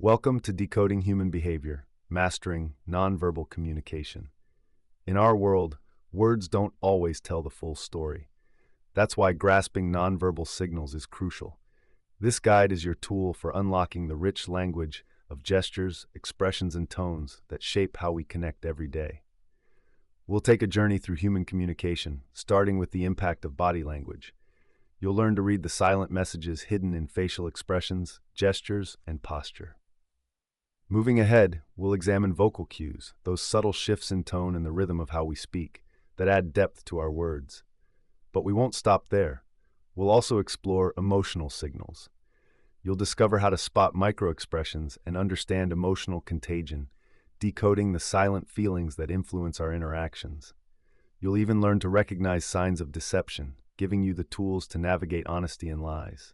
Welcome to Decoding Human Behavior, Mastering Nonverbal Communication. In our world, words don't always tell the full story. That's why grasping nonverbal signals is crucial. This guide is your tool for unlocking the rich language of gestures, expressions, and tones that shape how we connect every day. We'll take a journey through human communication, starting with the impact of body language. You'll learn to read the silent messages hidden in facial expressions, gestures, and posture. Moving ahead, we'll examine vocal cues, those subtle shifts in tone and the rhythm of how we speak, that add depth to our words. But we won't stop there. We'll also explore emotional signals. You'll discover how to spot microexpressions and understand emotional contagion, decoding the silent feelings that influence our interactions. You'll even learn to recognize signs of deception, giving you the tools to navigate honesty and lies.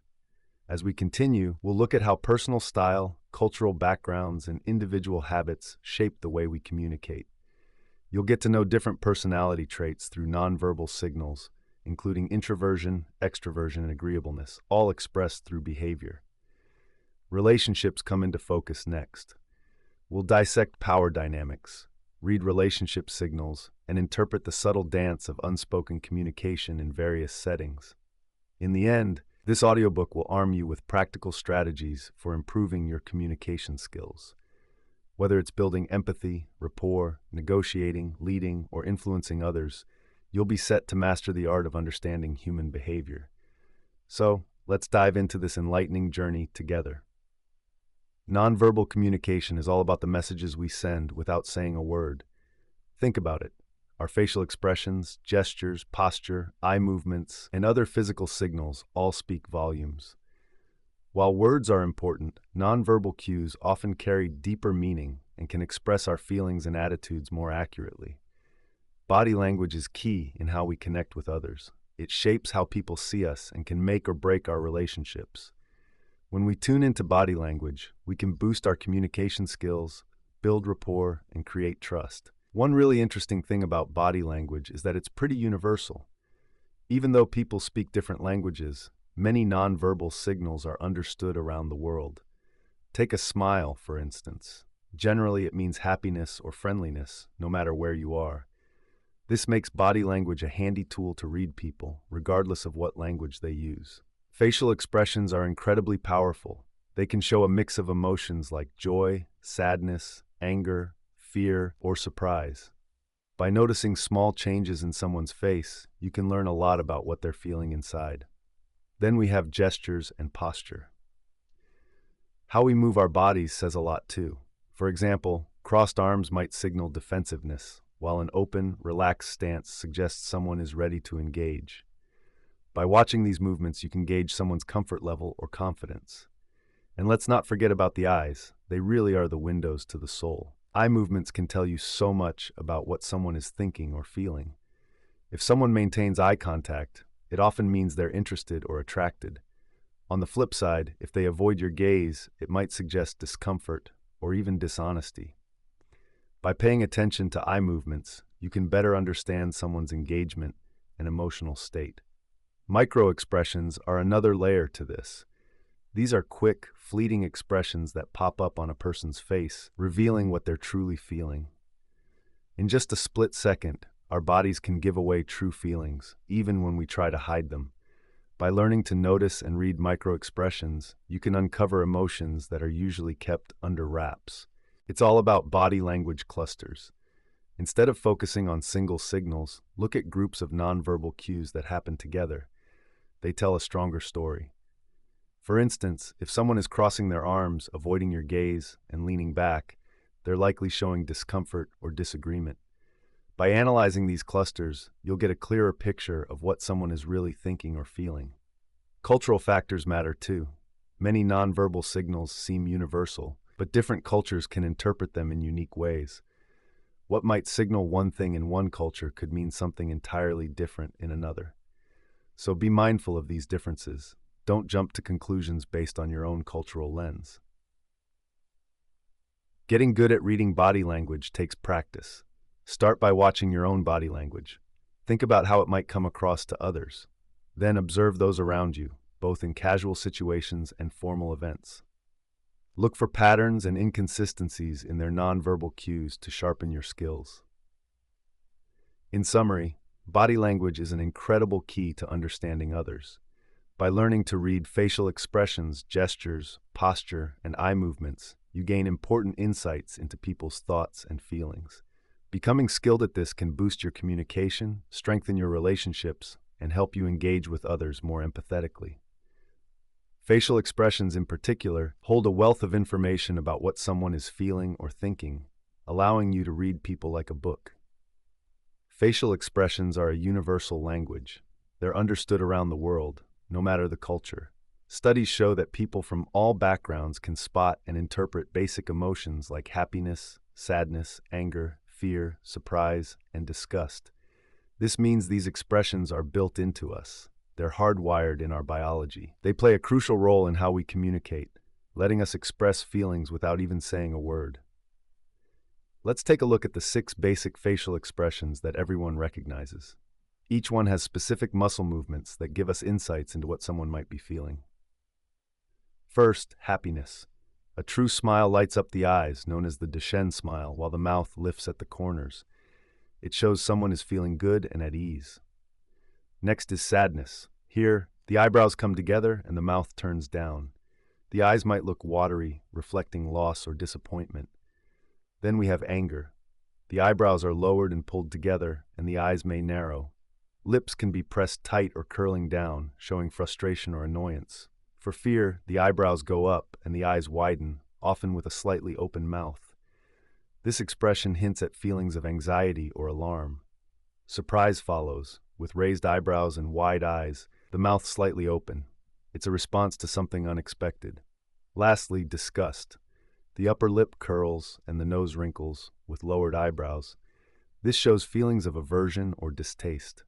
As we continue, we'll look at how personal style, cultural backgrounds, and individual habits shape the way we communicate. You'll get to know different personality traits through nonverbal signals, including introversion, extroversion, and agreeableness, all expressed through behavior. Relationships come into focus next. We'll dissect power dynamics, read relationship signals, and interpret the subtle dance of unspoken communication in various settings. In the end, this audiobook will arm you with practical strategies for improving your communication skills. Whether it's building empathy, rapport, negotiating, leading, or influencing others, you'll be set to master the art of understanding human behavior. So, let's dive into this enlightening journey together. Nonverbal communication is all about the messages we send without saying a word. Think about it. Our facial expressions, gestures, posture, eye movements, and other physical signals all speak volumes. While words are important, nonverbal cues often carry deeper meaning and can express our feelings and attitudes more accurately. Body language is key in how we connect with others. It shapes how people see us and can make or break our relationships. When we tune into body language, we can boost our communication skills, build rapport, and create trust. One really interesting thing about body language is that it's pretty universal. Even though people speak different languages, many nonverbal signals are understood around the world. Take a smile, for instance. Generally, it means happiness or friendliness, no matter where you are. This makes body language a handy tool to read people, regardless of what language they use. Facial expressions are incredibly powerful. They can show a mix of emotions like joy, sadness, anger, fear, or surprise. By noticing small changes in someone's face, you can learn a lot about what they're feeling inside. Then we have gestures and posture. How we move our bodies says a lot too. For example, crossed arms might signal defensiveness, while an open, relaxed stance suggests someone is ready to engage. By watching these movements, you can gauge someone's comfort level or confidence. And let's not forget about the eyes. They really are the windows to the soul. Eye movements can tell you so much about what someone is thinking or feeling. If someone maintains eye contact, it often means they're interested or attracted. On the flip side, if they avoid your gaze, it might suggest discomfort or even dishonesty. By paying attention to eye movements, you can better understand someone's engagement and emotional state. Micro-expressions are another layer to this. These are quick, fleeting expressions that pop up on a person's face, revealing what they're truly feeling. In just a split second, our bodies can give away true feelings, even when we try to hide them. By learning to notice and read micro-expressions, you can uncover emotions that are usually kept under wraps. It's all about body language clusters. Instead of focusing on single signals, look at groups of nonverbal cues that happen together. They tell a stronger story. For instance, if someone is crossing their arms, avoiding your gaze, and leaning back, they're likely showing discomfort or disagreement. By analyzing these clusters, you'll get a clearer picture of what someone is really thinking or feeling. Cultural factors matter too. Many nonverbal signals seem universal, but different cultures can interpret them in unique ways. What might signal one thing in one culture could mean something entirely different in another. So be mindful of these differences. Don't jump to conclusions based on your own cultural lens. Getting good at reading body language takes practice. Start by watching your own body language. Think about how it might come across to others. Then observe those around you, both in casual situations and formal events. Look for patterns and inconsistencies in their nonverbal cues to sharpen your skills. In summary, body language is an incredible key to understanding others. By learning to read facial expressions, gestures, posture, and eye movements, you gain important insights into people's thoughts and feelings. Becoming skilled at this can boost your communication, strengthen your relationships, and help you engage with others more empathetically. Facial expressions in particular hold a wealth of information about what someone is feeling or thinking, allowing you to read people like a book. Facial expressions are a universal language. They're understood around the world, no matter the culture. Studies show that people from all backgrounds can spot and interpret basic emotions like happiness, sadness, anger, fear, surprise, and disgust. This means these expressions are built into us. They're hardwired in our biology. They play a crucial role in how we communicate, letting us express feelings without even saying a word. Let's take a look at the 6 basic facial expressions that everyone recognizes. Each one has specific muscle movements that give us insights into what someone might be feeling. First, happiness. A true smile lights up the eyes, known as the Duchenne smile, while the mouth lifts at the corners. It shows someone is feeling good and at ease. Next is sadness. Here, the eyebrows come together and the mouth turns down. The eyes might look watery, reflecting loss or disappointment. Then we have anger. The eyebrows are lowered and pulled together, and the eyes may narrow. Lips can be pressed tight or curling down, showing frustration or annoyance. For fear, the eyebrows go up and the eyes widen, often with a slightly open mouth. This expression hints at feelings of anxiety or alarm. Surprise follows, with raised eyebrows and wide eyes, the mouth slightly open. It's a response to something unexpected. Lastly, disgust. The upper lip curls and the nose wrinkles, with lowered eyebrows. This shows feelings of aversion or distaste.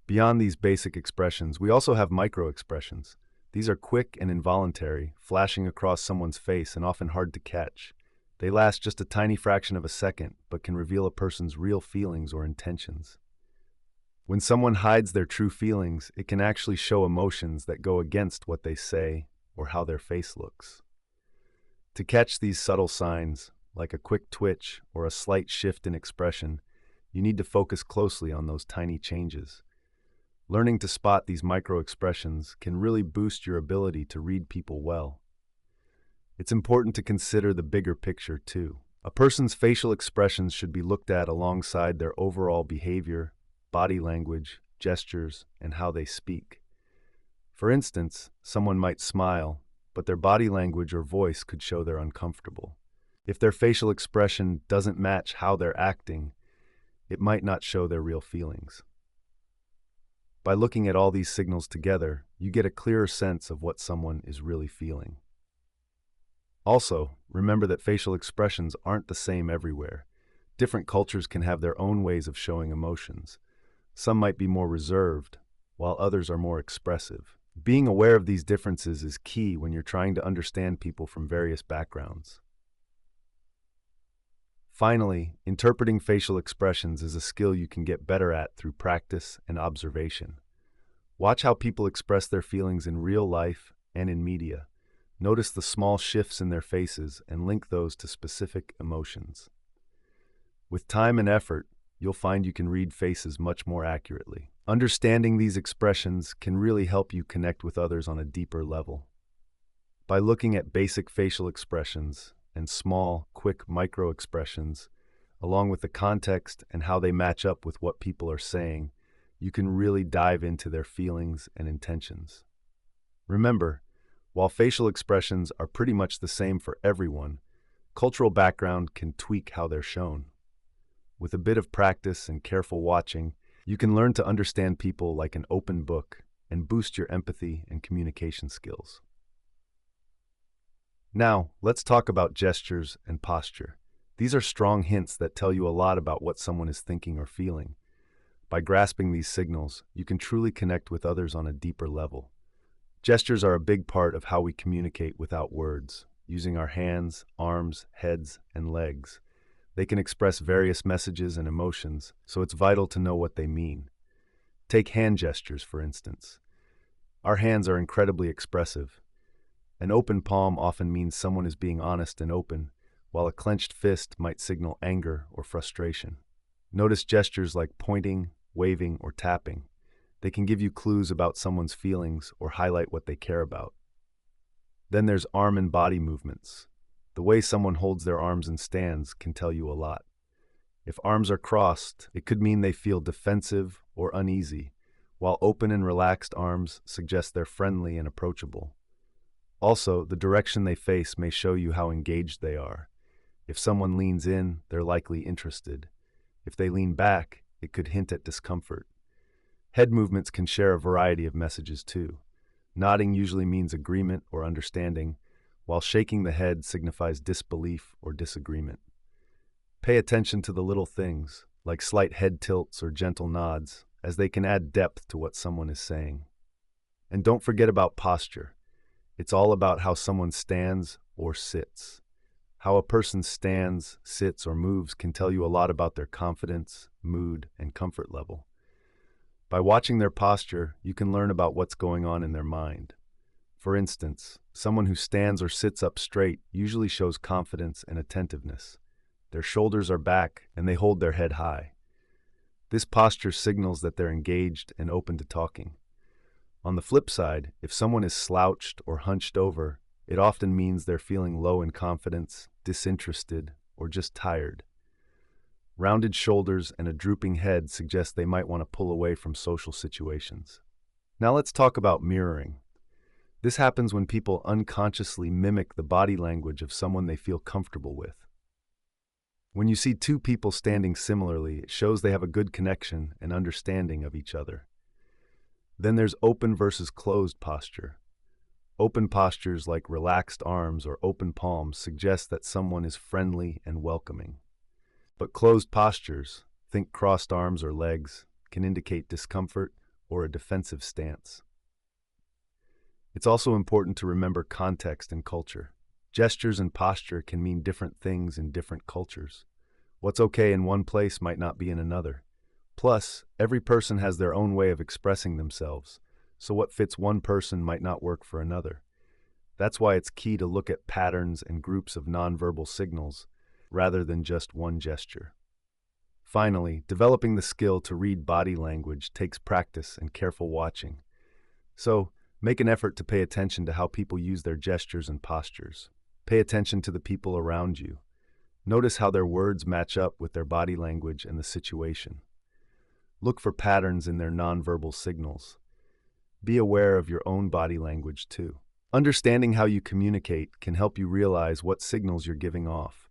Beyond these basic expressions, we also have micro-expressions. These are quick and involuntary, flashing across someone's face and often hard to catch. They last just a tiny fraction of a second, but can reveal a person's real feelings or intentions. When someone hides their true feelings, it can actually show emotions that go against what they say or how their face looks. To catch these subtle signs, like a quick twitch or a slight shift in expression, you need to focus closely on those tiny changes. Learning to spot these micro-expressions can really boost your ability to read people well. It's important to consider the bigger picture, too. A person's facial expressions should be looked at alongside their overall behavior, body language, gestures, and how they speak. For instance, someone might smile, but their body language or voice could show they're uncomfortable. If their facial expression doesn't match how they're acting, it might not show their real feelings. By looking at all these signals together, you get a clearer sense of what someone is really feeling. Also, remember that facial expressions aren't the same everywhere. Different cultures can have their own ways of showing emotions. Some might be more reserved, while others are more expressive. Being aware of these differences is key when you're trying to understand people from various backgrounds. Finally, interpreting facial expressions is a skill you can get better at through practice and observation. Watch how people express their feelings in real life and in media. Notice the small shifts in their faces and link those to specific emotions. With time and effort, you'll find you can read faces much more accurately. Understanding these expressions can really help you connect with others on a deeper level. By looking at basic facial expressions and small, quick micro-expressions, along with the context and how they match up with what people are saying, you can really dive into their feelings and intentions. Remember, while facial expressions are pretty much the same for everyone, cultural background can tweak how they're shown. With a bit of practice and careful watching, you can learn to understand people like an open book and boost your empathy and communication skills. Now, let's talk about gestures and posture. These are strong hints that tell you a lot about what someone is thinking or feeling. By grasping these signals, you can truly connect with others on a deeper level. Gestures are a big part of how we communicate without words, using our hands, arms, heads, and legs. They can express various messages and emotions, so it's vital to know what they mean. Take hand gestures, for instance. Our hands are incredibly expressive. An open palm often means someone is being honest and open, while a clenched fist might signal anger or frustration. Notice gestures like pointing, waving, or tapping. They can give you clues about someone's feelings or highlight what they care about. Then there's arm and body movements. The way someone holds their arms and stands can tell you a lot. If arms are crossed, it could mean they feel defensive or uneasy, while open and relaxed arms suggest they're friendly and approachable. Also, the direction they face may show you how engaged they are. If someone leans in, they're likely interested. If they lean back, it could hint at discomfort. Head movements can share a variety of messages too. Nodding usually means agreement or understanding, while shaking the head signifies disbelief or disagreement. Pay attention to the little things, like slight head tilts or gentle nods, as they can add depth to what someone is saying. And don't forget about posture. It's all about how someone stands or sits. How a person stands, sits, or moves can tell you a lot about their confidence, mood, and comfort level. By watching their posture, you can learn about what's going on in their mind. For instance, someone who stands or sits up straight usually shows confidence and attentiveness. Their shoulders are back and they hold their head high. This posture signals that they're engaged and open to talking. On the flip side, if someone is slouched or hunched over, it often means they're feeling low in confidence, disinterested, or just tired. Rounded shoulders and a drooping head suggest they might want to pull away from social situations. Now let's talk about mirroring. This happens when people unconsciously mimic the body language of someone they feel comfortable with. When you see two people standing similarly, it shows they have a good connection and understanding of each other. Then there's open versus closed posture. Open postures like relaxed arms or open palms suggest that someone is friendly and welcoming. But closed postures, think crossed arms or legs, can indicate discomfort or a defensive stance. It's also important to remember context and culture. Gestures and posture can mean different things in different cultures. What's okay in one place might not be in another. Plus, every person has their own way of expressing themselves, so what fits one person might not work for another. That's why it's key to look at patterns and groups of nonverbal signals, rather than just one gesture. Finally, developing the skill to read body language takes practice and careful watching. So, make an effort to pay attention to how people use their gestures and postures. Pay attention to the people around you. Notice how their words match up with their body language and the situation. Look for patterns in their nonverbal signals. Be aware of your own body language too. Understanding how you communicate can help you realize what signals you're giving off.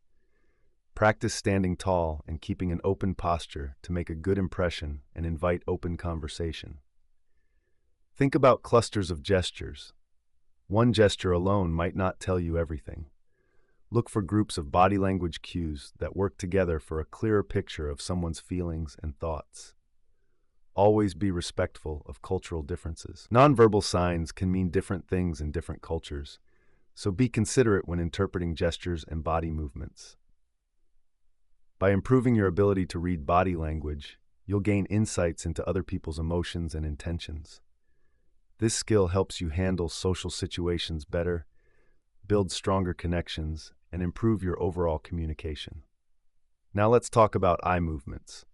Practice standing tall and keeping an open posture to make a good impression and invite open conversation. Think about clusters of gestures. One gesture alone might not tell you everything. Look for groups of body language cues that work together for a clearer picture of someone's feelings and thoughts. Always be respectful of cultural differences. Nonverbal signs can mean different things in different cultures, so be considerate when interpreting gestures and body movements. By improving your ability to read body language, you'll gain insights into other people's emotions and intentions. This skill helps you handle social situations better, build stronger connections, and improve your overall communication. Now let's talk about eye movements.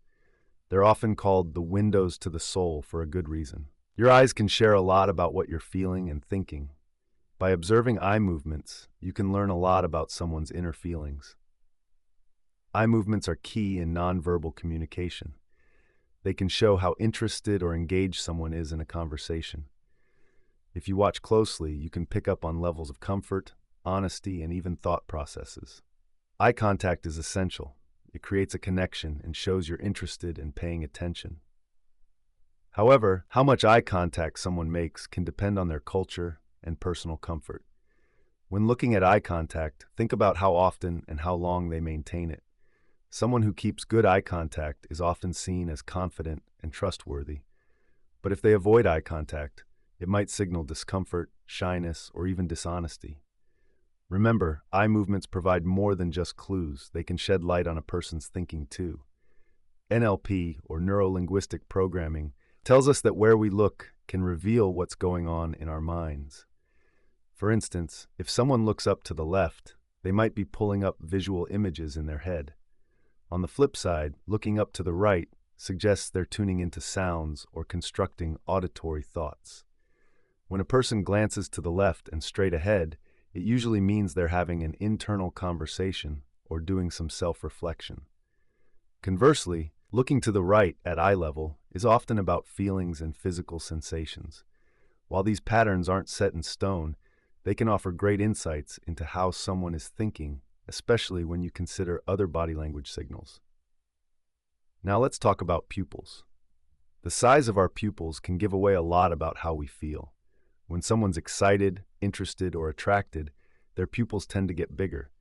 They're often called the windows to the soul for a good reason. Your eyes can share a lot about what you're feeling and thinking. By observing eye movements, you can learn a lot about someone's inner feelings. Eye movements are key in nonverbal communication. They can show how interested or engaged someone is in a conversation. If you watch closely, you can pick up on levels of comfort, honesty, and even thought processes. Eye contact is essential. It creates a connection and shows you're interested and paying attention. However, how much eye contact someone makes can depend on their culture and personal comfort. When looking at eye contact, think about how often and how long they maintain it. Someone who keeps good eye contact is often seen as confident and trustworthy. But if they avoid eye contact, it might signal discomfort, shyness, or even dishonesty. Remember, eye movements provide more than just clues. They can shed light on a person's thinking too. NLP, or neuro-linguistic programming, tells us that where we look can reveal what's going on in our minds. For instance, if someone looks up to the left, they might be pulling up visual images in their head. On the flip side, looking up to the right suggests they're tuning into sounds or constructing auditory thoughts. When a person glances to the left and straight ahead, it usually means they're having an internal conversation or doing some self-reflection. Conversely, looking to the right at eye level is often about feelings and physical sensations. While these patterns aren't set in stone, they can offer great insights into how someone is thinking, especially when you consider other body language signals. Now let's talk about pupils. The size of our pupils can give away a lot about how we feel. When someone's excited, interested, or attracted, their pupils tend to get bigger.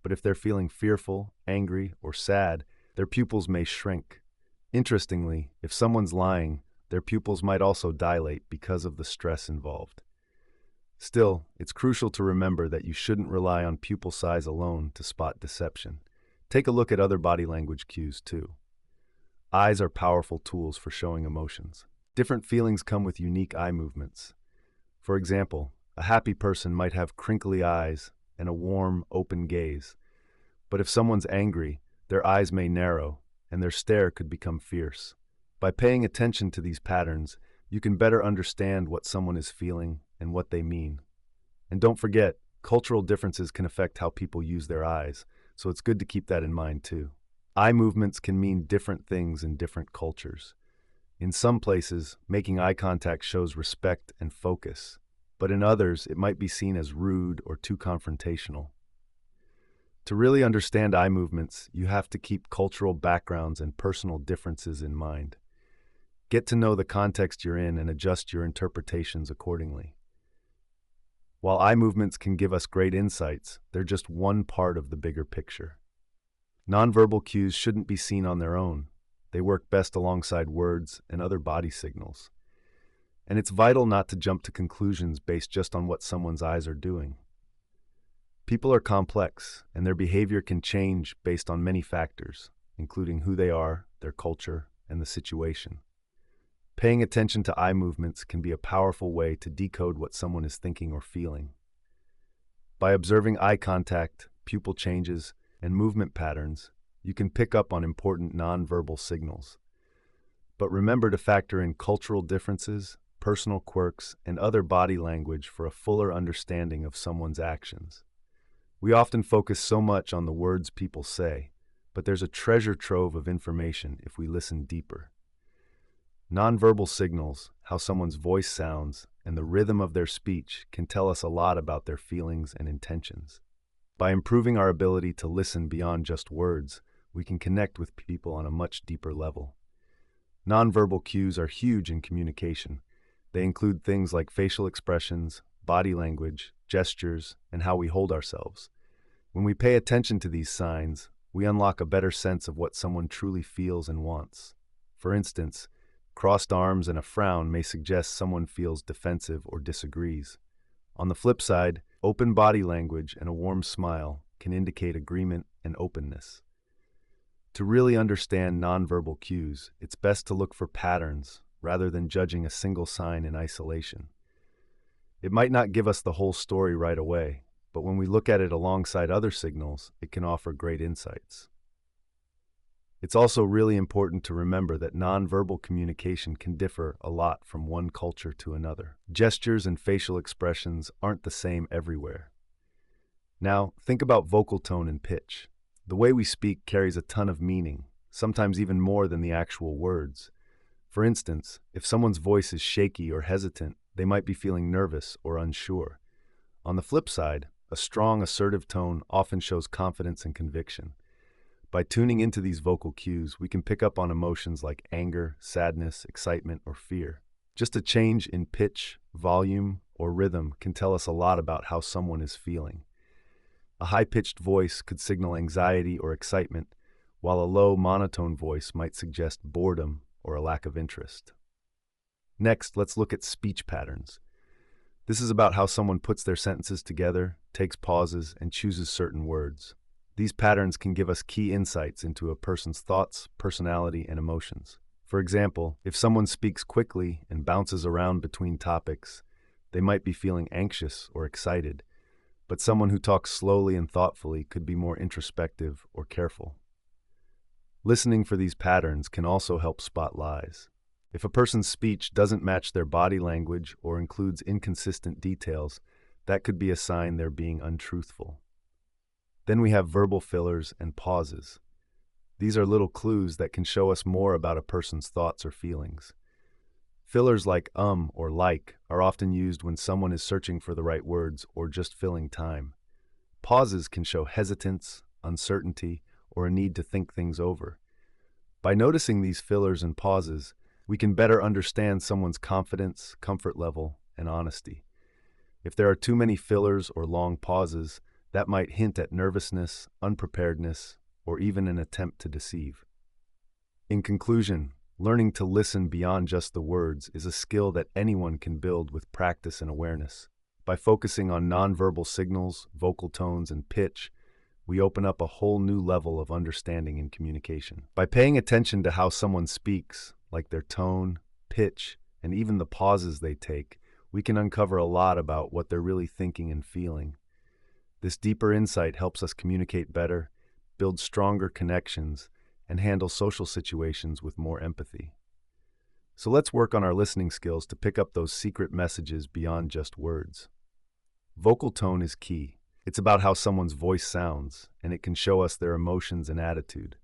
But if they're feeling fearful, angry, or sad, their pupils may shrink. Interestingly, if someone's lying, their pupils might also dilate because of the stress involved. Still, it's crucial to remember that you shouldn't rely on pupil size alone to spot deception. Take a look at other body language cues too. Eyes are powerful tools for showing emotions. Different feelings come with unique eye movements. For example, a happy person might have crinkly eyes and a warm, open gaze. But if someone's angry, their eyes may narrow and their stare could become fierce. By paying attention to these patterns, you can better understand what someone is feeling and what they mean. And don't forget, cultural differences can affect how people use their eyes, so it's good to keep that in mind too. Eye movements can mean different things in different cultures. In some places, making eye contact shows respect and focus, but in others, it might be seen as rude or too confrontational. To really understand eye movements, you have to keep cultural backgrounds and personal differences in mind. Get to know the context you're in and adjust your interpretations accordingly. While eye movements can give us great insights, they're just one part of the bigger picture. Nonverbal cues shouldn't be seen on their own. They work best alongside words and other body signals. And it's vital not to jump to conclusions based just on what someone's eyes are doing. People are complex, and their behavior can change based on many factors, including who they are, their culture, and the situation. Paying attention to eye movements can be a powerful way to decode what someone is thinking or feeling. By observing eye contact, pupil changes, and movement patterns, you can pick up on important nonverbal signals. But remember to factor in cultural differences, personal quirks, and other body language for a fuller understanding of someone's actions. We often focus so much on the words people say, but there's a treasure trove of information if we listen deeper. Nonverbal signals, how someone's voice sounds, and the rhythm of their speech can tell us a lot about their feelings and intentions. By improving our ability to listen beyond just words, we can connect with people on a much deeper level. Nonverbal cues are huge in communication. They include things like facial expressions, body language, gestures, and how we hold ourselves. When we pay attention to these signs, we unlock a better sense of what someone truly feels and wants. For instance, crossed arms and a frown may suggest someone feels defensive or disagrees. On the flip side, open body language and a warm smile can indicate agreement and openness. To really understand nonverbal cues, it's best to look for patterns rather than judging a single sign in isolation. It might not give us the whole story right away, but when we look at it alongside other signals, it can offer great insights. It's also really important to remember that nonverbal communication can differ a lot from one culture to another. Gestures and facial expressions aren't the same everywhere. Now, think about vocal tone and pitch. The way we speak carries a ton of meaning, sometimes even more than the actual words. For instance, if someone's voice is shaky or hesitant, they might be feeling nervous or unsure. On the flip side, a strong, assertive tone often shows confidence and conviction. By tuning into these vocal cues, we can pick up on emotions like anger, sadness, excitement, or fear. Just a change in pitch, volume, or rhythm can tell us a lot about how someone is feeling. A high-pitched voice could signal anxiety or excitement, while a low, monotone voice might suggest boredom or a lack of interest. Next, let's look at speech patterns. This is about how someone puts their sentences together, takes pauses, and chooses certain words. These patterns can give us key insights into a person's thoughts, personality, and emotions. For example, if someone speaks quickly and bounces around between topics, They might be feeling anxious or excited, but someone who talks slowly and thoughtfully could be more introspective or careful. Listening for these patterns can also help spot lies. If a person's speech doesn't match their body language or includes inconsistent details, that could be a sign they're being untruthful. Then we have verbal fillers and pauses. These are little clues that can show us more about a person's thoughts or feelings. Fillers like or like are often used when someone is searching for the right words or just filling time. Pauses can show hesitance, uncertainty, or a need to think things over. By noticing these fillers and pauses, we can better understand someone's confidence, comfort level, and honesty. If there are too many fillers or long pauses, that might hint at nervousness, unpreparedness, or even an attempt to deceive. In conclusion, learning to listen beyond just the words is a skill that anyone can build with practice and awareness. By focusing on nonverbal signals, vocal tones, and pitch, we open up a whole new level of understanding in communication. By paying attention to how someone speaks, like their tone, pitch, and even the pauses they take, we can uncover a lot about what they're really thinking and feeling. This deeper insight helps us communicate better, build stronger connections, and handle social situations with more empathy. So let's work on our listening skills to pick up those secret messages beyond just words. Vocal tone is key. It's about how someone's voice sounds, and it can show us their emotions and attitude.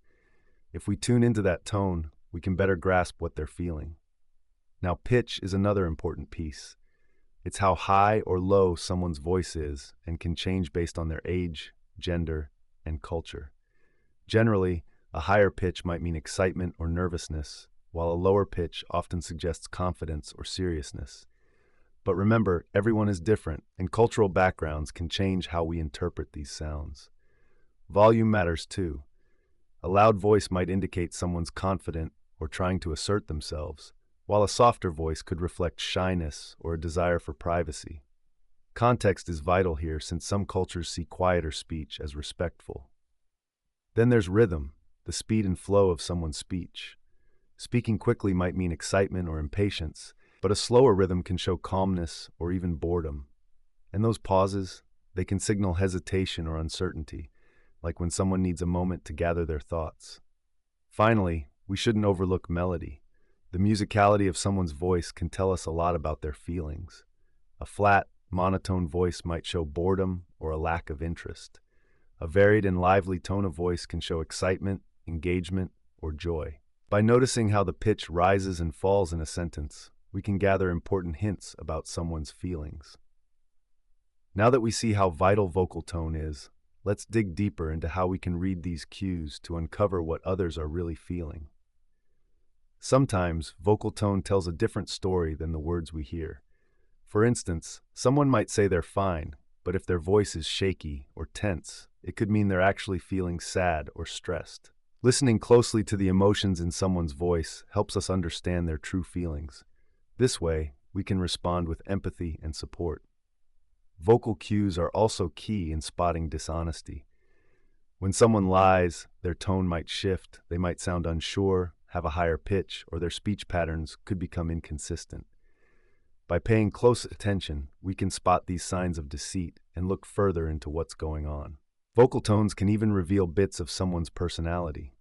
If we tune into that tone, we can better grasp what they're feeling. Now, pitch is another important piece. It's how high or low someone's voice is and can change based on their age, gender, and culture. Generally, a higher pitch might mean excitement or nervousness, while a lower pitch often suggests confidence or seriousness. But remember, everyone is different, and cultural backgrounds can change how we interpret these sounds. Volume matters too. A loud voice might indicate someone's confident or trying to assert themselves, while a softer voice could reflect shyness or a desire for privacy. Context is vital here, since some cultures see quieter speech as respectful. Then there's rhythm, the speed and flow of someone's speech. Speaking quickly might mean excitement or impatience, but a slower rhythm can show calmness or even boredom. And those pauses, they can signal hesitation or uncertainty, like when someone needs a moment to gather their thoughts. Finally, we shouldn't overlook melody. The musicality of someone's voice can tell us a lot about their feelings. A flat, monotone voice might show boredom or a lack of interest. A varied and lively tone of voice can show excitement, engagement, or joy. By noticing how the pitch rises and falls in a sentence, we can gather important hints about someone's feelings. Now that we see how vital vocal tone is, let's dig deeper into how we can read these cues to uncover what others are really feeling. Sometimes, vocal tone tells a different story than the words we hear. For instance, someone might say they're fine, but if their voice is shaky or tense, it could mean they're actually feeling sad or stressed. Listening closely to the emotions in someone's voice helps us understand their true feelings. This way, we can respond with empathy and support. Vocal cues are also key in spotting dishonesty. When someone lies, their tone might shift, they might sound unsure, have a higher pitch, or their speech patterns could become inconsistent. By paying close attention, we can spot these signs of deceit and look further into what's going on. Vocal tones can even reveal bits of someone's personality.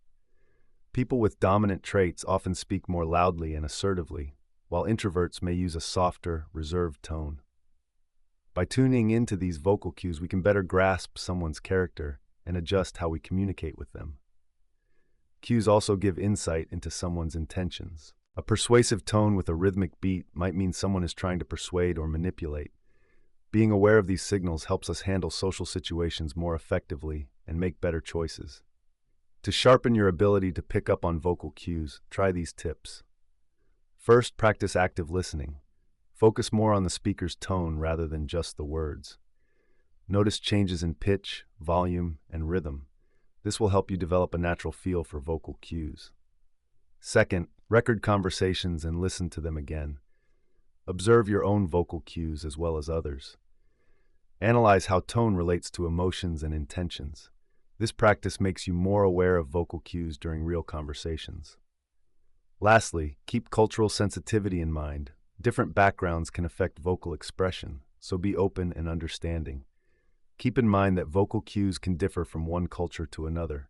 People with dominant traits often speak more loudly and assertively, while introverts may use a softer, reserved tone. By tuning into these vocal cues, we can better grasp someone's character and adjust how we communicate with them. Cues also give insight into someone's intentions. A persuasive tone with a rhythmic beat might mean someone is trying to persuade or manipulate. Being aware of these signals helps us handle social situations more effectively and make better choices. To sharpen your ability to pick up on vocal cues, try these tips. First, practice active listening. Focus more on the speaker's tone rather than just the words. Notice changes in pitch, volume, and rhythm. This will help you develop a natural feel for vocal cues. Second, record conversations and listen to them again. Observe your own vocal cues as well as others. Analyze how tone relates to emotions and intentions. This practice makes you more aware of vocal cues during real conversations. Lastly, keep cultural sensitivity in mind. Different backgrounds can affect vocal expression, so be open and understanding. Keep in mind that vocal cues can differ from one culture to another.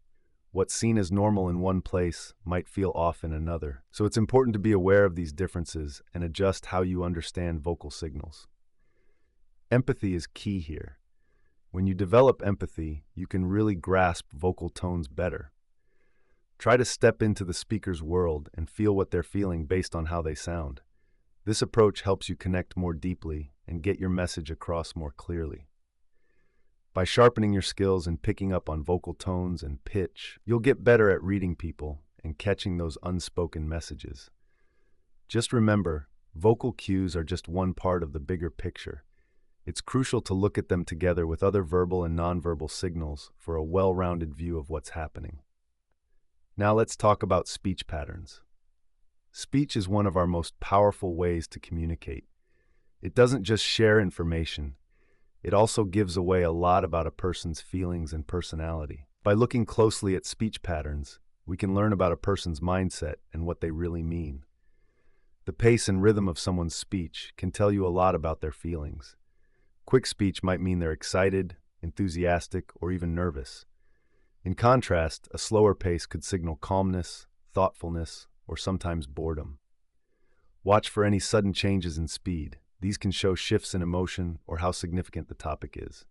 What's seen as normal in one place might feel off in another, so it's important to be aware of these differences and adjust how you understand vocal signals. Empathy is key here. When you develop empathy, you can really grasp vocal tones better. Try to step into the speaker's world and feel what they're feeling based on how they sound. This approach helps you connect more deeply and get your message across more clearly. By sharpening your skills and picking up on vocal tones and pitch, you'll get better at reading people and catching those unspoken messages. Just remember, vocal cues are just one part of the bigger picture. It's crucial to look at them together with other verbal and nonverbal signals for a well-rounded view of what's happening. Now let's talk about speech patterns. Speech is one of our most powerful ways to communicate. It doesn't just share information, it also gives away a lot about a person's feelings and personality. By looking closely at speech patterns, we can learn about a person's mindset and what they really mean. The pace and rhythm of someone's speech can tell you a lot about their feelings. Quick speech might mean they're excited, enthusiastic, or even nervous. In contrast, a slower pace could signal calmness, thoughtfulness, or sometimes boredom. Watch for any sudden changes in speed. These can show shifts in emotion or how significant the topic is.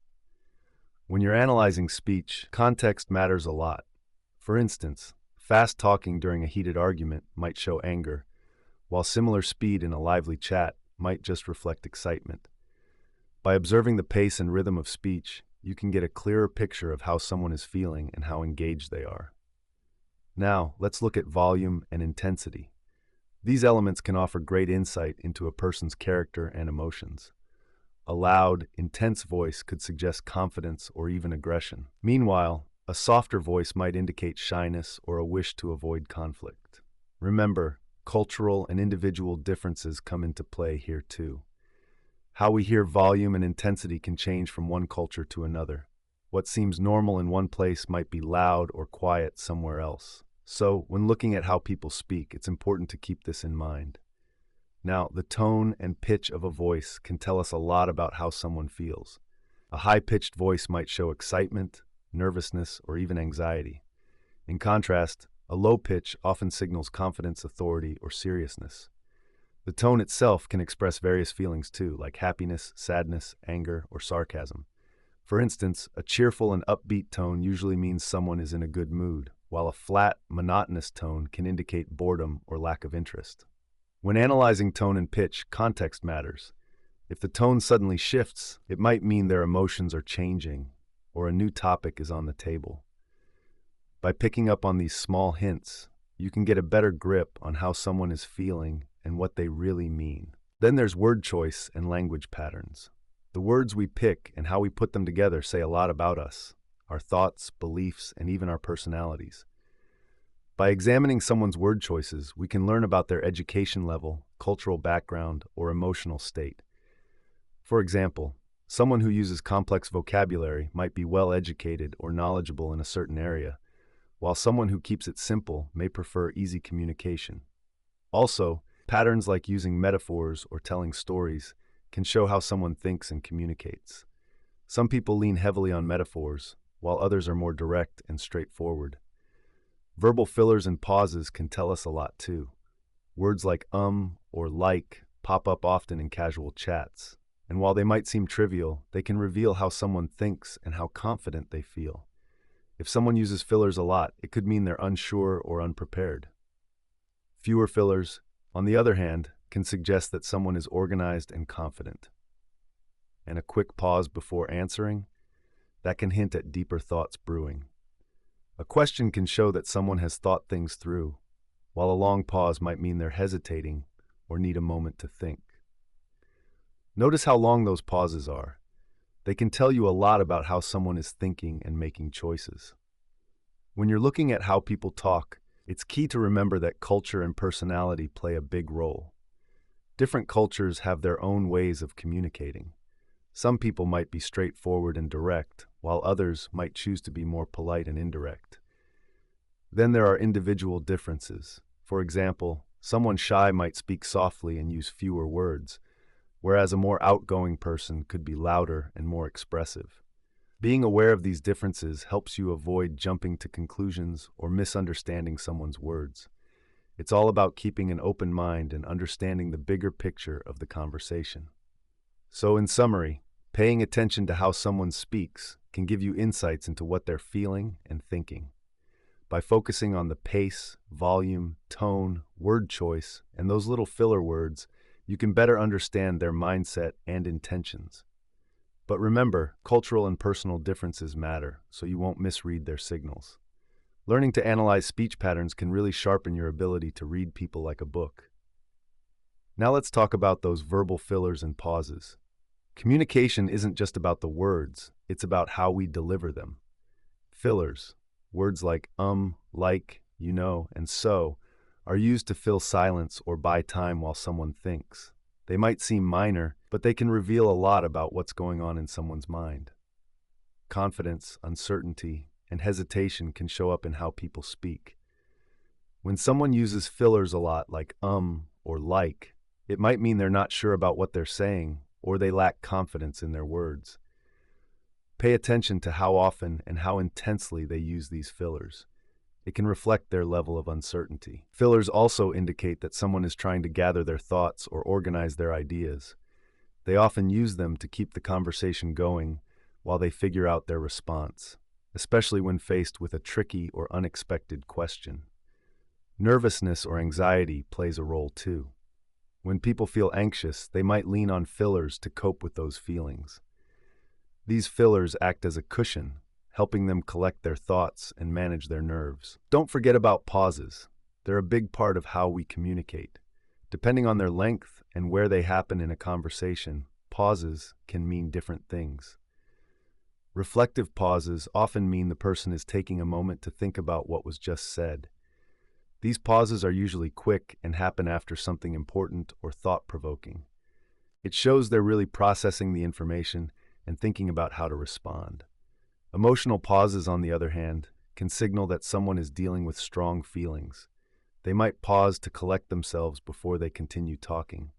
When you're analyzing speech, context matters a lot. For instance, fast talking during a heated argument might show anger, while similar speed in a lively chat might just reflect excitement. By observing the pace and rhythm of speech, you can get a clearer picture of how someone is feeling and how engaged they are. Now, let's look at volume and intensity. These elements can offer great insight into a person's character and emotions. A loud, intense voice could suggest confidence or even aggression. Meanwhile, a softer voice might indicate shyness or a wish to avoid conflict. Remember, cultural and individual differences come into play here too. How we hear volume and intensity can change from one culture to another. What seems normal in one place might be loud or quiet somewhere else. So, when looking at how people speak, it's important to keep this in mind. Now, the tone and pitch of a voice can tell us a lot about how someone feels. A high-pitched voice might show excitement, nervousness, or even anxiety. In contrast, a low pitch often signals confidence, authority, or seriousness. The tone itself can express various feelings too, like happiness, sadness, anger, or sarcasm. For instance, a cheerful and upbeat tone usually means someone is in a good mood, while a flat, monotonous tone can indicate boredom or lack of interest. When analyzing tone and pitch, context matters. If the tone suddenly shifts, it might mean their emotions are changing, or a new topic is on the table. By picking up on these small hints, you can get a better grip on how someone is feeling and what they really mean. Then there's word choice and language patterns. The words we pick and how we put them together say a lot about us, our thoughts, beliefs, and even our personalities. By examining someone's word choices, we can learn about their education level, cultural background, or emotional state. For example, someone who uses complex vocabulary might be well-educated or knowledgeable in a certain area, while someone who keeps it simple may prefer easy communication. Also, patterns like using metaphors or telling stories can show how someone thinks and communicates. Some people lean heavily on metaphors, while others are more direct and straightforward. Verbal fillers and pauses can tell us a lot too. Words like or like pop up often in casual chats, and while they might seem trivial, they can reveal how someone thinks and how confident they feel. If someone uses fillers a lot, it could mean they're unsure or unprepared. Fewer fillers, on the other hand, can suggest that someone is organized and confident. And a quick pause before answering, that can hint at deeper thoughts brewing. A question can show that someone has thought things through, while a long pause might mean they're hesitating or need a moment to think. Notice how long those pauses are. They can tell you a lot about how someone is thinking and making choices. When you're looking at how people talk, it's key to remember that culture and personality play a big role. Different cultures have their own ways of communicating. Some people might be straightforward and direct, while others might choose to be more polite and indirect. Then there are individual differences. For example, Someone shy might speak softly and use fewer words, whereas a more outgoing person could be louder and more expressive. Being aware of these differences helps you avoid jumping to conclusions or misunderstanding someone's words. It's all about keeping an open mind and understanding the bigger picture of the conversation. So, in summary, paying attention to how someone speaks can give you insights into what they're feeling and thinking. By focusing on the pace, volume, tone, word choice, and those little filler words, you can better understand their mindset and intentions. But remember, cultural and personal differences matter, so you won't misread their signals. Learning to analyze speech patterns can really sharpen your ability to read people like a book. Now let's talk about those verbal fillers and pauses. Communication isn't just about the words, it's about how we deliver them. Fillers, words like like, and so, are used to fill silence or buy time while someone thinks. They might seem minor, but they can reveal a lot about what's going on in someone's mind. Confidence, uncertainty, and hesitation can show up in how people speak. When someone uses fillers a lot, like or like, it might mean they're not sure about what they're saying, or they lack confidence in their words. Pay attention to how often and how intensely they use these fillers. It can reflect their level of uncertainty. Fillers also indicate that someone is trying to gather their thoughts or organize their ideas. They often use them to keep the conversation going while they figure out their response, especially when faced with a tricky or unexpected question. Nervousness or anxiety plays a role too. When people feel anxious, they might lean on fillers to cope with those feelings. These fillers act as a cushion, helping them collect their thoughts and manage their nerves. Don't forget about pauses. They're a big part of how we communicate. Depending on their length and where they happen in a conversation, pauses can mean different things. Reflective pauses often mean the person is taking a moment to think about what was just said. These pauses are usually quick and happen after something important or thought-provoking. It shows they're really processing the information and thinking about how to respond. Emotional pauses, on the other hand, can signal that someone is dealing with strong feelings. They might pause to collect themselves before they continue talking.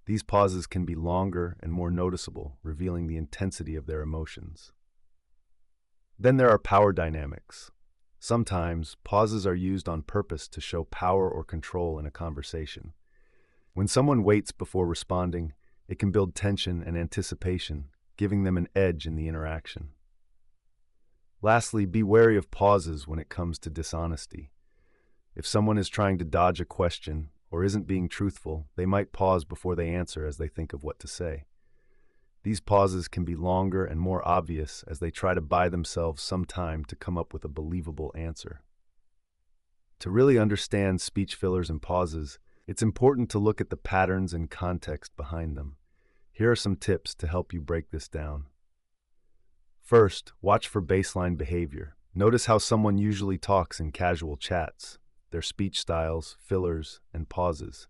These pauses can be longer and more noticeable, revealing the intensity of their emotions. Then there are power dynamics. Sometimes, pauses are used on purpose to show power or control in a conversation. When someone waits before responding, it can build tension and anticipation, giving them an edge in the interaction. Lastly, be wary of pauses when it comes to dishonesty. If someone is trying to dodge a question or isn't being truthful, they might pause before they answer as they think of what to say. These pauses can be longer and more obvious as they try to buy themselves some time to come up with a believable answer. To really understand speech fillers and pauses, it's important to look at the patterns and context behind them. Here are some tips to help you break this down. First, watch for baseline behavior. Notice how someone usually talks in casual chats, their speech styles, fillers, and pauses.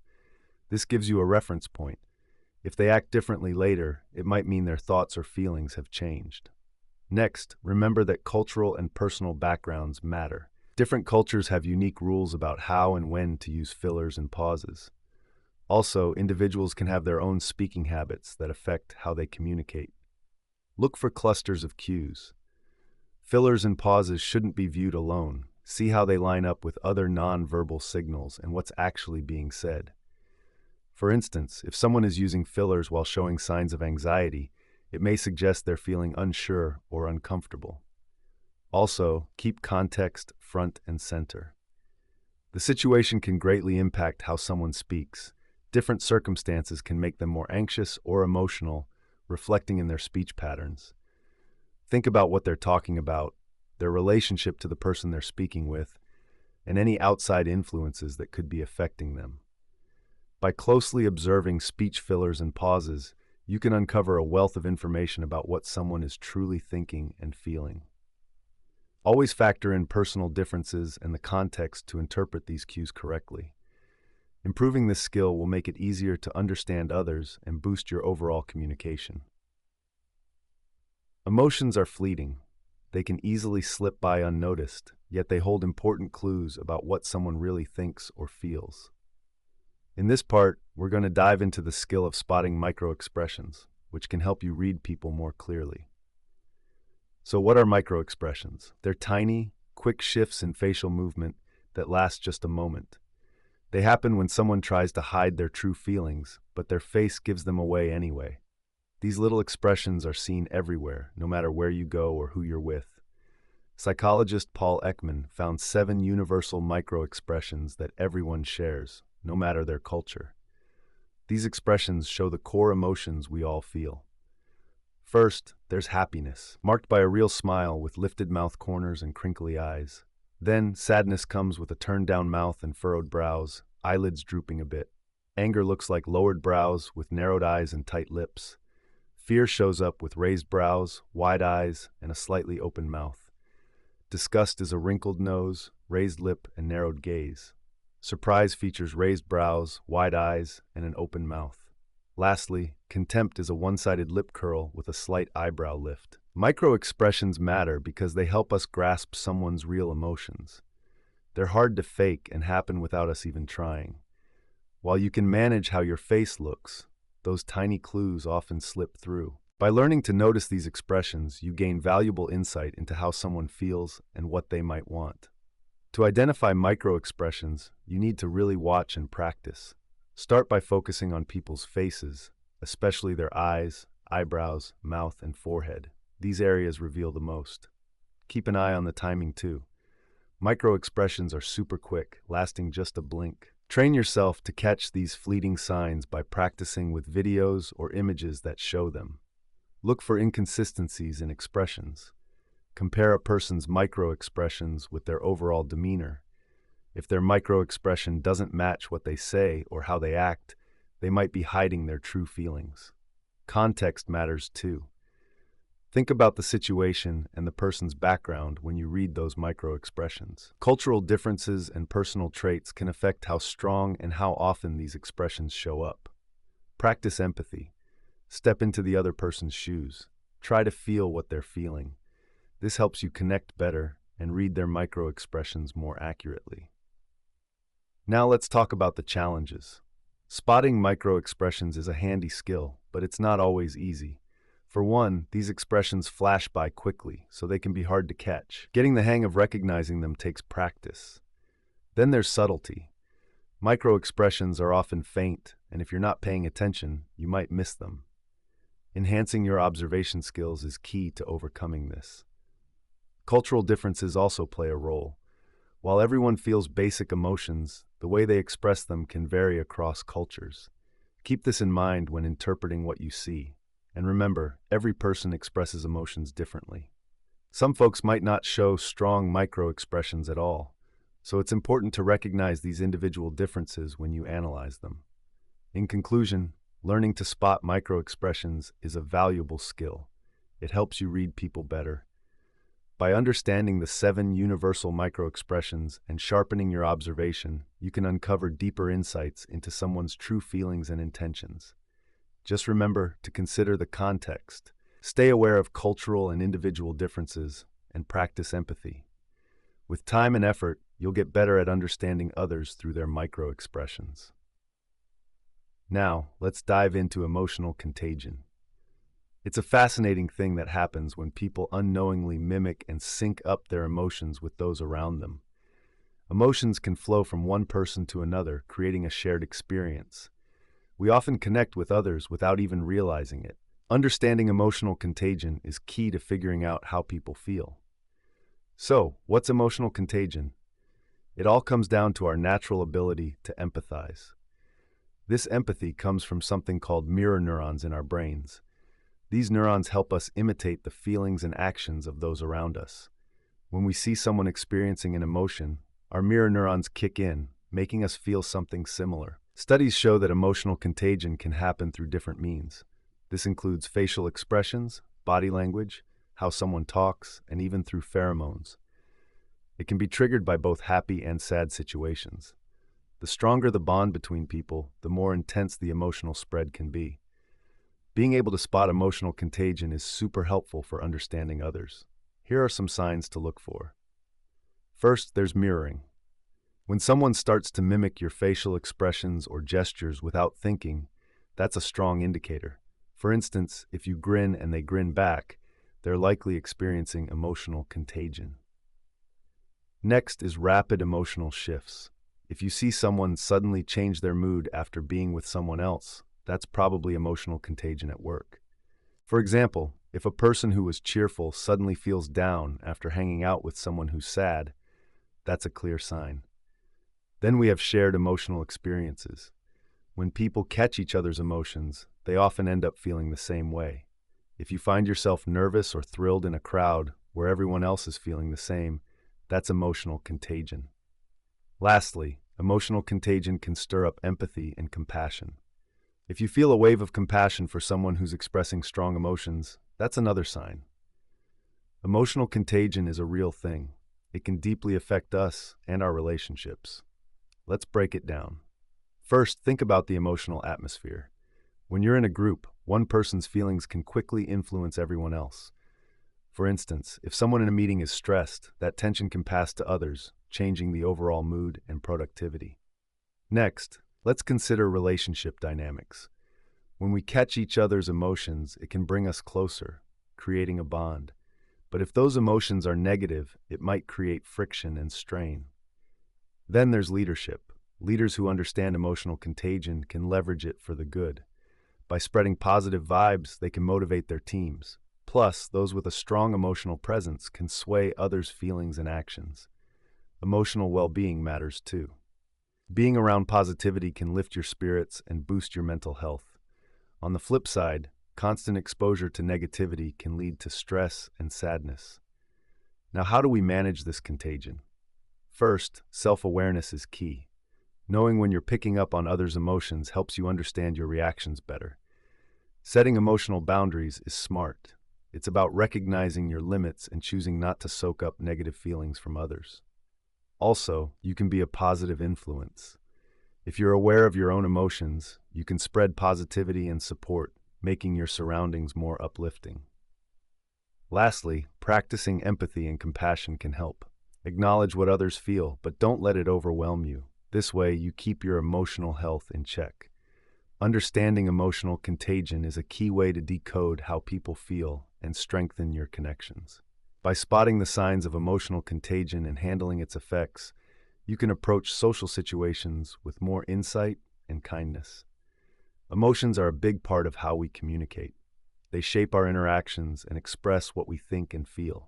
This gives you a reference point. If they act differently later, it might mean their thoughts or feelings have changed. Next, remember that cultural and personal backgrounds matter. Different cultures have unique rules about how and when to use fillers and pauses. Also, individuals can have their own speaking habits that affect how they communicate. Look for clusters of cues. Fillers and pauses shouldn't be viewed alone. See how they line up with other nonverbal signals and what's actually being said. For instance, if someone is using fillers while showing signs of anxiety, it may suggest they're feeling unsure or uncomfortable. Also, keep context front and center. The situation can greatly impact how someone speaks. Different circumstances can make them more anxious or emotional, reflecting in their speech patterns. Think about what they're talking about, their relationship to the person they're speaking with, and any outside influences that could be affecting them. By closely observing speech fillers and pauses, you can uncover a wealth of information about what someone is truly thinking and feeling. Always factor in personal differences and the context to interpret these cues correctly. Improving this skill will make it easier to understand others and boost your overall communication. Emotions are fleeting. They can easily slip by unnoticed, yet they hold important clues about what someone really thinks or feels. In this part, we're going to dive into the skill of spotting micro-expressions, which can help you read people more clearly. So what are micro-expressions? They're tiny, quick shifts in facial movement that last just a moment. They happen when someone tries to hide their true feelings, but their face gives them away anyway. These little expressions are seen everywhere, no matter where you go or who you're with. Psychologist Paul Ekman found 7 universal micro-expressions that everyone shares, no matter their culture. These expressions show the core emotions we all feel. First, there's happiness, marked by a real smile with lifted mouth corners and crinkly eyes. Then, sadness comes with a turned-down mouth and furrowed brows, eyelids drooping a bit. Anger looks like lowered brows with narrowed eyes and tight lips. Fear shows up with raised brows, wide eyes, and a slightly open mouth. Disgust is a wrinkled nose, raised lip, and narrowed gaze. Surprise features raised brows, wide eyes, and an open mouth. Lastly, contempt is a one-sided lip curl with a slight eyebrow lift. Micro-expressions matter because they help us grasp someone's real emotions. They're hard to fake and happen without us even trying. While you can manage how your face looks, those tiny clues often slip through. By learning to notice these expressions, you gain valuable insight into how someone feels and what they might want. To identify micro-expressions, you need to really watch and practice. Start by focusing on people's faces, especially their eyes, eyebrows, mouth, and forehead. These areas reveal the most. Keep an eye on the timing too. Micro-expressions are super quick, lasting just a blink. Train yourself to catch these fleeting signs by practicing with videos or images that show them. Look for inconsistencies in expressions. Compare a person's micro-expressions with their overall demeanor. If their micro-expression doesn't match what they say or how they act, they might be hiding their true feelings. Context matters too. Think about the situation and the person's background when you read those micro-expressions. Cultural differences and personal traits can affect how strong and how often these expressions show up. Practice empathy. Step into the other person's shoes. Try to feel what they're feeling. This helps you connect better and read their micro-expressions more accurately. Now let's talk about the challenges. Spotting micro-expressions is a handy skill, but it's not always easy. For one, these expressions flash by quickly, so they can be hard to catch. Getting the hang of recognizing them takes practice. Then there's subtlety. Micro-expressions are often faint, and if you're not paying attention, you might miss them. Enhancing your observation skills is key to overcoming this. Cultural differences also play a role. While everyone feels basic emotions, the way they express them can vary across cultures. Keep this in mind when interpreting what you see. And remember, every person expresses emotions differently. Some folks might not show strong micro-expressions at all, so it's important to recognize these individual differences when you analyze them. In conclusion, learning to spot micro-expressions is a valuable skill. It helps you read people better. By understanding the 7 universal micro-expressions and sharpening your observation, you can uncover deeper insights into someone's true feelings and intentions. Just remember to consider the context, stay aware of cultural and individual differences, and practice empathy. With time and effort, you'll get better at understanding others through their micro-expressions. Now, let's dive into emotional contagion. It's a fascinating thing that happens when people unknowingly mimic and sync up their emotions with those around them. Emotions can flow from one person to another, creating a shared experience. We often connect with others without even realizing it. Understanding emotional contagion is key to figuring out how people feel. So, what's emotional contagion? It all comes down to our natural ability to empathize. This empathy comes from something called mirror neurons in our brains. These neurons help us imitate the feelings and actions of those around us. When we see someone experiencing an emotion, our mirror neurons kick in, making us feel something similar. Studies show that emotional contagion can happen through different means. This includes facial expressions, body language, how someone talks, and even through pheromones. It can be triggered by both happy and sad situations. The stronger the bond between people, the more intense the emotional spread can be. Being able to spot emotional contagion is super helpful for understanding others. Here are some signs to look for. First, there's mirroring. When someone starts to mimic your facial expressions or gestures without thinking, that's a strong indicator. For instance, if you grin and they grin back, they're likely experiencing emotional contagion. Next is rapid emotional shifts. If you see someone suddenly change their mood after being with someone else, that's probably emotional contagion at work. For example, if a person who was cheerful suddenly feels down after hanging out with someone who's sad, that's a clear sign. Then we have shared emotional experiences. When people catch each other's emotions, they often end up feeling the same way. If you find yourself nervous or thrilled in a crowd where everyone else is feeling the same, that's emotional contagion. Lastly, emotional contagion can stir up empathy and compassion. If you feel a wave of compassion for someone who's expressing strong emotions, that's another sign. Emotional contagion is a real thing. It can deeply affect us and our relationships. Let's break it down. First, think about the emotional atmosphere. When you're in a group, one person's feelings can quickly influence everyone else. For instance, if someone in a meeting is stressed, that tension can pass to others, changing the overall mood and productivity. Next, let's consider relationship dynamics. When we catch each other's emotions, it can bring us closer, creating a bond. But if those emotions are negative, it might create friction and strain. Then there's leadership. Leaders who understand emotional contagion can leverage it for the good. By spreading positive vibes, they can motivate their teams. Plus, those with a strong emotional presence can sway others' feelings and actions. Emotional well-being matters too. Being around positivity can lift your spirits and boost your mental health. On the flip side, constant exposure to negativity can lead to stress and sadness. Now, how do we manage this contagion? First, self-awareness is key. Knowing when you're picking up on others' emotions helps you understand your reactions better. Setting emotional boundaries is smart. It's about recognizing your limits and choosing not to soak up negative feelings from others. Also, you can be a positive influence. If you're aware of your own emotions, you can spread positivity and support, making your surroundings more uplifting. Lastly, practicing empathy and compassion can help. Acknowledge what others feel, but don't let it overwhelm you. This way, you keep your emotional health in check. Understanding emotional contagion is a key way to decode how people feel and strengthen your connections. By spotting the signs of emotional contagion and handling its effects, you can approach social situations with more insight and kindness. Emotions are a big part of how we communicate. They shape our interactions and express what we think and feel.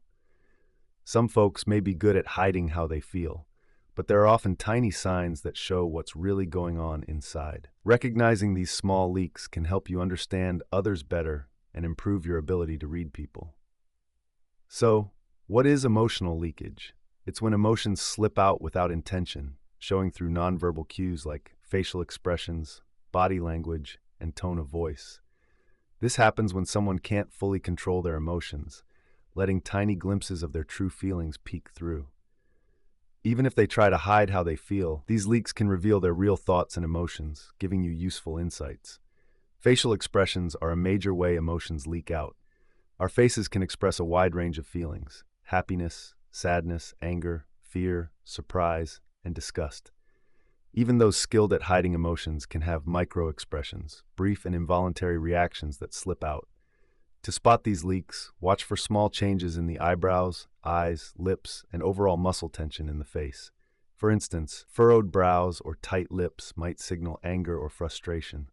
Some folks may be good at hiding how they feel, but there are often tiny signs that show what's really going on inside. Recognizing these small leaks can help you understand others better and improve your ability to read people. So, what is emotional leakage? It's when emotions slip out without intention, showing through nonverbal cues like facial expressions, body language, and tone of voice. This happens when someone can't fully control their emotions, letting tiny glimpses of their true feelings peek through. Even if they try to hide how they feel, these leaks can reveal their real thoughts and emotions, giving you useful insights. Facial expressions are a major way emotions leak out. Our faces can express a wide range of feelings: happiness, sadness, anger, fear, surprise, and disgust. Even those skilled at hiding emotions can have micro-expressions, brief and involuntary reactions that slip out. To spot these leaks, watch for small changes in the eyebrows, eyes, lips, and overall muscle tension in the face. For instance, furrowed brows or tight lips might signal anger or frustration.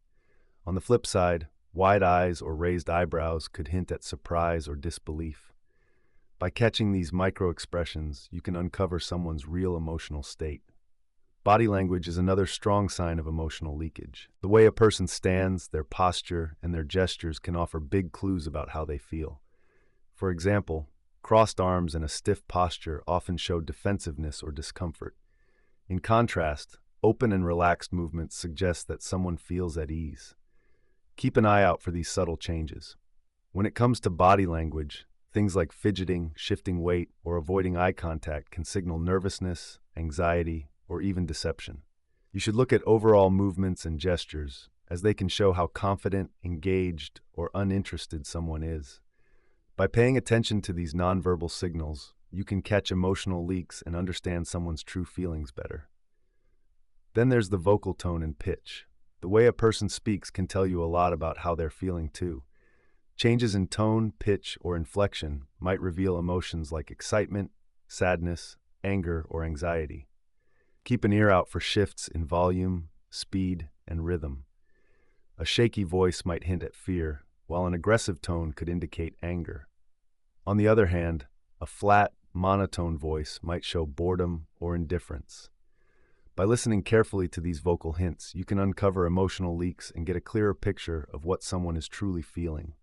On the flip side, wide eyes or raised eyebrows could hint at surprise or disbelief. By catching these micro-expressions, you can uncover someone's real emotional state. Body language is another strong sign of emotional leakage. The way a person stands, their posture, and their gestures can offer big clues about how they feel. For example, crossed arms and a stiff posture often show defensiveness or discomfort. In contrast, open and relaxed movements suggest that someone feels at ease. Keep an eye out for these subtle changes. When it comes to body language, things like fidgeting, shifting weight, or avoiding eye contact can signal nervousness, anxiety, or even deception. You should look at overall movements and gestures, as they can show how confident, engaged, or uninterested someone is. By paying attention to these nonverbal signals, you can catch emotional leaks and understand someone's true feelings better. Then there's the vocal tone and pitch. The way a person speaks can tell you a lot about how they're feeling too. Changes in tone, pitch, or inflection might reveal emotions like excitement, sadness, anger, or anxiety. Keep an ear out for shifts in volume, speed, and rhythm. A shaky voice might hint at fear, while an aggressive tone could indicate anger. On the other hand, a flat, monotone voice might show boredom or indifference. By listening carefully to these vocal hints, you can uncover emotional leaks and get a clearer picture of what someone is truly feeling.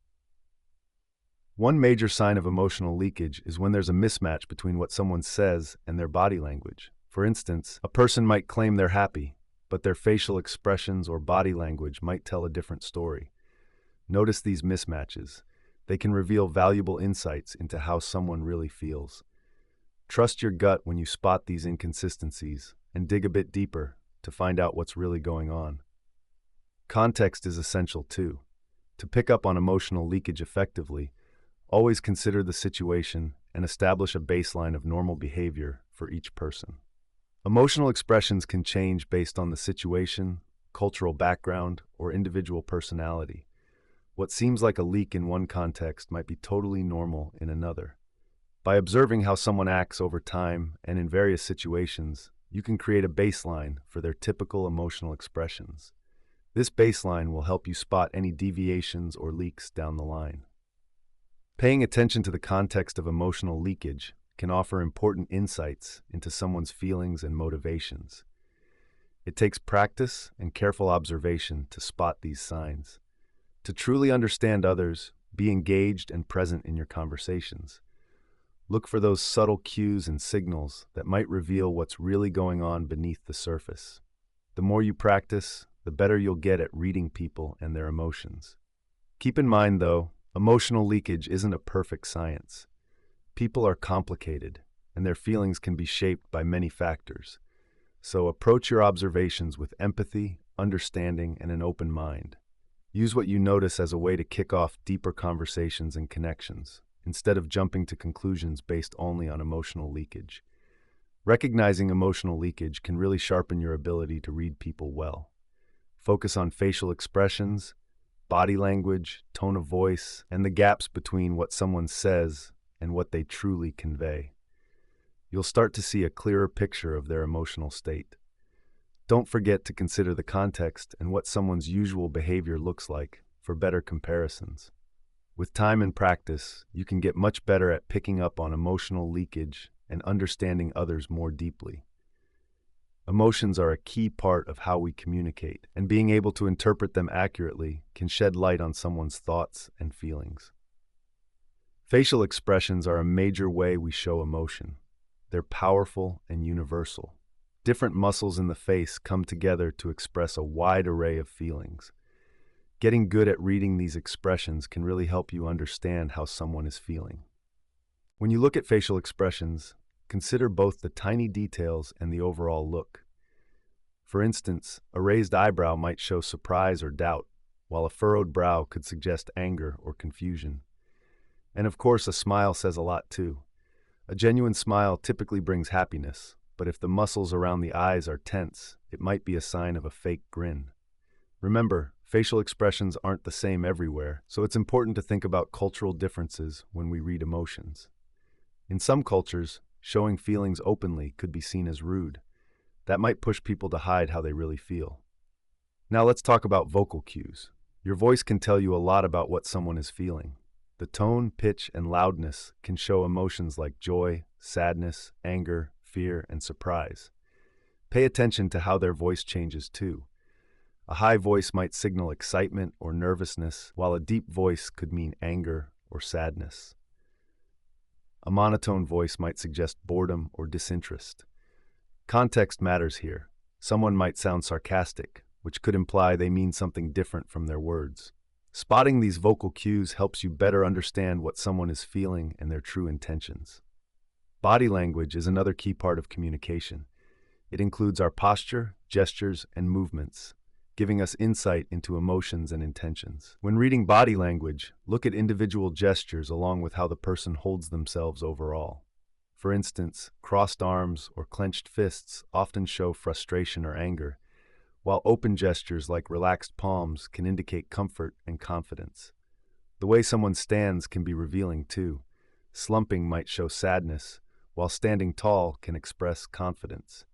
One major sign of emotional leakage is when there's a mismatch between what someone says and their body language. For instance, a person might claim they're happy, but their facial expressions or body language might tell a different story. Notice these mismatches. They can reveal valuable insights into how someone really feels. Trust your gut when you spot these inconsistencies and dig a bit deeper to find out what's really going on. Context is essential too. To pick up on emotional leakage effectively, always consider the situation and establish a baseline of normal behavior for each person. Emotional expressions can change based on the situation, cultural background, or individual personality. What seems like a leak in one context might be totally normal in another. By observing how someone acts over time and in various situations, you can create a baseline for their typical emotional expressions. This baseline will help you spot any deviations or leaks down the line. Paying attention to the context of emotional leakage can offer important insights into someone's feelings and motivations. It takes practice and careful observation to spot these signs. To truly understand others, be engaged and present in your conversations. Look for those subtle cues and signals that might reveal what's really going on beneath the surface. The more you practice, the better you'll get at reading people and their emotions. Keep in mind, though, emotional leakage isn't a perfect science. People are complicated, and their feelings can be shaped by many factors. So approach your observations with empathy, understanding, and an open mind. Use what you notice as a way to kick off deeper conversations and connections, instead of jumping to conclusions based only on emotional leakage. Recognizing emotional leakage can really sharpen your ability to read people well. Focus on facial expressions, body language, tone of voice, and the gaps between what someone says and what they truly convey. You'll start to see a clearer picture of their emotional state. Don't forget to consider the context and what someone's usual behavior looks like for better comparisons. With time and practice, you can get much better at picking up on emotional leakage and understanding others more deeply. Emotions are a key part of how we communicate, and being able to interpret them accurately can shed light on someone's thoughts and feelings. Facial expressions are a major way we show emotion. They're powerful and universal. Different muscles in the face come together to express a wide array of feelings. Getting good at reading these expressions can really help you understand how someone is feeling. When you look at facial expressions, consider both the tiny details and the overall look. For instance, a raised eyebrow might show surprise or doubt, while a furrowed brow could suggest anger or confusion. And of course, a smile says a lot too. A genuine smile typically brings happiness, but if the muscles around the eyes are tense, it might be a sign of a fake grin. Remember, facial expressions aren't the same everywhere, so it's important to think about cultural differences when we read emotions. In some cultures, showing feelings openly could be seen as rude. That might push people to hide how they really feel. Now let's talk about vocal cues. Your voice can tell you a lot about what someone is feeling. The tone, pitch, and loudness can show emotions like joy, sadness, anger, fear, and surprise. Pay attention to how their voice changes too. A high voice might signal excitement or nervousness, while a deep voice could mean anger or sadness. A monotone voice might suggest boredom or disinterest. Context matters here. Someone might sound sarcastic, which could imply they mean something different from their words. Spotting these vocal cues helps you better understand what someone is feeling and their true intentions. Body language is another key part of communication. It includes our posture, gestures, and movements, giving us insight into emotions and intentions. When reading body language, look at individual gestures along with how the person holds themselves overall. For instance, crossed arms or clenched fists often show frustration or anger, while open gestures like relaxed palms can indicate comfort and confidence. The way someone stands can be revealing too. Slumping might show sadness, while standing tall can express confidence.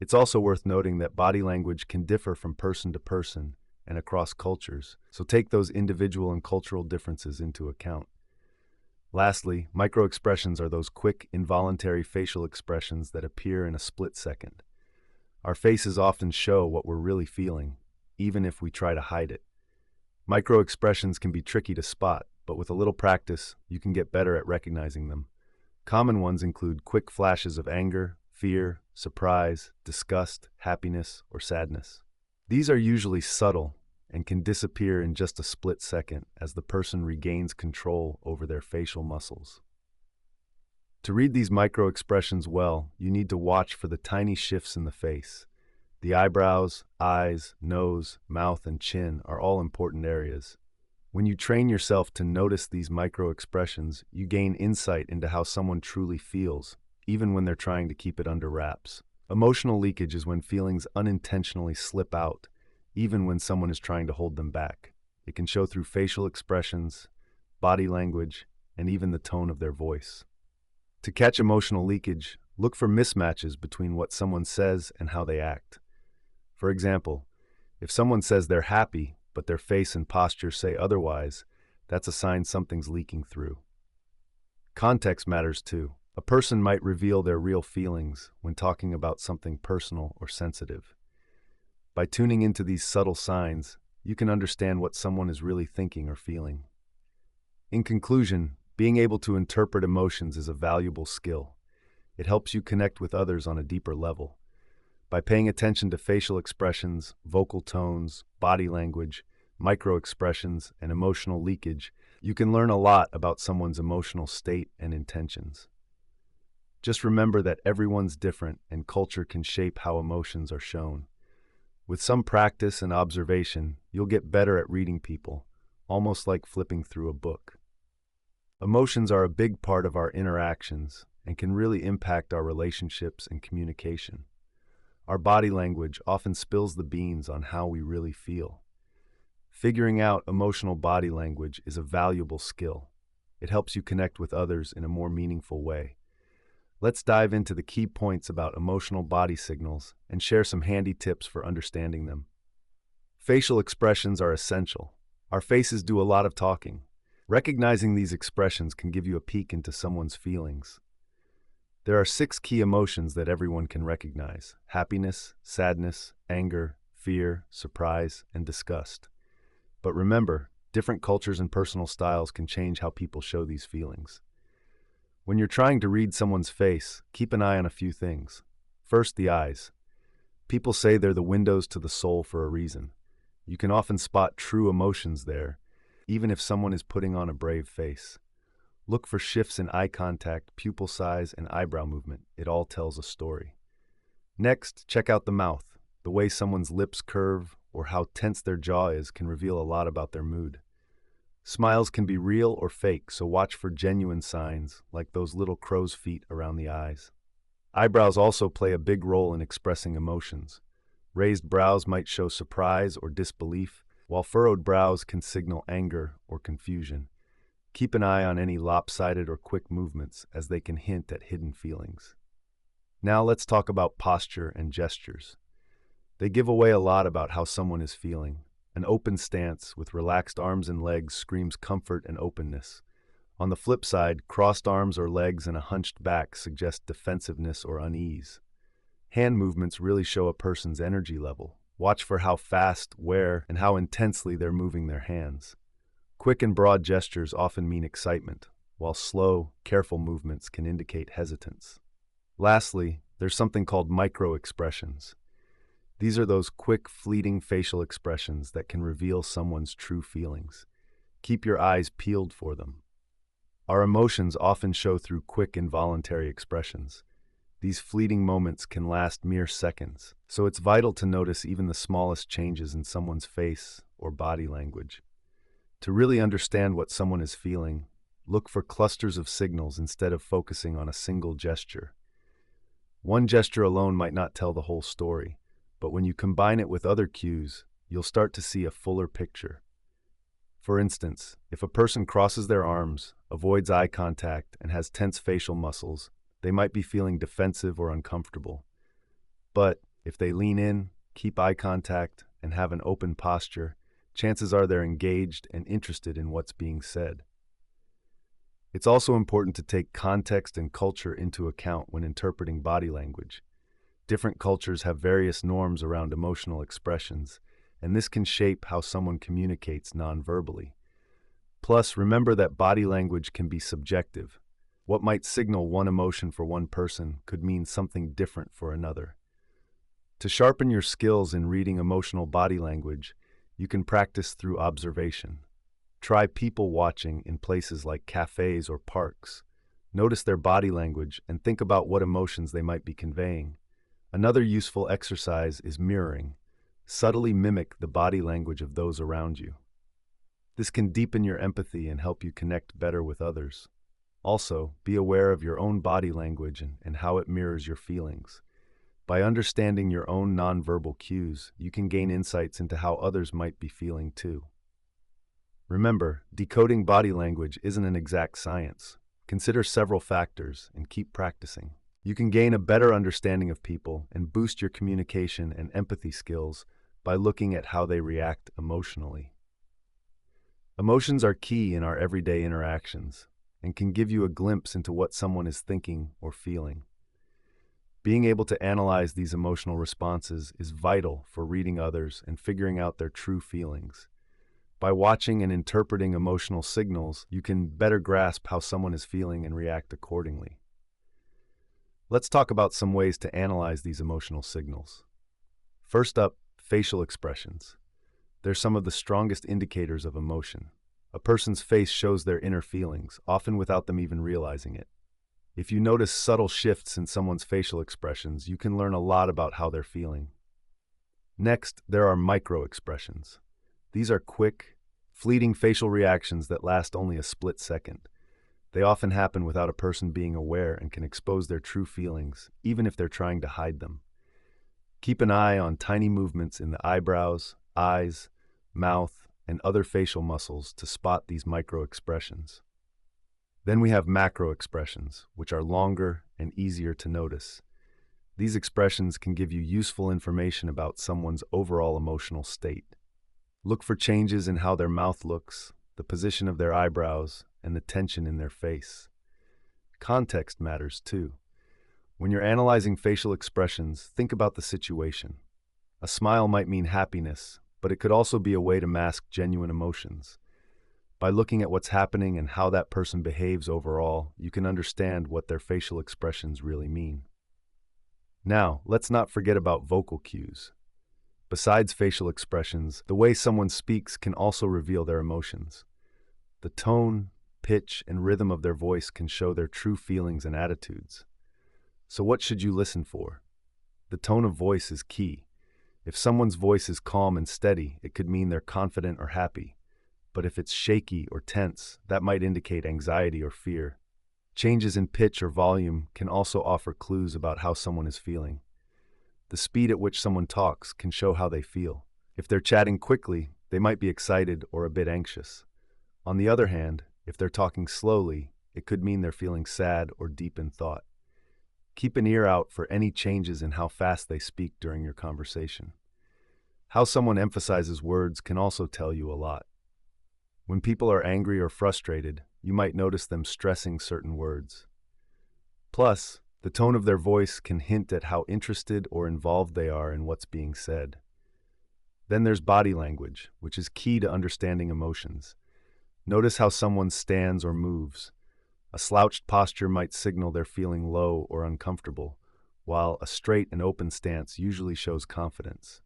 It's also worth noting that body language can differ from person to person and across cultures, so take those individual and cultural differences into account. Lastly, microexpressions are those quick, involuntary facial expressions that appear in a split second. Our faces often show what we're really feeling, even if we try to hide it. Microexpressions can be tricky to spot, but with a little practice, you can get better at recognizing them. Common ones include quick flashes of anger, fear, surprise, disgust, happiness, or sadness. These are usually subtle and can disappear in just a split second as the person regains control over their facial muscles. To read these microexpressions well, you need to watch for the tiny shifts in the face. The eyebrows, eyes, nose, mouth, and chin are all important areas. When you train yourself to notice these microexpressions, you gain insight into how someone truly feels, even when they're trying to keep it under wraps. Emotional leakage is when feelings unintentionally slip out, even when someone is trying to hold them back. It can show through facial expressions, body language, and even the tone of their voice. To catch emotional leakage, look for mismatches between what someone says and how they act. For example, if someone says they're happy, but their face and posture say otherwise, that's a sign something's leaking through. Context matters too. A person might reveal their real feelings when talking about something personal or sensitive. By tuning into these subtle signs, you can understand what someone is really thinking or feeling. In conclusion, being able to interpret emotions is a valuable skill. It helps you connect with others on a deeper level. By paying attention to facial expressions, vocal tones, body language, microexpressions, and emotional leakage, you can learn a lot about someone's emotional state and intentions. Just remember that everyone's different and culture can shape how emotions are shown. With some practice and observation, you'll get better at reading people, almost like flipping through a book. Emotions are a big part of our interactions and can really impact our relationships and communication. Our body language often spills the beans on how we really feel. Figuring out emotional body language is a valuable skill. It helps you connect with others in a more meaningful way. Let's dive into the key points about emotional body signals and share some handy tips for understanding them. Facial expressions are essential. Our faces do a lot of talking. Recognizing these expressions can give you a peek into someone's feelings. There are 6 key emotions that everyone can recognize: happiness, sadness, anger, fear, surprise, and disgust. But remember, different cultures and personal styles can change how people show these feelings. When you're trying to read someone's face, keep an eye on a few things. First, the eyes. People say they're the windows to the soul for a reason. You can often spot true emotions there, even if someone is putting on a brave face. Look for shifts in eye contact, pupil size, and eyebrow movement. It all tells a story. Next, check out the mouth. The way someone's lips curve or how tense their jaw is can reveal a lot about their mood. Smiles can be real or fake, so watch for genuine signs, like those little crow's feet around the eyes. Eyebrows also play a big role in expressing emotions. Raised brows might show surprise or disbelief, while furrowed brows can signal anger or confusion. Keep an eye on any lopsided or quick movements, as they can hint at hidden feelings. Now let's talk about posture and gestures. They give away a lot about how someone is feeling. An open stance with relaxed arms and legs screams comfort and openness. On the flip side, crossed arms or legs and a hunched back suggest defensiveness or unease. Hand movements really show a person's energy level. Watch for how fast, where, and how intensely they're moving their hands. Quick and broad gestures often mean excitement, while slow, careful movements can indicate hesitance. Lastly, there's something called micro-expressions. These are those quick, fleeting facial expressions that can reveal someone's true feelings. Keep your eyes peeled for them. Our emotions often show through quick, involuntary expressions. These fleeting moments can last mere seconds, so it's vital to notice even the smallest changes in someone's face or body language. To really understand what someone is feeling, Look for clusters of signals instead of focusing on a single gesture. One gesture alone might not tell the whole story, but when you combine it with other cues, you'll start to see a fuller picture. For instance, if a person crosses their arms, avoids eye contact, and has tense facial muscles, they might be feeling defensive or uncomfortable. But if they lean in, keep eye contact, and have an open posture, chances are they're engaged and interested in what's being said. It's also important to take context and culture into account when interpreting body language. Different cultures have various norms around emotional expressions, and this can shape how someone communicates non-verbally. Plus, remember that body language can be subjective. What might signal one emotion for one person could mean something different for another. To sharpen your skills in reading emotional body language, you can practice through observation. Try people watching in places like cafes or parks. Notice their body language and think about what emotions they might be conveying. Another useful exercise is mirroring. Subtly mimic the body language of those around you. This can deepen your empathy and help you connect better with others. Also, be aware of your own body language and how it mirrors your feelings. By understanding your own nonverbal cues, you can gain insights into how others might be feeling too. Remember, decoding body language isn't an exact science. Consider several factors and keep practicing. You can gain a better understanding of people and boost your communication and empathy skills by looking at how they react emotionally. Emotions are key in our everyday interactions and can give you a glimpse into what someone is thinking or feeling. Being able to analyze these emotional responses is vital for reading others and figuring out their true feelings. By watching and interpreting emotional signals, you can better grasp how someone is feeling and react accordingly. Let's talk about some ways to analyze these emotional signals. First up, facial expressions. They're some of the strongest indicators of emotion. A person's face shows their inner feelings, often without them even realizing it. If you notice subtle shifts in someone's facial expressions, you can learn a lot about how they're feeling. Next, there are micro-expressions. These are quick, fleeting facial reactions that last only a split second. They often happen without a person being aware and can expose their true feelings, even if they're trying to hide them. Keep an eye on tiny movements in the eyebrows, eyes, mouth, and other facial muscles to spot these micro-expressions. Then we have macro-expressions, which are longer and easier to notice. These expressions can give you useful information about someone's overall emotional state. Look for changes in how their mouth looks, the position of their eyebrows, and the tension in their face. Context matters too. When you're analyzing facial expressions, think about the situation. A smile might mean happiness, but it could also be a way to mask genuine emotions. By looking at what's happening and how that person behaves overall, you can understand what their facial expressions really mean. Now, let's not forget about vocal cues. Besides facial expressions, the way someone speaks can also reveal their emotions. The tone, pitch, and rhythm of their voice can show their true feelings and attitudes. So what should you listen for? The tone of voice is key. If someone's voice is calm and steady, it could mean they're confident or happy. But if it's shaky or tense, that might indicate anxiety or fear. Changes in pitch or volume can also offer clues about how someone is feeling. The speed at which someone talks can show how they feel. If they're chatting quickly, they might be excited or a bit anxious. On the other hand, if they're talking slowly, it could mean they're feeling sad or deep in thought. Keep an ear out for any changes in how fast they speak during your conversation. How someone emphasizes words can also tell you a lot. When people are angry or frustrated, you might notice them stressing certain words. Plus, the tone of their voice can hint at how interested or involved they are in what's being said. Then there's body language, which is key to understanding emotions. Notice how someone stands or moves. A slouched posture might signal they're feeling low or uncomfortable, while a straight and open stance usually shows confidence.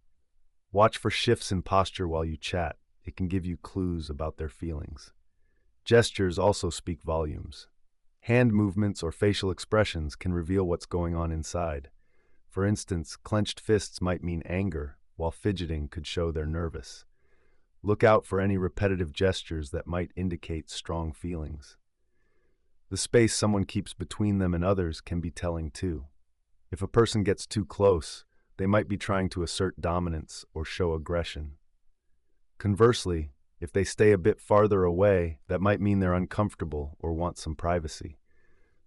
Watch for shifts in posture while you chat. It can give you clues about their feelings. Gestures also speak volumes. Hand movements or facial expressions can reveal what's going on inside. For instance, clenched fists might mean anger, while fidgeting could show they're nervous. Look out for any repetitive gestures that might indicate strong feelings. The space someone keeps between them and others can be telling too. If a person gets too close, they might be trying to assert dominance or show aggression. Conversely, if they stay a bit farther away, that might mean they're uncomfortable or want some privacy.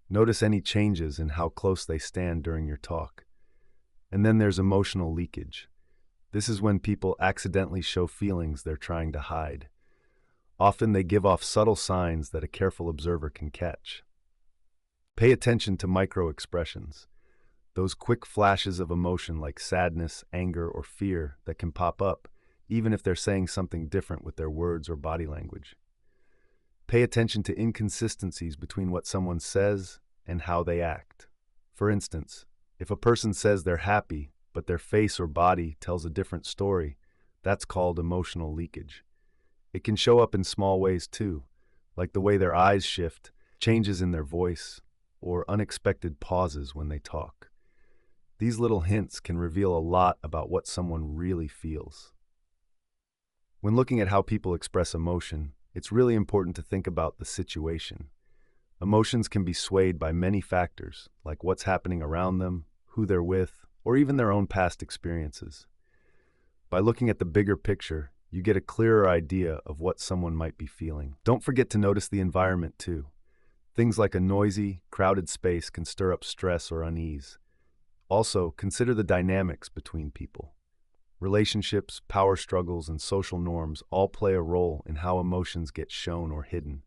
Notice any changes in how close they stand during your talk. And then there's emotional leakage. This is when people accidentally show feelings they're trying to hide. Often they give off subtle signs that a careful observer can catch. Pay attention to micro-expressions, those quick flashes of emotion like sadness, anger, or fear that can pop up, even if they're saying something different with their words or body language. Pay attention to inconsistencies between what someone says and how they act. For instance, if a person says they're happy, but their face or body tells a different story, that's called emotional leakage. It can show up in small ways too, like the way their eyes shift, changes in their voice, or unexpected pauses when they talk. These little hints can reveal a lot about what someone really feels. When looking at how people express emotion, it's really important to think about the situation. Emotions can be swayed by many factors, like what's happening around them, who they're with, or even their own past experiences. By looking at the bigger picture, you get a clearer idea of what someone might be feeling. Don't forget to notice the environment too. Things like a noisy, crowded space can stir up stress or unease. Also, consider the dynamics between people. Relationships, power struggles, and social norms all play a role in how emotions get shown or hidden.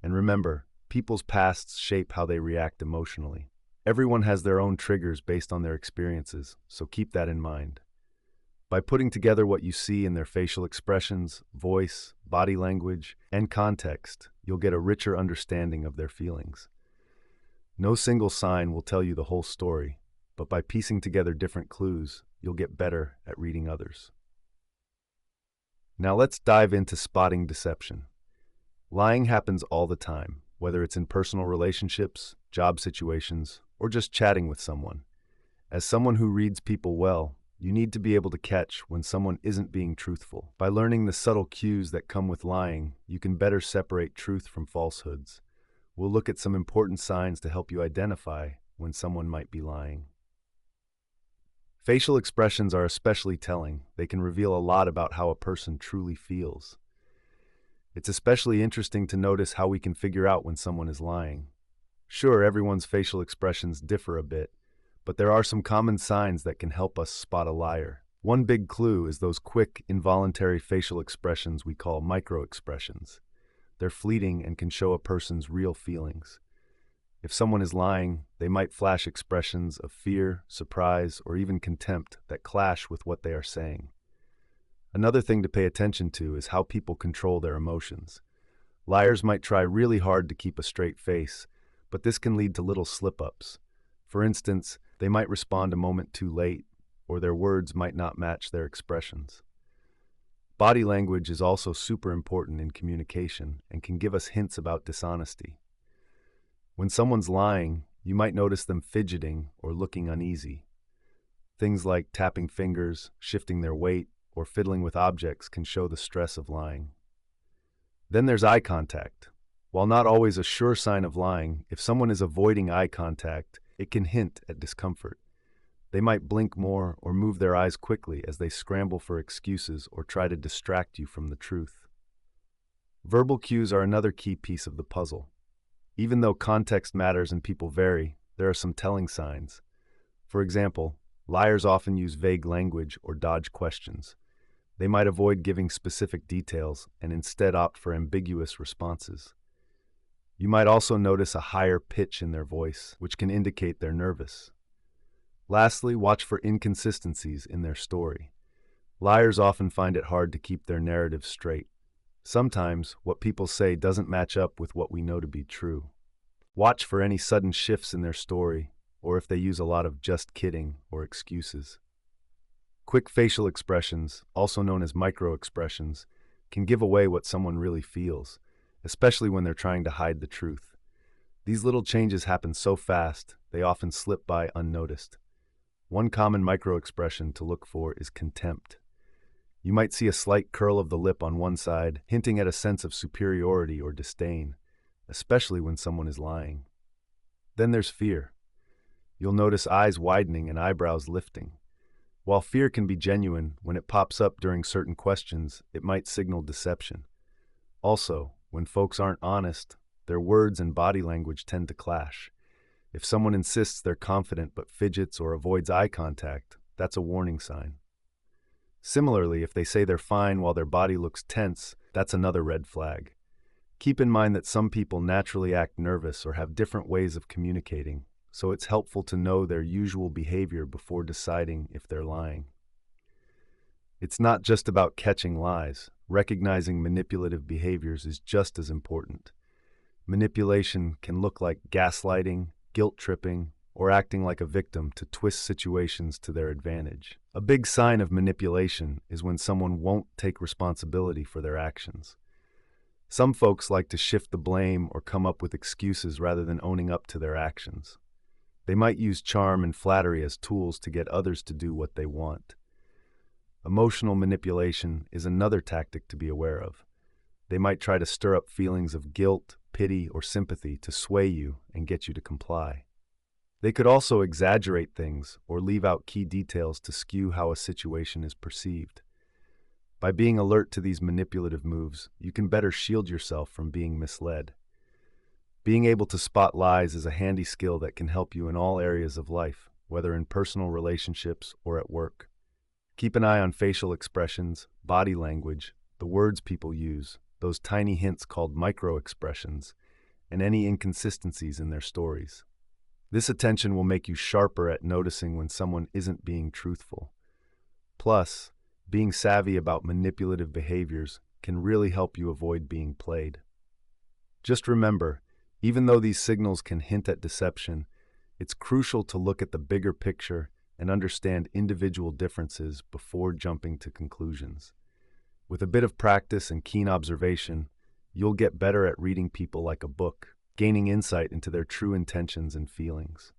And remember, people's pasts shape how they react emotionally. Everyone has their own triggers based on their experiences, so keep that in mind. By putting together what you see in their facial expressions, voice, body language, and context, you'll get a richer understanding of their feelings. No single sign will tell you the whole story, but by piecing together different clues, you'll get better at reading others. Now let's dive into spotting deception. Lying happens all the time, whether it's in personal relationships, job situations, or just chatting with someone. As someone who reads people well, you need to be able to catch when someone isn't being truthful. By learning the subtle cues that come with lying, you can better separate truth from falsehoods. We'll look at some important signs to help you identify when someone might be lying. Facial expressions are especially telling. They can reveal a lot about how a person truly feels. It's especially interesting to notice how we can figure out when someone is lying. Sure, everyone's facial expressions differ a bit, but there are some common signs that can help us spot a liar. One big clue is those quick, involuntary facial expressions we call micro-expressions. They're fleeting and can show a person's real feelings. If someone is lying, they might flash expressions of fear, surprise, or even contempt that clash with what they are saying. Another thing to pay attention to is how people control their emotions. Liars might try really hard to keep a straight face, but this can lead to little slip-ups. For instance, they might respond a moment too late, or their words might not match their expressions. Body language is also super important in communication and can give us hints about dishonesty. When someone's lying, you might notice them fidgeting or looking uneasy. Things like tapping fingers, shifting their weight, or fiddling with objects can show the stress of lying. Then there's eye contact. While not always a sure sign of lying, if someone is avoiding eye contact, it can hint at discomfort. They might blink more or move their eyes quickly as they scramble for excuses or try to distract you from the truth. Verbal cues are another key piece of the puzzle. Even though context matters and people vary, there are some telling signs. For example, liars often use vague language or dodge questions. They might avoid giving specific details and instead opt for ambiguous responses. You might also notice a higher pitch in their voice, which can indicate they're nervous. Lastly, watch for inconsistencies in their story. Liars often find it hard to keep their narrative straight. Sometimes, what people say doesn't match up with what we know to be true. Watch for any sudden shifts in their story, or if they use a lot of just kidding or excuses. Quick facial expressions, also known as micro-expressions, can give away what someone really feels, especially when they're trying to hide the truth. These little changes happen so fast, they often slip by unnoticed. One common micro-expression to look for is contempt. You might see a slight curl of the lip on one side, hinting at a sense of superiority or disdain. especially when someone is lying. Then there's fear. You'll notice eyes widening and eyebrows lifting. While fear can be genuine, when it pops up during certain questions, it might signal deception. Also, when folks aren't honest, their words and body language tend to clash. If someone insists they're confident but fidgets or avoids eye contact, that's a warning sign. Similarly, if they say they're fine while their body looks tense, that's another red flag. Keep in mind that some people naturally act nervous or have different ways of communicating, so it's helpful to know their usual behavior before deciding if they're lying. It's not just about catching lies. Recognizing manipulative behaviors is just as important. Manipulation can look like gaslighting, guilt-tripping, or acting like a victim to twist situations to their advantage. A big sign of manipulation is when someone won't take responsibility for their actions. Some folks like to shift the blame or come up with excuses rather than owning up to their actions. They might use charm and flattery as tools to get others to do what they want. Emotional manipulation is another tactic to be aware of. They might try to stir up feelings of guilt, pity, or sympathy to sway you and get you to comply. They could also exaggerate things or leave out key details to skew how a situation is perceived. By being alert to these manipulative moves, you can better shield yourself from being misled. Being able to spot lies is a handy skill that can help you in all areas of life, whether in personal relationships or at work. Keep an eye on facial expressions, body language, the words people use, those tiny hints called micro-expressions, and any inconsistencies in their stories. This attention will make you sharper at noticing when someone isn't being truthful. Plus, being savvy about manipulative behaviors can really help you avoid being played. Just remember, even though these signals can hint at deception, it's crucial to look at the bigger picture and understand individual differences before jumping to conclusions. With a bit of practice and keen observation, you'll get better at reading people like a book, gaining insight into their true intentions and feelings.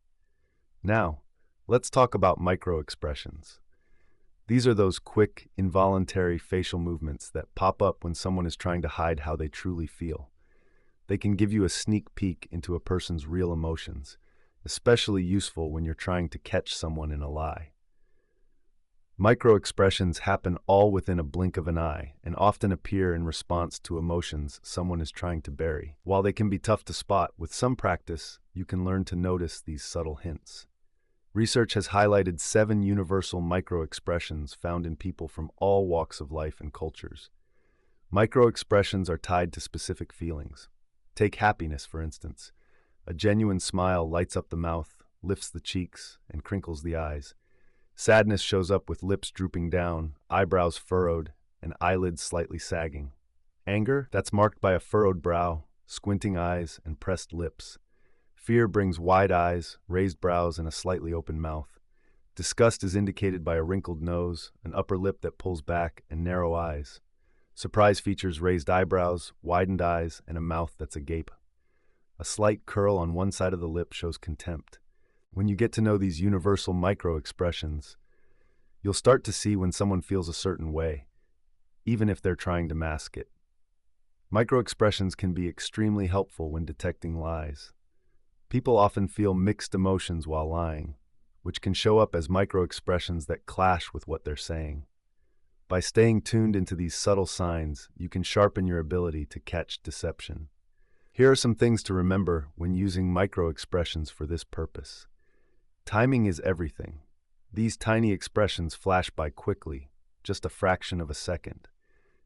Now, let's talk about micro-expressions. These are those quick, involuntary facial movements that pop up when someone is trying to hide how they truly feel. They can give you a sneak peek into a person's real emotions, especially useful when you're trying to catch someone in a lie. Micro-expressions happen all within a blink of an eye and often appear in response to emotions someone is trying to bury. While they can be tough to spot, with some practice, you can learn to notice these subtle hints. Research has highlighted 7 universal micro-expressions found in people from all walks of life and cultures. Micro-expressions are tied to specific feelings. Take happiness, for instance. A genuine smile lights up the mouth, lifts the cheeks, and crinkles the eyes. Sadness shows up with lips drooping down, eyebrows furrowed, and eyelids slightly sagging. Anger, that's marked by a furrowed brow, squinting eyes, and pressed lips. Fear brings wide eyes, raised brows, and a slightly open mouth. Disgust is indicated by a wrinkled nose, an upper lip that pulls back, and narrow eyes. Surprise features raised eyebrows, widened eyes, and a mouth that's agape. A slight curl on one side of the lip shows contempt. When you get to know these universal micro-expressions, you'll start to see when someone feels a certain way, even if they're trying to mask it. Micro-expressions can be extremely helpful when detecting lies. People often feel mixed emotions while lying, which can show up as micro-expressions that clash with what they're saying. By staying tuned into these subtle signs, you can sharpen your ability to catch deception. Here are some things to remember when using micro-expressions for this purpose. Timing is everything. These tiny expressions flash by quickly, just a fraction of a second.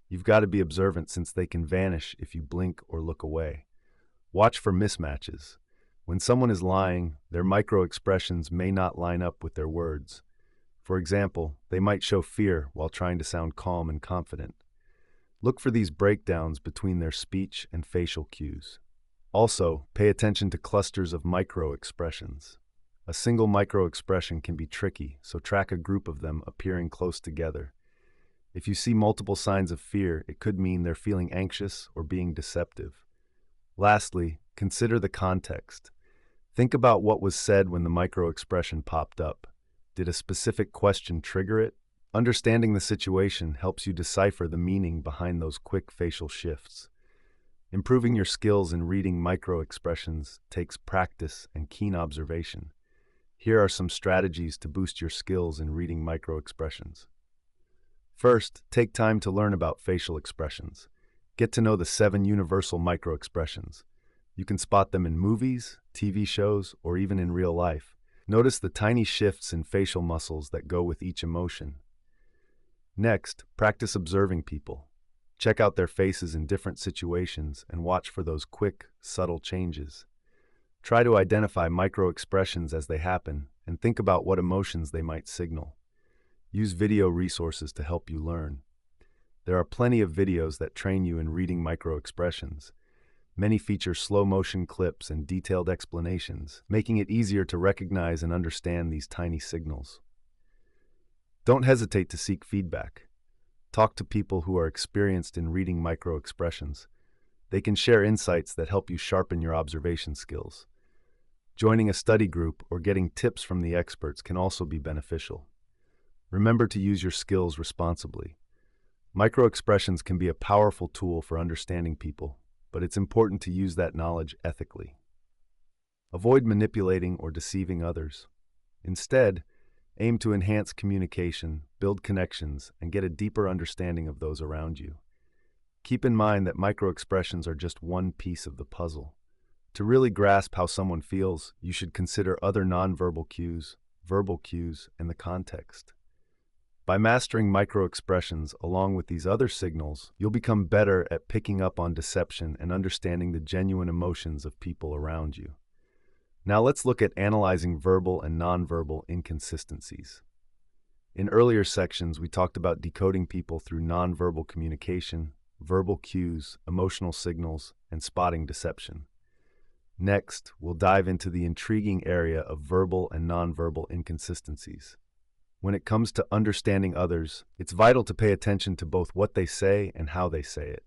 You've got to be observant since they can vanish if you blink or look away. Watch for mismatches. When someone is lying, their micro-expressions may not line up with their words. For example, they might show fear while trying to sound calm and confident. Look for these breakdowns between their speech and facial cues. Also, pay attention to clusters of micro-expressions. A single micro-expression can be tricky, so track a group of them appearing close together. If you see multiple signs of fear, it could mean they're feeling anxious or being deceptive. Lastly, consider the context. Think about what was said when the micro-expression popped up. Did a specific question trigger it? Understanding the situation helps you decipher the meaning behind those quick facial shifts. Improving your skills in reading micro-expressions takes practice and keen observation. Here are some strategies to boost your skills in reading micro-expressions. First, take time to learn about facial expressions. Get to know the 7 universal micro-expressions. You can spot them in movies, TV shows, or even in real life. Notice the tiny shifts in facial muscles that go with each emotion. Next, practice observing people. Check out their faces in different situations and watch for those quick, subtle changes. Try to identify micro-expressions as they happen and think about what emotions they might signal. Use video resources to help you learn. There are plenty of videos that train you in reading micro-expressions. Many feature slow-motion clips and detailed explanations, making it easier to recognize and understand these tiny signals. Don't hesitate to seek feedback. Talk to people who are experienced in reading micro-expressions. They can share insights that help you sharpen your observation skills. Joining a study group or getting tips from the experts can also be beneficial. Remember to use your skills responsibly. Micro-expressions can be a powerful tool for understanding people, but it's important to use that knowledge ethically. Avoid manipulating or deceiving others. Instead, aim to enhance communication, build connections, and get a deeper understanding of those around you. Keep in mind that micro-expressions are just one piece of the puzzle. To really grasp how someone feels, you should consider other nonverbal cues, verbal cues, and the context. By mastering micro-expressions along with these other signals, you'll become better at picking up on deception and understanding the genuine emotions of people around you. Now let's look at analyzing verbal and nonverbal inconsistencies. In earlier sections, we talked about decoding people through nonverbal communication, verbal cues, emotional signals, and spotting deception. Next, we'll dive into the intriguing area of verbal and nonverbal inconsistencies. When it comes to understanding others, it's vital to pay attention to both what they say and how they say it.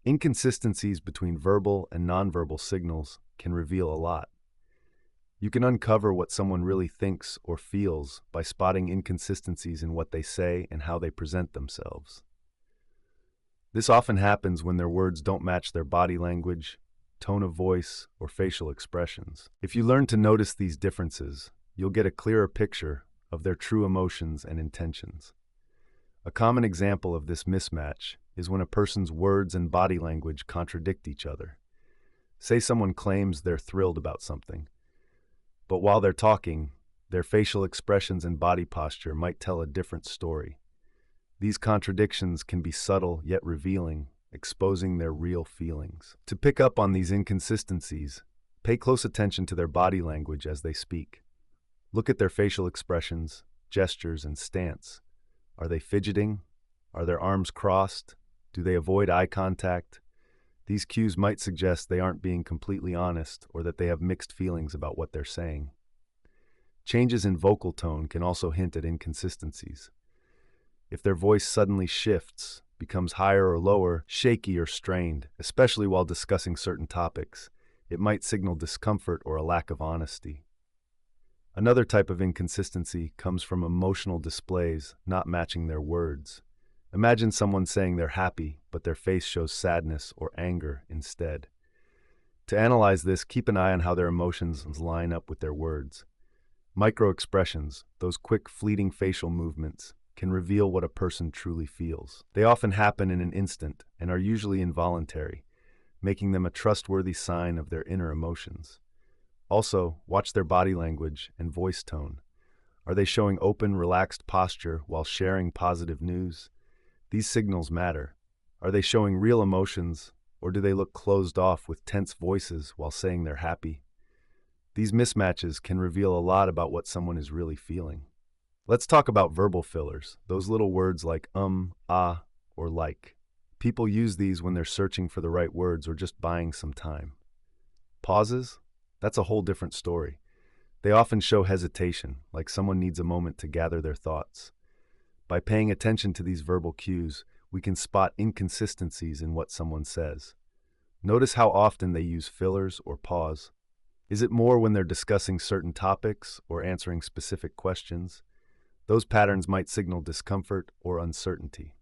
Inconsistencies between verbal and nonverbal signals can reveal a lot. You can uncover what someone really thinks or feels by spotting inconsistencies in what they say and how they present themselves. This often happens when their words don't match their body language, tone of voice, or facial expressions. If you learn to notice these differences, you'll get a clearer picture of their true emotions and intentions. A common example of this mismatch is when a person's words and body language contradict each other. Say someone claims they're thrilled about something, but while they're talking, their facial expressions and body posture might tell a different story. These contradictions can be subtle yet revealing, exposing their real feelings. To pick up on these inconsistencies, pay close attention to their body language as they speak. Look at their facial expressions, gestures, and stance. Are they fidgeting? Are their arms crossed? Do they avoid eye contact? These cues might suggest they aren't being completely honest or that they have mixed feelings about what they're saying. Changes in vocal tone can also hint at inconsistencies. If their voice suddenly shifts, becomes higher or lower, shaky or strained, especially while discussing certain topics, it might signal discomfort or a lack of honesty. Another type of inconsistency comes from emotional displays not matching their words. Imagine someone saying they're happy, but their face shows sadness or anger instead. To analyze this, keep an eye on how their emotions line up with their words. Micro-expressions, those quick, fleeting facial movements, can reveal what a person truly feels. They often happen in an instant and are usually involuntary, making them a trustworthy sign of their inner emotions. Also, watch their body language and voice tone. Are they showing open, relaxed posture while sharing positive news? These signals matter. Are they showing real emotions, or do they look closed off with tense voices while saying they're happy? These mismatches can reveal a lot about what someone is really feeling. Let's talk about verbal fillers, those little words like ah, or like. People use these when they're searching for the right words or just buying some time. Pauses? That's a whole different story. They often show hesitation, like someone needs a moment to gather their thoughts. By paying attention to these verbal cues, we can spot inconsistencies in what someone says. Notice how often they use fillers or pause. Is it more when they're discussing certain topics or answering specific questions? Those patterns might signal discomfort or uncertainty.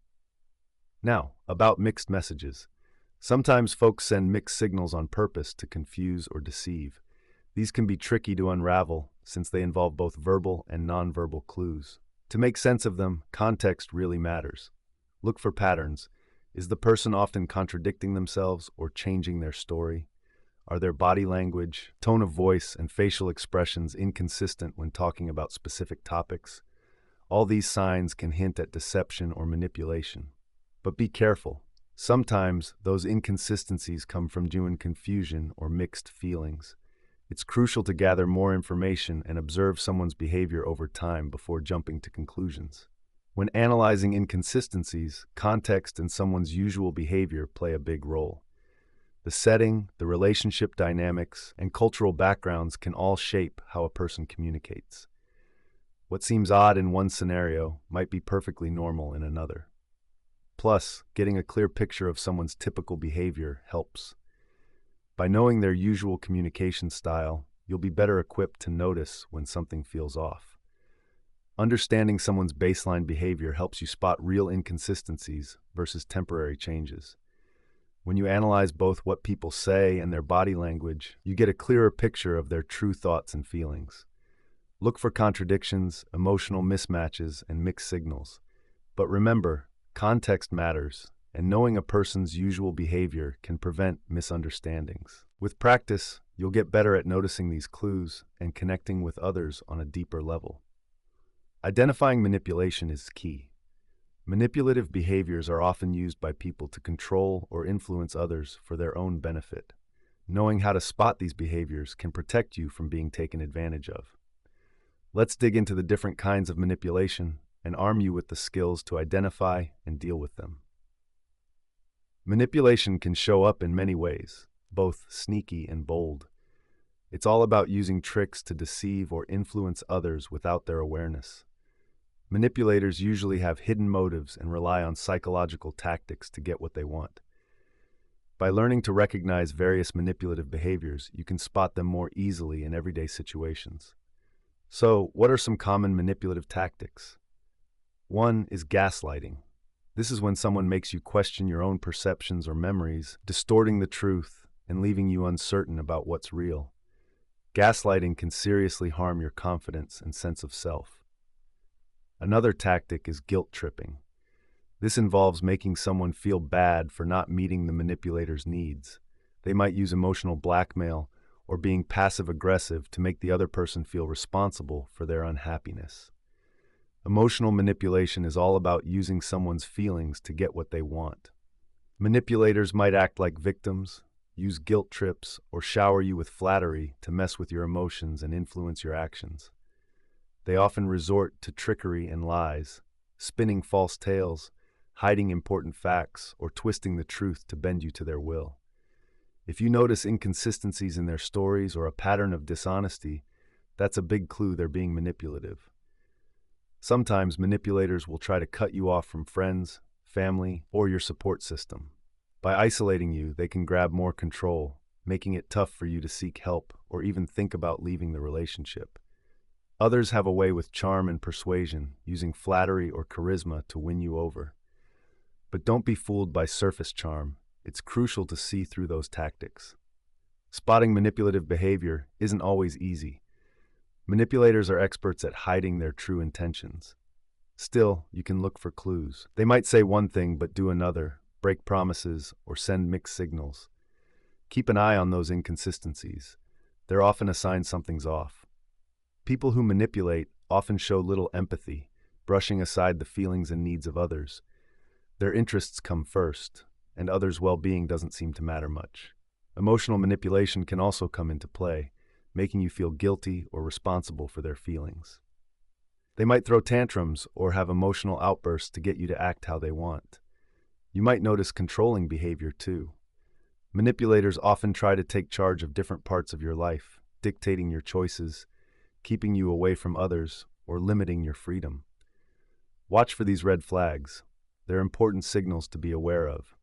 Now, about mixed messages. Sometimes folks send mixed signals on purpose to confuse or deceive. These can be tricky to unravel since they involve both verbal and nonverbal clues. To make sense of them, context really matters. Look for patterns. Is the person often contradicting themselves or changing their story? Are their body language, tone of voice, and facial expressions inconsistent when talking about specific topics? All these signs can hint at deception or manipulation. But be careful. Sometimes those inconsistencies come from genuine confusion or mixed feelings. It's crucial to gather more information and observe someone's behavior over time before jumping to conclusions. When analyzing inconsistencies, context and someone's usual behavior play a big role. The setting, the relationship dynamics, and cultural backgrounds can all shape how a person communicates. What seems odd in one scenario might be perfectly normal in another. Plus, getting a clear picture of someone's typical behavior helps. By knowing their usual communication style, you'll be better equipped to notice when something feels off. Understanding someone's baseline behavior helps you spot real inconsistencies versus temporary changes. When you analyze both what people say and their body language, you get a clearer picture of their true thoughts and feelings. Look for contradictions, emotional mismatches, and mixed signals. But remember, context matters, and knowing a person's usual behavior can prevent misunderstandings. With practice, you'll get better at noticing these clues and connecting with others on a deeper level. Identifying manipulation is key. Manipulative behaviors are often used by people to control or influence others for their own benefit. Knowing how to spot these behaviors can protect you from being taken advantage of. Let's dig into the different kinds of manipulation and arm you with the skills to identify and deal with them. Manipulation can show up in many ways, both sneaky and bold. It's all about using tricks to deceive or influence others without their awareness. Manipulators usually have hidden motives and rely on psychological tactics to get what they want. By learning to recognize various manipulative behaviors, you can spot them more easily in everyday situations. So, what are some common manipulative tactics? One is gaslighting. This is when someone makes you question your own perceptions or memories, distorting the truth and leaving you uncertain about what's real. Gaslighting can seriously harm your confidence and sense of self. Another tactic is guilt tripping. This involves making someone feel bad for not meeting the manipulator's needs. They might use emotional blackmail or being passive-aggressive to make the other person feel responsible for their unhappiness. Emotional manipulation is all about using someone's feelings to get what they want. Manipulators might act like victims, use guilt trips, or shower you with flattery to mess with your emotions and influence your actions. They often resort to trickery and lies, spinning false tales, hiding important facts, or twisting the truth to bend you to their will. If you notice inconsistencies in their stories or a pattern of dishonesty, that's a big clue they're being manipulative. Sometimes manipulators will try to cut you off from friends, family, or your support system. By isolating you, they can grab more control, making it tough for you to seek help or even think about leaving the relationship. Others have a way with charm and persuasion, using flattery or charisma to win you over. But don't be fooled by surface charm. It's crucial to see through those tactics. Spotting manipulative behavior isn't always easy. Manipulators are experts at hiding their true intentions. Still, you can look for clues. They might say one thing but do another, break promises, or send mixed signals. Keep an eye on those inconsistencies. They're often a sign something's off. People who manipulate often show little empathy, brushing aside the feelings and needs of others. Their interests come first, and others' well-being doesn't seem to matter much. Emotional manipulation can also come into play, making you feel guilty or responsible for their feelings. They might throw tantrums or have emotional outbursts to get you to act how they want. You might notice controlling behavior too. Manipulators often try to take charge of different parts of your life, dictating your choices, keeping you away from others, or limiting your freedom. Watch for these red flags. They're important signals to be aware of.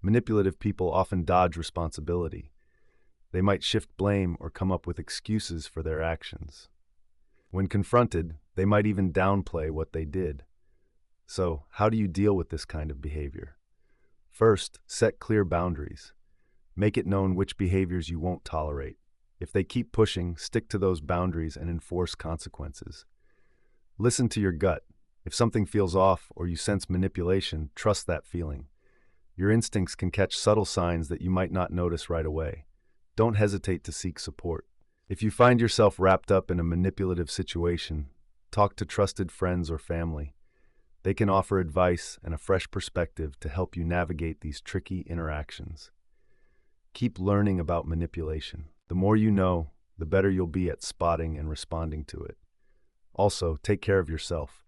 Manipulative people often dodge responsibility. They might shift blame or come up with excuses for their actions. When confronted, they might even downplay what they did. So, how do you deal with this kind of behavior? First, set clear boundaries. Make it known which behaviors you won't tolerate. If they keep pushing, stick to those boundaries and enforce consequences. Listen to your gut. If something feels off or you sense manipulation, trust that feeling. Your instincts can catch subtle signs that you might not notice right away. Don't hesitate to seek support. If you find yourself wrapped up in a manipulative situation, talk to trusted friends or family. They can offer advice and a fresh perspective to help you navigate these tricky interactions. Keep learning about manipulation. The more you know, the better you'll be at spotting and responding to it. Also, take care of yourself.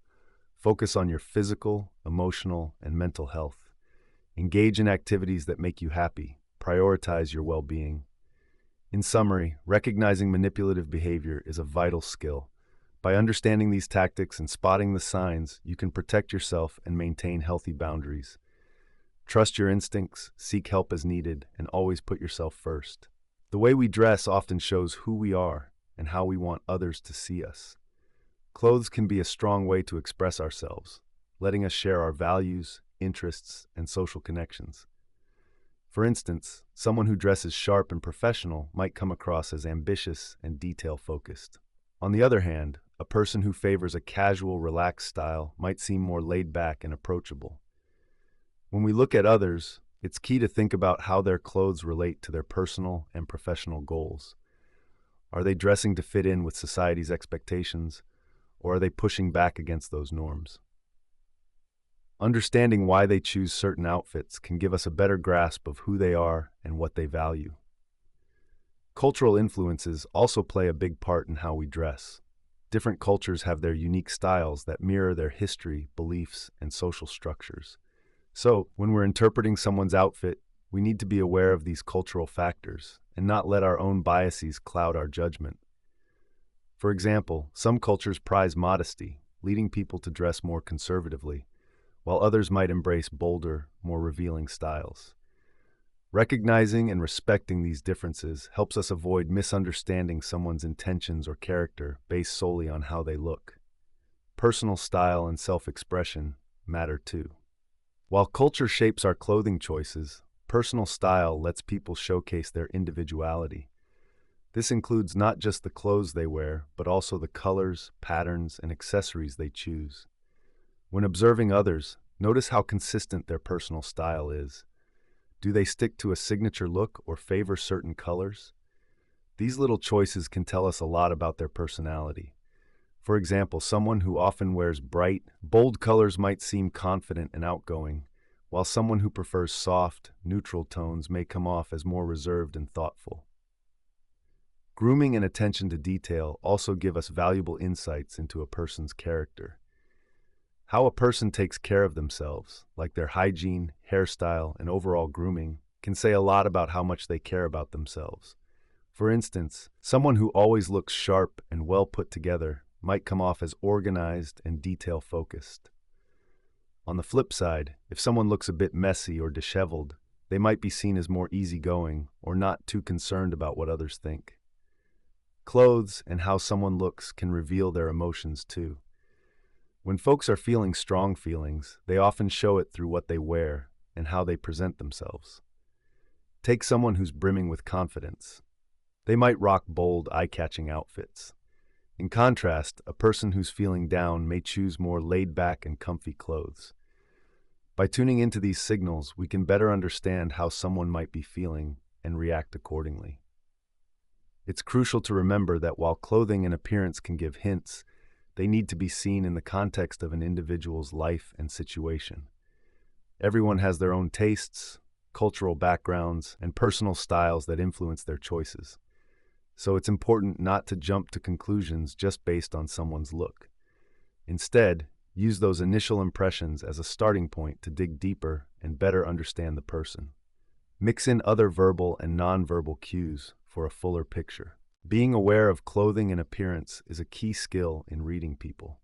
Focus on your physical, emotional, and mental health. Engage in activities that make you happy. Prioritize your well-being. In summary, recognizing manipulative behavior is a vital skill. By understanding these tactics and spotting the signs, you can protect yourself and maintain healthy boundaries. Trust your instincts, seek help as needed, and always put yourself first. The way we dress often shows who we are and how we want others to see us. Clothes can be a strong way to express ourselves, letting us share our values, interests, and social connections. For instance, someone who dresses sharp and professional might come across as ambitious and detail-focused. On the other hand, a person who favors a casual, relaxed style might seem more laid-back and approachable. When we look at others, it's key to think about how their clothes relate to their personal and professional goals. Are they dressing to fit in with society's expectations, or are they pushing back against those norms? Understanding why they choose certain outfits can give us a better grasp of who they are and what they value. Cultural influences also play a big part in how we dress. Different cultures have their unique styles that mirror their history, beliefs, and social structures. So, when we're interpreting someone's outfit, we need to be aware of these cultural factors and not let our own biases cloud our judgment. For example, some cultures prize modesty, leading people to dress more conservatively, while others might embrace bolder, more revealing styles. Recognizing and respecting these differences helps us avoid misunderstanding someone's intentions or character based solely on how they look. Personal style and self-expression matter too. While culture shapes our clothing choices, personal style lets people showcase their individuality. This includes not just the clothes they wear, but also the colors, patterns, and accessories they choose. When observing others, notice how consistent their personal style is. Do they stick to a signature look or favor certain colors? These little choices can tell us a lot about their personality. For example, someone who often wears bright, bold colors might seem confident and outgoing, while someone who prefers soft, neutral tones may come off as more reserved and thoughtful. Grooming and attention to detail also give us valuable insights into a person's character. How a person takes care of themselves, like their hygiene, hairstyle, and overall grooming, can say a lot about how much they care about themselves. For instance, someone who always looks sharp and well put together might come off as organized and detail-focused. On the flip side, if someone looks a bit messy or disheveled, they might be seen as more easygoing or not too concerned about what others think. Clothes and how someone looks can reveal their emotions too. When folks are feeling strong feelings, they often show it through what they wear and how they present themselves. Take someone who's brimming with confidence. They might rock bold, eye-catching outfits. In contrast, a person who's feeling down may choose more laid-back and comfy clothes. By tuning into these signals, we can better understand how someone might be feeling and react accordingly. It's crucial to remember that while clothing and appearance can give hints, they need to be seen in the context of an individual's life and situation. Everyone has their own tastes, cultural backgrounds, and personal styles that influence their choices. So it's important not to jump to conclusions just based on someone's look. Instead, use those initial impressions as a starting point to dig deeper and better understand the person. Mix in other verbal and nonverbal cues for a fuller picture. Being aware of clothing and appearance is a key skill in reading people.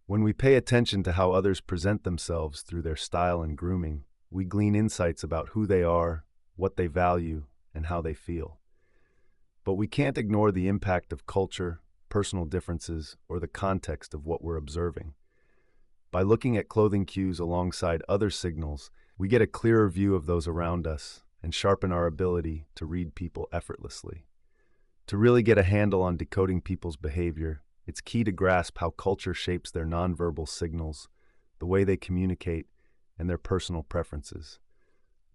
When we pay attention to how others present themselves through their style and grooming, we glean insights about who they are, what they value, and how they feel. But we can't ignore the impact of culture, personal differences, or the context of what we're observing. By looking at clothing cues alongside other signals, We get a clearer view of those around us and sharpen our ability to read people effortlessly. To really get a handle on decoding people's behavior, it's key to grasp how culture shapes their nonverbal signals, the way they communicate, and their personal preferences.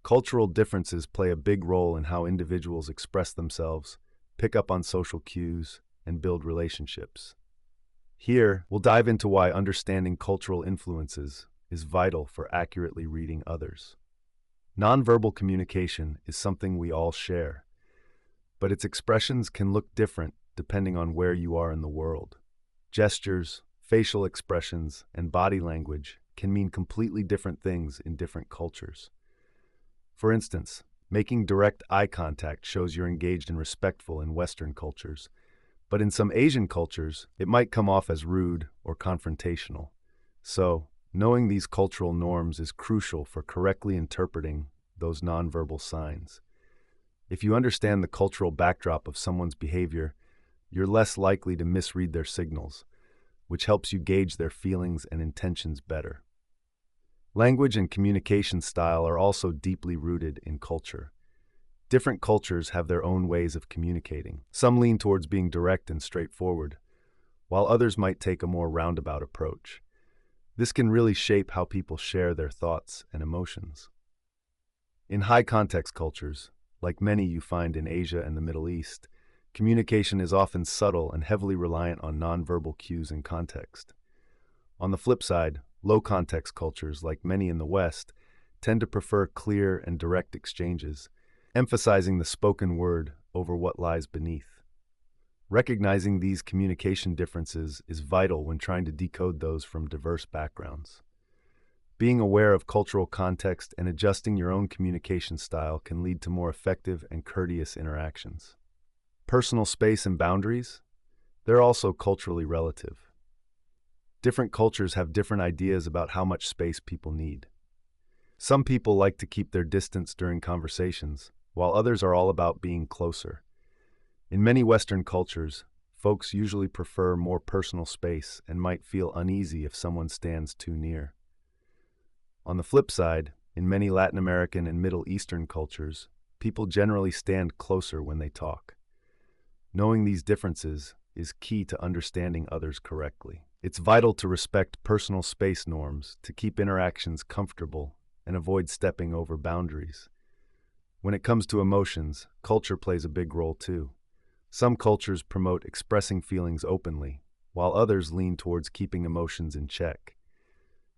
Cultural differences play a big role in how individuals express themselves, pick up on social cues, and build relationships. Here, we'll dive into why understanding cultural influences is vital for accurately reading others. Nonverbal communication is something we all share, but its expressions can look different depending on where you are in the world. Gestures, facial expressions, and body language can mean completely different things in different cultures. For instance, making direct eye contact shows you're engaged and respectful in Western cultures, but in some Asian cultures, it might come off as rude or confrontational. So, knowing these cultural norms is crucial for correctly interpreting those nonverbal signs. If you understand the cultural backdrop of someone's behavior, you're less likely to misread their signals, which helps you gauge their feelings and intentions better. Language and communication style are also deeply rooted in culture. Different cultures have their own ways of communicating. Some lean towards being direct and straightforward, while others might take a more roundabout approach. This can really shape how people share their thoughts and emotions. In high-context cultures, like many you find in Asia and the Middle East, communication is often subtle and heavily reliant on nonverbal cues and context. On the flip side, low-context cultures, like many in the West, tend to prefer clear and direct exchanges, emphasizing the spoken word over what lies beneath. Recognizing these communication differences is vital when trying to decode those from diverse backgrounds. Being aware of cultural context and adjusting your own communication style can lead to more effective and courteous interactions. Personal space and boundaries? They're also culturally relative. Different cultures have different ideas about how much space people need. Some people like to keep their distance during conversations, while others are all about being closer. In many Western cultures, folks usually prefer more personal space and might feel uneasy if someone stands too near. On the flip side, in many Latin American and Middle Eastern cultures, people generally stand closer when they talk. Knowing these differences is key to understanding others correctly. It's vital to respect personal space norms to keep interactions comfortable and avoid stepping over boundaries. When it comes to emotions, culture plays a big role too. Some cultures promote expressing feelings openly, while others lean towards keeping emotions in check.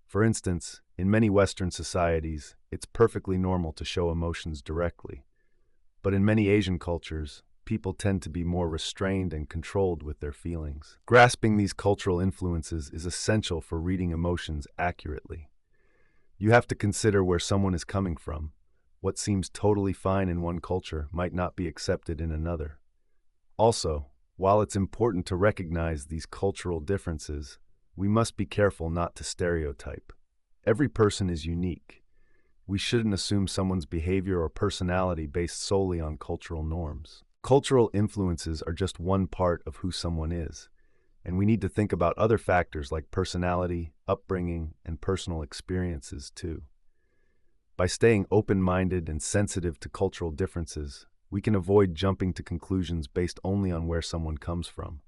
For instance, in many Western societies, it's perfectly normal to show emotions directly. But in many Asian cultures, people tend to be more restrained and controlled with their feelings. Grasping these cultural influences is essential for reading emotions accurately. You have to consider where someone is coming from. What seems totally fine in one culture might not be accepted in another. Also, while it's important to recognize these cultural differences, we must be careful not to stereotype. Every person is unique. We shouldn't assume someone's behavior or personality based solely on cultural norms. Cultural influences are just one part of who someone is, and we need to think about other factors like personality, upbringing, and personal experiences too. By staying open-minded and sensitive to cultural differences, we can avoid jumping to conclusions based only on where someone comes from.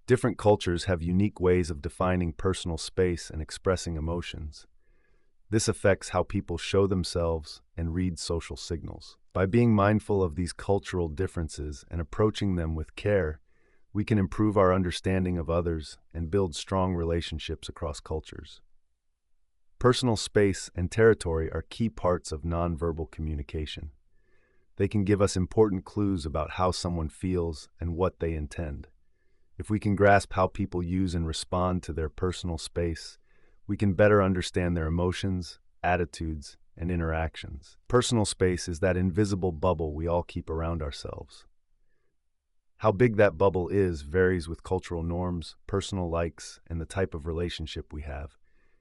Different cultures have unique ways of defining personal space and expressing emotions. This affects how people show themselves and read social signals. By being mindful of these cultural differences and approaching them with care, we can improve our understanding of others and build strong relationships across cultures. Personal space and territory are key parts of nonverbal communication. They can give us important clues about how someone feels and what they intend. If we can grasp how people use and respond to their personal space, we can better understand their emotions, attitudes, and interactions. Personal space is that invisible bubble we all keep around ourselves. How big that bubble is varies with cultural norms, personal likes, and the type of relationship we have.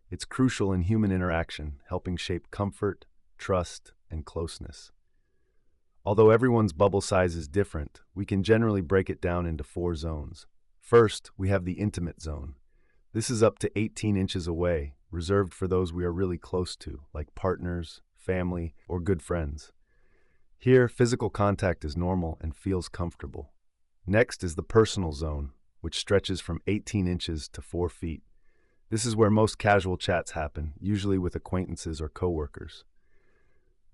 It's crucial in human interaction, helping shape comfort, trust, and closeness. Although everyone's bubble size is different, we can generally break it down into 4 zones. First, we have the intimate zone. This is up to 18 inches away, reserved for those we are really close to, like partners, family, or good friends. Here, physical contact is normal and feels comfortable. Next is the personal zone, which stretches from 18 inches to 4 feet. This is where most casual chats happen, usually with acquaintances or coworkers.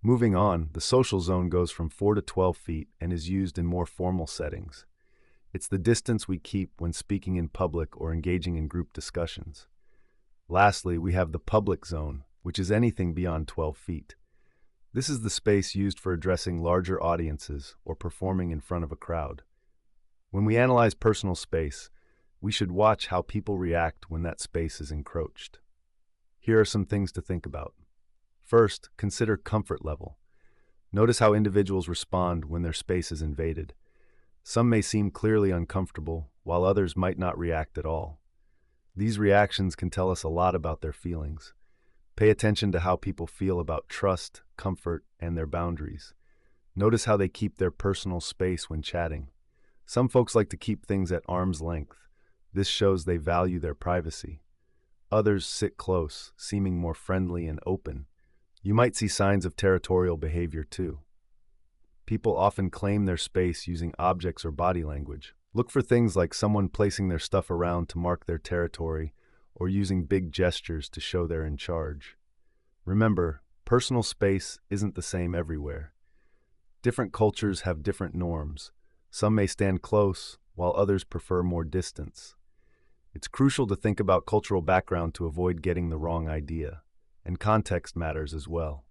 Moving on, the social zone goes from 4 to 12 feet and is used in more formal settings. It's the distance we keep when speaking in public or engaging in group discussions. Lastly, we have the public zone, which is anything beyond 12 feet. This is the space used for addressing larger audiences or performing in front of a crowd. When we analyze personal space, we should watch how people react when that space is encroached. Here are some things to think about. First, consider comfort level. Notice how individuals respond when their space is invaded. Some may seem clearly uncomfortable, while others might not react at all. These reactions can tell us a lot about their feelings. Pay attention to how people feel about trust, comfort, and their boundaries. Notice how they keep their personal space when chatting. Some folks like to keep things at arm's length. This shows they value their privacy. Others sit close, seeming more friendly and open. You might see signs of territorial behavior too. People often claim their space using objects or body language. Look for things like someone placing their stuff around to mark their territory or using big gestures to show they're in charge. Remember, personal space isn't the same everywhere. Different cultures have different norms. Some may stand close, while others prefer more distance. It's crucial to think about cultural background to avoid getting the wrong idea, and context matters as well.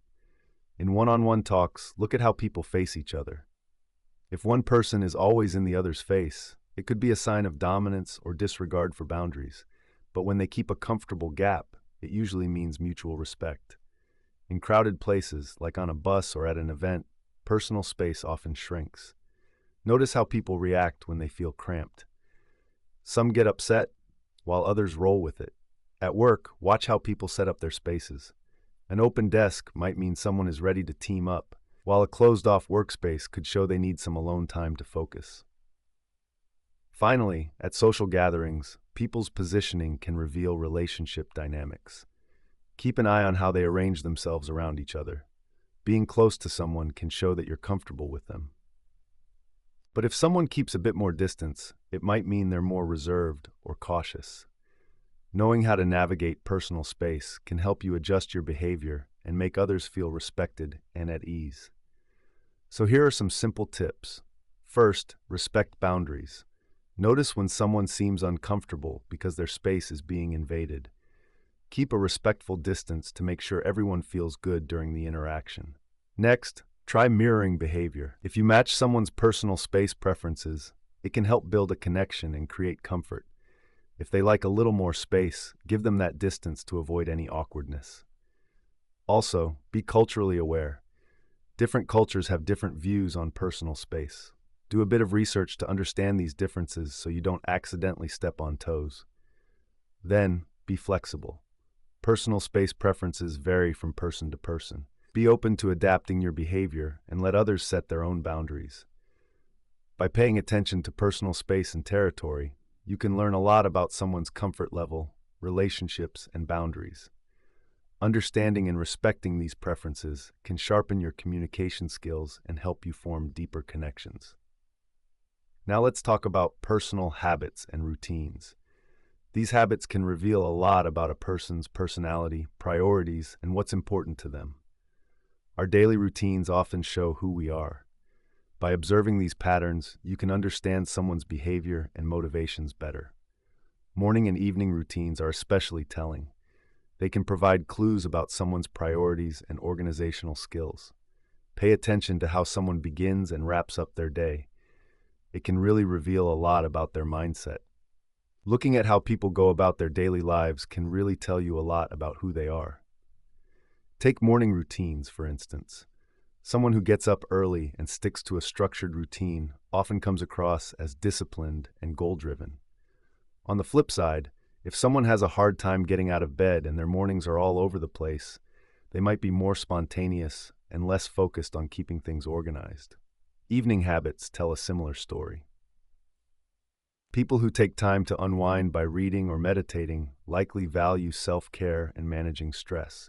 In one-on-one talks, look at how people face each other. If one person is always in the other's face, it could be a sign of dominance or disregard for boundaries, but when they keep a comfortable gap, it usually means mutual respect. In crowded places, like on a bus or at an event, personal space often shrinks. Notice how people react when they feel cramped. Some get upset, while others roll with it. At work, watch how people set up their spaces. An open desk might mean someone is ready to team up, while a closed-off workspace could show they need some alone time to focus. Finally, at social gatherings, people's positioning can reveal relationship dynamics. Keep an eye on how they arrange themselves around each other. Being close to someone can show that you're comfortable with them. But if someone keeps a bit more distance, it might mean they're more reserved or cautious. Knowing how to navigate personal space can help you adjust your behavior and make others feel respected and at ease. So here are some simple tips. First, respect boundaries. Notice when someone seems uncomfortable because their space is being invaded. Keep a respectful distance to make sure everyone feels good during the interaction. Next, try mirroring behavior. If you match someone's personal space preferences, it can help build a connection and create comfort. If they like a little more space, give them that distance to avoid any awkwardness. Also, be culturally aware. Different cultures have different views on personal space. Do a bit of research to understand these differences so you don't accidentally step on toes. Then, be flexible. Personal space preferences vary from person to person. Be open to adapting your behavior and let others set their own boundaries. By paying attention to personal space and territory, you can learn a lot about someone's comfort level, relationships, and boundaries. Understanding and respecting these preferences can sharpen your communication skills and help you form deeper connections. Now let's talk about personal habits and routines. These habits can reveal a lot about a person's personality, priorities, and what's important to them. Our daily routines often show who we are. By observing these patterns, you can understand someone's behavior and motivations better. Morning and evening routines are especially telling. They can provide clues about someone's priorities and organizational skills. Pay attention to how someone begins and wraps up their day. It can really reveal a lot about their mindset. Looking at how people go about their daily lives can really tell you a lot about who they are. Take morning routines, for instance. Someone who gets up early and sticks to a structured routine often comes across as disciplined and goal-driven. On the flip side, if someone has a hard time getting out of bed and their mornings are all over the place, they might be more spontaneous and less focused on keeping things organized. Evening habits tell a similar story. People who take time to unwind by reading or meditating likely value self-care and managing stress.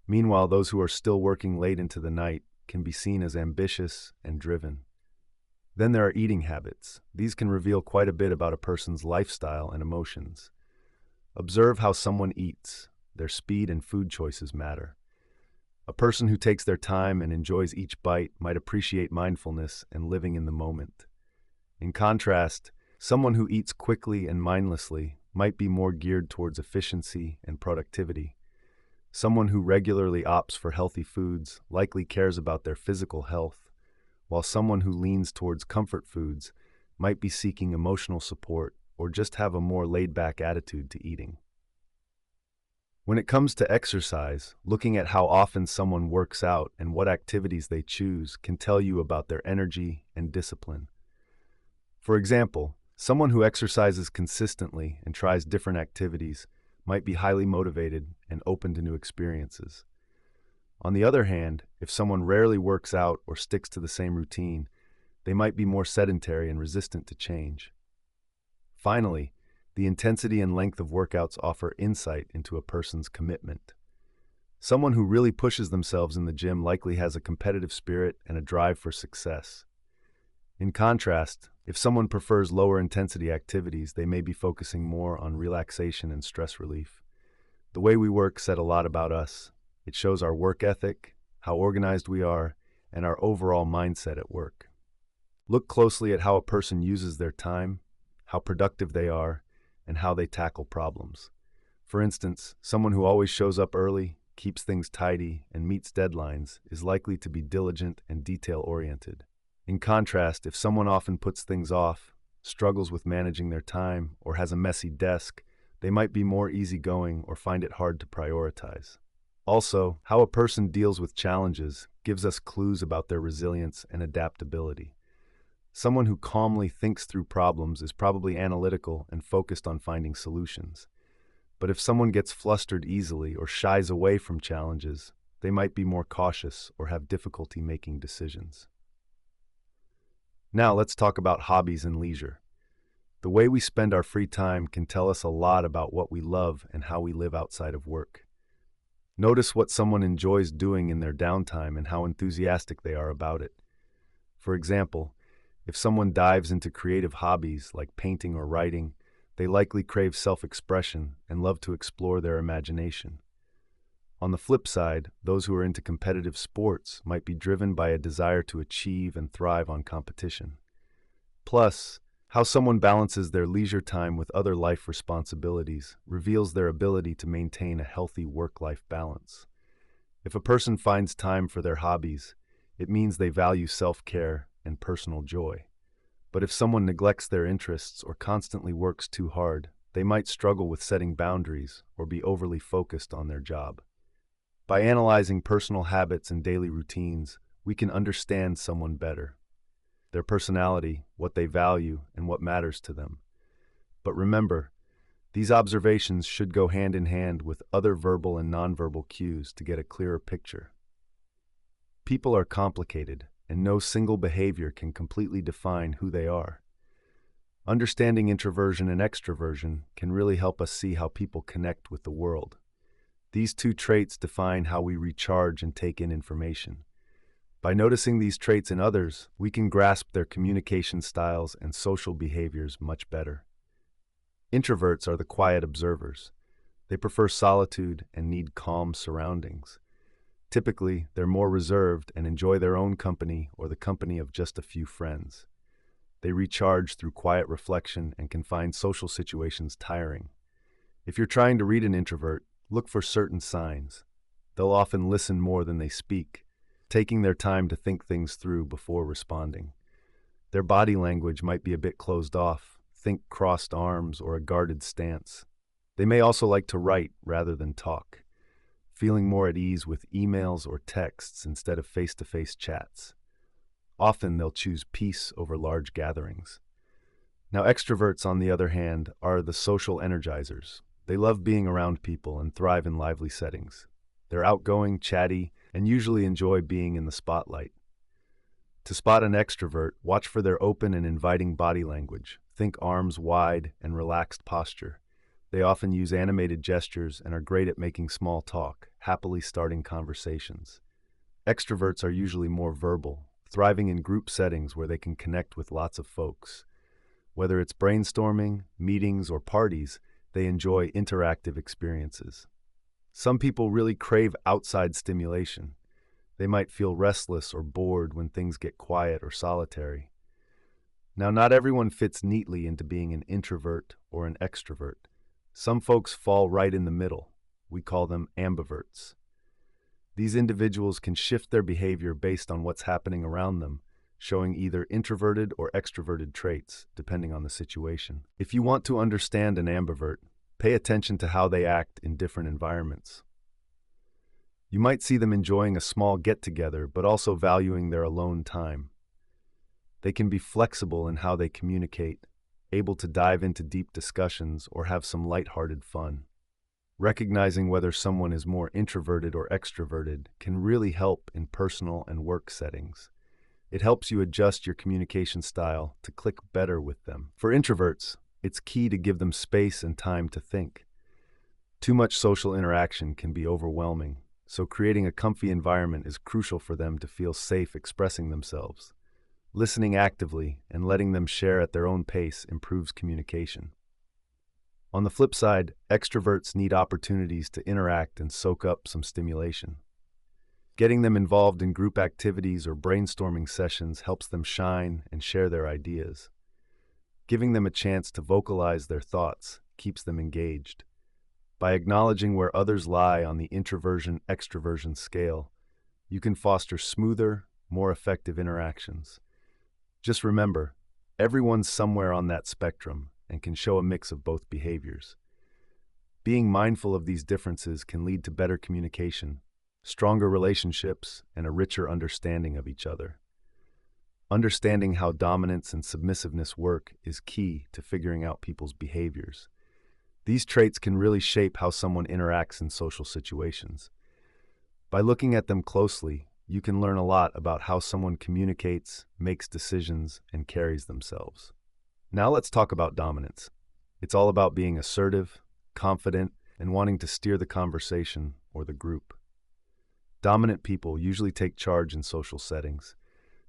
Meanwhile, those who are still working late into the night can be seen as ambitious and driven. Then there are eating habits. These can reveal quite a bit about a person's lifestyle and emotions. Observe how someone eats. Their speed and food choices matter. A person who takes their time and enjoys each bite might appreciate mindfulness and living in the moment. In contrast, someone who eats quickly and mindlessly might be more geared towards efficiency and productivity. Someone who regularly opts for healthy foods likely cares about their physical health, while someone who leans towards comfort foods might be seeking emotional support or just have a more laid-back attitude to eating. When it comes to exercise, looking at how often someone works out and what activities they choose can tell you about their energy and discipline. For example, someone who exercises consistently and tries different activities might be highly motivated and open to new experiences. On the other hand, if someone rarely works out or sticks to the same routine, they might be more sedentary and resistant to change. Finally, the intensity and length of workouts offer insight into a person's commitment. Someone who really pushes themselves in the gym likely has a competitive spirit and a drive for success. In contrast, if someone prefers lower intensity activities, they may be focusing more on relaxation and stress relief. The way we work said a lot about us. It shows our work ethic, how organized we are, and our overall mindset at work. Look closely at how a person uses their time, how productive they are, and how they tackle problems. For instance, someone who always shows up early, keeps things tidy, and meets deadlines is likely to be diligent and detail-oriented. In contrast, if someone often puts things off, struggles with managing their time, or has a messy desk, they might be more easygoing or find it hard to prioritize. Also, how a person deals with challenges gives us clues about their resilience and adaptability. Someone who calmly thinks through problems is probably analytical and focused on finding solutions. But if someone gets flustered easily or shies away from challenges, they might be more cautious or have difficulty making decisions. Now let's talk about hobbies and leisure. The way we spend our free time can tell us a lot about what we love and how we live outside of work. Notice what someone enjoys doing in their downtime and how enthusiastic they are about it. For example, if someone dives into creative hobbies like painting or writing, they likely crave self-expression and love to explore their imagination. On the flip side, those who are into competitive sports might be driven by a desire to achieve and thrive on competition. Plus, how someone balances their leisure time with other life responsibilities reveals their ability to maintain a healthy work-life balance. If a person finds time for their hobbies, it means they value self-care and personal joy. But if someone neglects their interests or constantly works too hard, they might struggle with setting boundaries or be overly focused on their job. By analyzing personal habits and daily routines, we can understand someone better, their personality, what they value, and what matters to them. But remember, these observations should go hand in hand with other verbal and nonverbal cues to get a clearer picture. People are complicated, and no single behavior can completely define who they are. Understanding introversion and extroversion can really help us see how people connect with the world. These two traits define how we recharge and take in information. By noticing these traits in others, we can grasp their communication styles and social behaviors much better. Introverts are the quiet observers. They prefer solitude and need calm surroundings. Typically, they're more reserved and enjoy their own company or the company of just a few friends. They recharge through quiet reflection and can find social situations tiring. If you're trying to read an introvert, look for certain signs. They'll often listen more than they speak, taking their time to think things through before responding. Their body language might be a bit closed off, think crossed arms or a guarded stance. They may also like to write rather than talk, feeling more at ease with emails or texts instead of face-to-face chats. Often they'll choose peace over large gatherings. Now, extroverts, on the other hand, are the social energizers. They love being around people and thrive in lively settings. They're outgoing, chatty, and usually enjoy being in the spotlight. To spot an extrovert, watch for their open and inviting body language. Think arms wide and relaxed posture. They often use animated gestures and are great at making small talk, happily starting conversations. Extroverts are usually more verbal, thriving in group settings where they can connect with lots of folks. Whether it's brainstorming, meetings, or parties, they enjoy interactive experiences. Some people really crave outside stimulation. They might feel restless or bored when things get quiet or solitary. Now, not everyone fits neatly into being an introvert or an extrovert. Some folks fall right in the middle. We call them ambiverts. These individuals can shift their behavior based on what's happening around them, showing either introverted or extroverted traits, depending on the situation. If you want to understand an ambivert, pay attention to how they act in different environments. You might see them enjoying a small get-together, but also valuing their alone time. They can be flexible in how they communicate, able to dive into deep discussions or have some lighthearted fun. Recognizing whether someone is more introverted or extroverted can really help in personal and work settings. It helps you adjust your communication style to click better with them. For introverts, it's key to give them space and time to think. Too much social interaction can be overwhelming, so creating a comfy environment is crucial for them to feel safe expressing themselves. Listening actively and letting them share at their own pace improves communication. On the flip side, extroverts need opportunities to interact and soak up some stimulation. Getting them involved in group activities or brainstorming sessions helps them shine and share their ideas. Giving them a chance to vocalize their thoughts keeps them engaged. By acknowledging where others lie on the introversion-extroversion scale, you can foster smoother, more effective interactions. Just remember, everyone's somewhere on that spectrum and can show a mix of both behaviors. Being mindful of these differences can lead to better communication, stronger relationships, and a richer understanding of each other. Understanding how dominance and submissiveness work is key to figuring out people's behaviors. These traits can really shape how someone interacts in social situations. By looking at them closely, you can learn a lot about how someone communicates, makes decisions, and carries themselves. Now let's talk about dominance. It's all about being assertive, confident, and wanting to steer the conversation or the group. Dominant people usually take charge in social settings.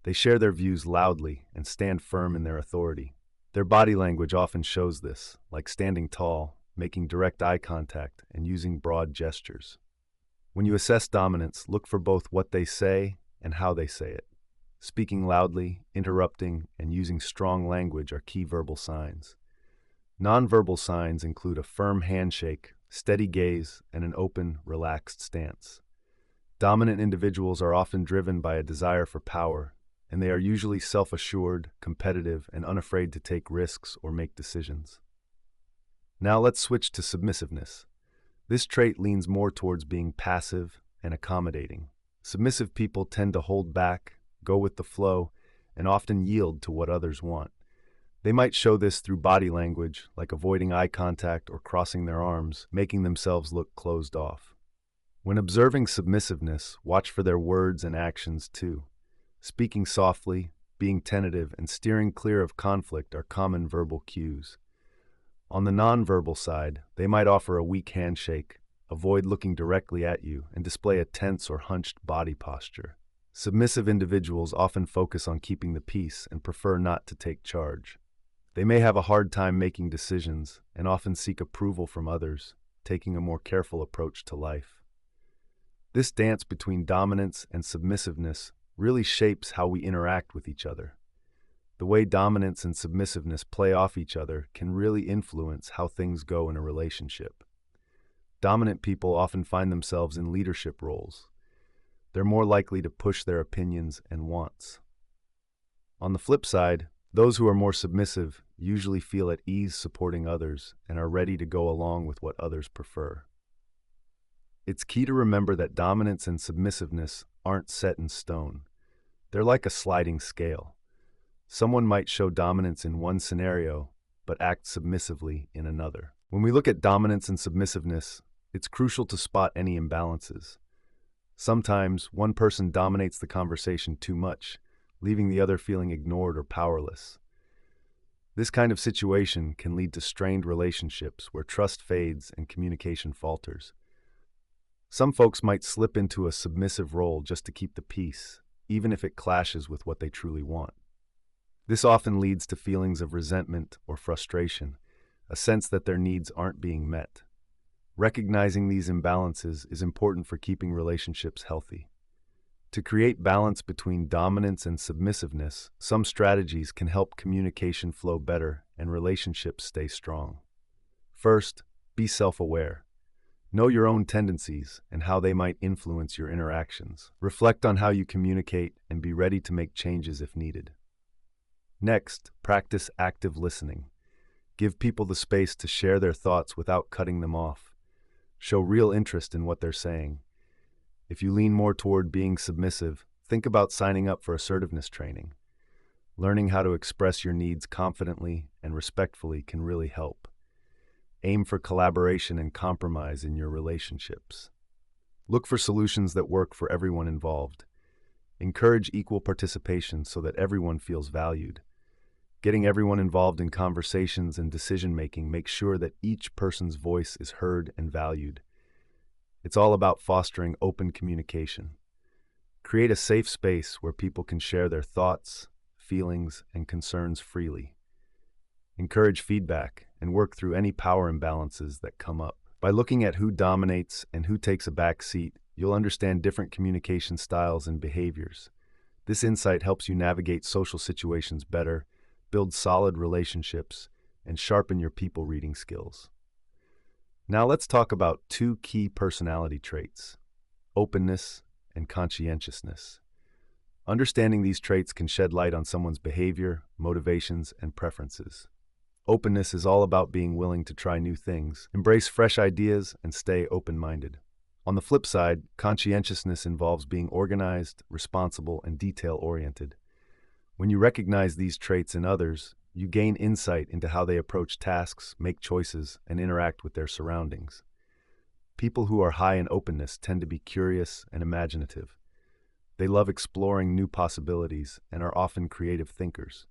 They share their views loudly and stand firm in their authority. Their body language often shows this, like standing tall, making direct eye contact, and using broad gestures. When you assess dominance, look for both what they say and how they say it. Speaking loudly, interrupting, and using strong language are key verbal signs. Nonverbal signs include a firm handshake, steady gaze, and an open, relaxed stance. Dominant individuals are often driven by a desire for power, and they are usually self-assured, competitive, and unafraid to take risks or make decisions. Now let's switch to submissiveness. This trait leans more towards being passive and accommodating. Submissive people tend to hold back, go with the flow, and often yield to what others want. They might show this through body language, like avoiding eye contact or crossing their arms, making themselves look closed off. When observing submissiveness, watch for their words and actions too. Speaking softly, being tentative, and steering clear of conflict are common verbal cues. On the nonverbal side, they might offer a weak handshake, avoid looking directly at you, and display a tense or hunched body posture. Submissive individuals often focus on keeping the peace and prefer not to take charge. They may have a hard time making decisions and often seek approval from others, taking a more careful approach to life. This dance between dominance and submissiveness really shapes how we interact with each other. The way dominance and submissiveness play off each other can really influence how things go in a relationship. Dominant people often find themselves in leadership roles. They're more likely to push their opinions and wants. On the flip side, those who are more submissive usually feel at ease supporting others and are ready to go along with what others prefer. It's key to remember that dominance and submissiveness aren't set in stone. They're like a sliding scale. Someone might show dominance in one scenario, but act submissively in another. When we look at dominance and submissiveness, it's crucial to spot any imbalances. Sometimes one person dominates the conversation too much, leaving the other feeling ignored or powerless. This kind of situation can lead to strained relationships where trust fades and communication falters. Some folks might slip into a submissive role just to keep the peace, even if it clashes with what they truly want. This often leads to feelings of resentment or frustration, a sense that their needs aren't being met. Recognizing these imbalances is important for keeping relationships healthy. To create balance between dominance and submissiveness, some strategies can help communication flow better and relationships stay strong. First, be self-aware. Know your own tendencies and how they might influence your interactions. Reflect on how you communicate and be ready to make changes if needed. Next, practice active listening. Give people the space to share their thoughts without cutting them off. Show real interest in what they're saying. If you lean more toward being submissive, think about signing up for assertiveness training. Learning how to express your needs confidently and respectfully can really help. Aim for collaboration and compromise in your relationships. Look for solutions that work for everyone involved. Encourage equal participation so that everyone feels valued. Getting everyone involved in conversations and decision-making makes sure that each person's voice is heard and valued. It's all about fostering open communication. Create a safe space where people can share their thoughts, feelings, and concerns freely. Encourage feedback and work through any power imbalances that come up. By looking at who dominates and who takes a back seat, you'll understand different communication styles and behaviors. This insight helps you navigate social situations better, build solid relationships, and sharpen your people reading skills. Now let's talk about two key personality traits: openness and conscientiousness. Understanding these traits can shed light on someone's behavior, motivations, and preferences. Openness is all about being willing to try new things, embrace fresh ideas, and stay open-minded. On the flip side, conscientiousness involves being organized, responsible, and detail-oriented. When you recognize these traits in others, you gain insight into how they approach tasks, make choices, and interact with their surroundings. People who are high in openness tend to be curious and imaginative. They love exploring new possibilities and are often creative thinkers.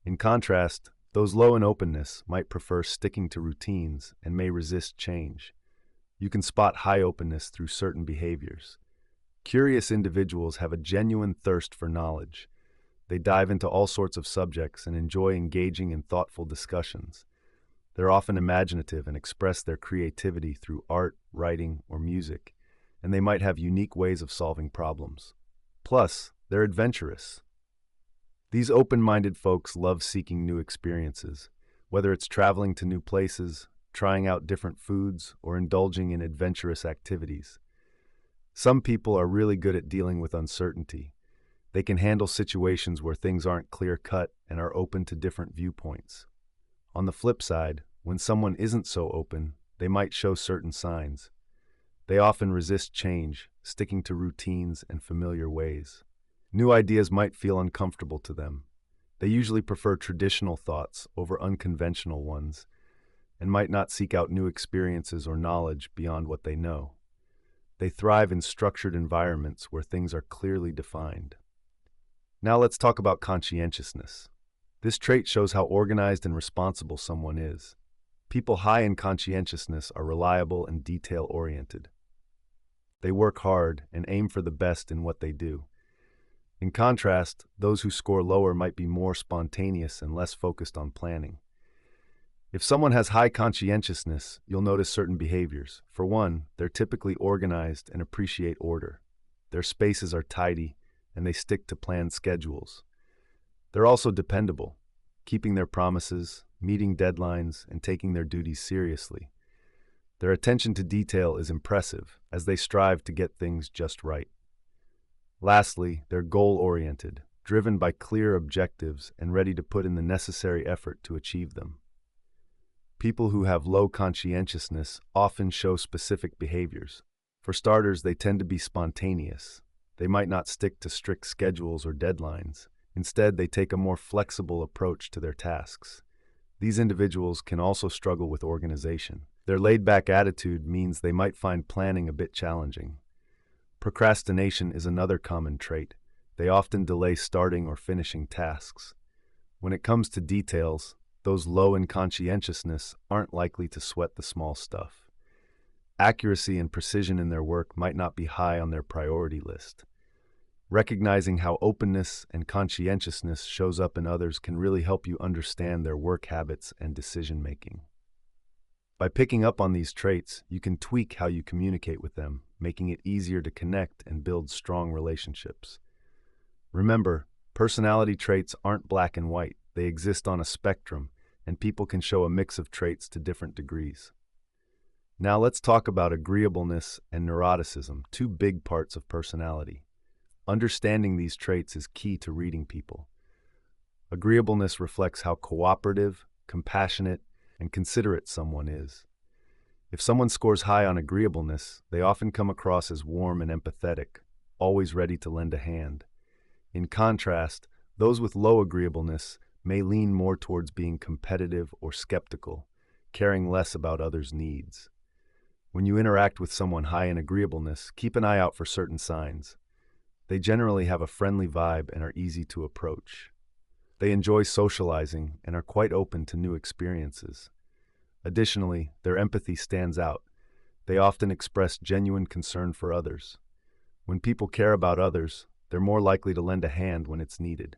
In contrast, those low in openness might prefer sticking to routines and may resist change. You can spot high openness through certain behaviors. Curious individuals have a genuine thirst for knowledge. They dive into all sorts of subjects and enjoy engaging in thoughtful discussions. They're often imaginative and express their creativity through art, writing, or music, and they might have unique ways of solving problems. Plus, they're adventurous. These open-minded folks love seeking new experiences, whether it's traveling to new places, trying out different foods, or indulging in adventurous activities. Some people are really good at dealing with uncertainty. They can handle situations where things aren't clear-cut and are open to different viewpoints. On the flip side, when someone isn't so open, they might show certain signs. They often resist change, sticking to routines and familiar ways. New ideas might feel uncomfortable to them. They usually prefer traditional thoughts over unconventional ones, and might not seek out new experiences or knowledge beyond what they know. They thrive in structured environments where things are clearly defined. Now let's talk about conscientiousness. This trait shows how organized and responsible someone is. People high in conscientiousness are reliable and detail-oriented. They work hard and aim for the best in what they do. In contrast, those who score lower might be more spontaneous and less focused on planning. If someone has high conscientiousness, you'll notice certain behaviors. For one, they're typically organized and appreciate order. Their spaces are tidy, and they stick to planned schedules. They're also dependable, keeping their promises, meeting deadlines, and taking their duties seriously. Their attention to detail is impressive, as they strive to get things just right. Lastly, they're goal-oriented, driven by clear objectives and ready to put in the necessary effort to achieve them. People who have low conscientiousness often show specific behaviors. For starters, they tend to be spontaneous. They might not stick to strict schedules or deadlines. Instead, they take a more flexible approach to their tasks. These individuals can also struggle with organization. Their laid-back attitude means they might find planning a bit challenging. Procrastination is another common trait. They often delay starting or finishing tasks. When it comes to details, those low in conscientiousness aren't likely to sweat the small stuff. Accuracy and precision in their work might not be high on their priority list. Recognizing how openness and conscientiousness shows up in others can really help you understand their work habits and decision-making. By picking up on these traits, you can tweak how you communicate with them, making it easier to connect and build strong relationships. Remember, personality traits aren't black and white. They exist on a spectrum, and people can show a mix of traits to different degrees. Now let's talk about agreeableness and neuroticism, two big parts of personality. Understanding these traits is key to reading people. Agreeableness reflects how cooperative, compassionate, and considerate someone is. If someone scores high on agreeableness, they often come across as warm and empathetic, always ready to lend a hand. In contrast, those with low agreeableness may lean more towards being competitive or skeptical, caring less about others' needs. When you interact with someone high in agreeableness, keep an eye out for certain signs. They generally have a friendly vibe and are easy to approach. They enjoy socializing and are quite open to new experiences. Additionally, their empathy stands out. They often express genuine concern for others. When people care about others, they're more likely to lend a hand when it's needed.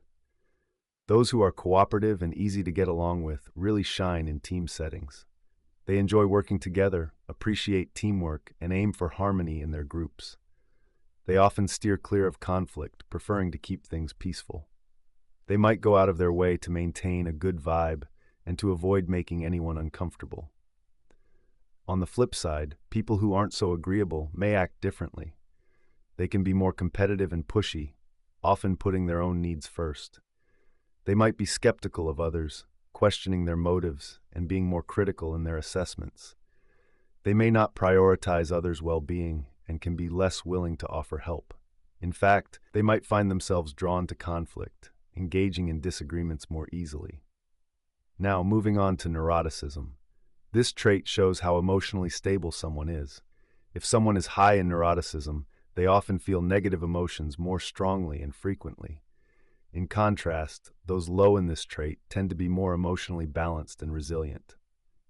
Those who are cooperative and easy to get along with really shine in team settings. They enjoy working together, appreciate teamwork, and aim for harmony in their groups. They often steer clear of conflict, preferring to keep things peaceful. They might go out of their way to maintain a good vibe and to avoid making anyone uncomfortable. On the flip side, people who aren't so agreeable may act differently. They can be more competitive and pushy, often putting their own needs first. They might be skeptical of others, questioning their motives and being more critical in their assessments. They may not prioritize others' well-being and can be less willing to offer help. In fact, they might find themselves drawn to conflict, engaging in disagreements more easily. Now, moving on to neuroticism. This trait shows how emotionally stable someone is. If someone is high in neuroticism, they often feel negative emotions more strongly and frequently. In contrast, those low in this trait tend to be more emotionally balanced and resilient.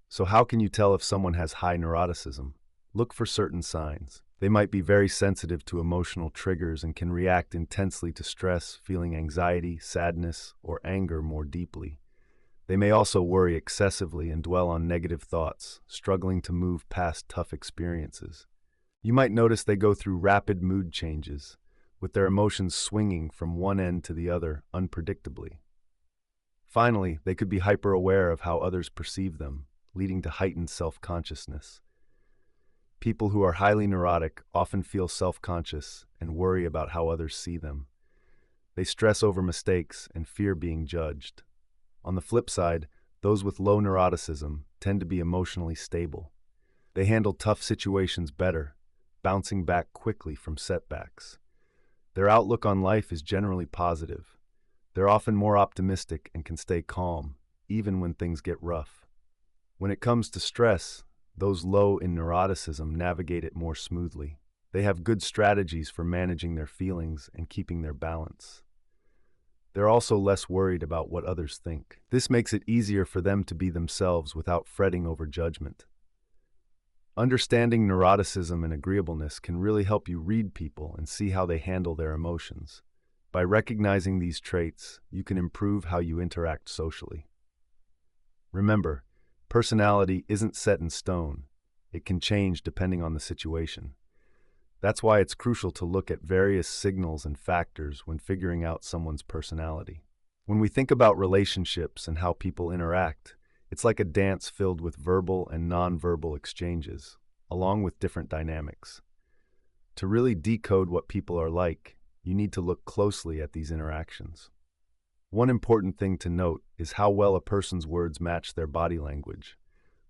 So how can you tell if someone has high neuroticism? Look for certain signs. They might be very sensitive to emotional triggers and can react intensely to stress, feeling anxiety, sadness, or anger more deeply. They may also worry excessively and dwell on negative thoughts, struggling to move past tough experiences. You might notice they go through rapid mood changes, with their emotions swinging from one end to the other unpredictably. Finally, they could be hyper-aware of how others perceive them, leading to heightened self-consciousness. People who are highly neurotic often feel self-conscious and worry about how others see them. They stress over mistakes and fear being judged. On the flip side, those with low neuroticism tend to be emotionally stable. They handle tough situations better, bouncing back quickly from setbacks. Their outlook on life is generally positive. They're often more optimistic and can stay calm, even when things get rough. When it comes to stress, those low in neuroticism navigate it more smoothly. They have good strategies for managing their feelings and keeping their balance. They're also less worried about what others think. This makes it easier for them to be themselves without fretting over judgment. Understanding neuroticism and agreeableness can really help you read people and see how they handle their emotions. By recognizing these traits, you can improve how you interact socially. Remember, personality isn't set in stone. It can change depending on the situation. That's why it's crucial to look at various signals and factors when figuring out someone's personality. When we think about relationships and how people interact, it's like a dance filled with verbal and nonverbal exchanges, along with different dynamics. To really decode what people are like, you need to look closely at these interactions. One important thing to note is how well a person's words match their body language.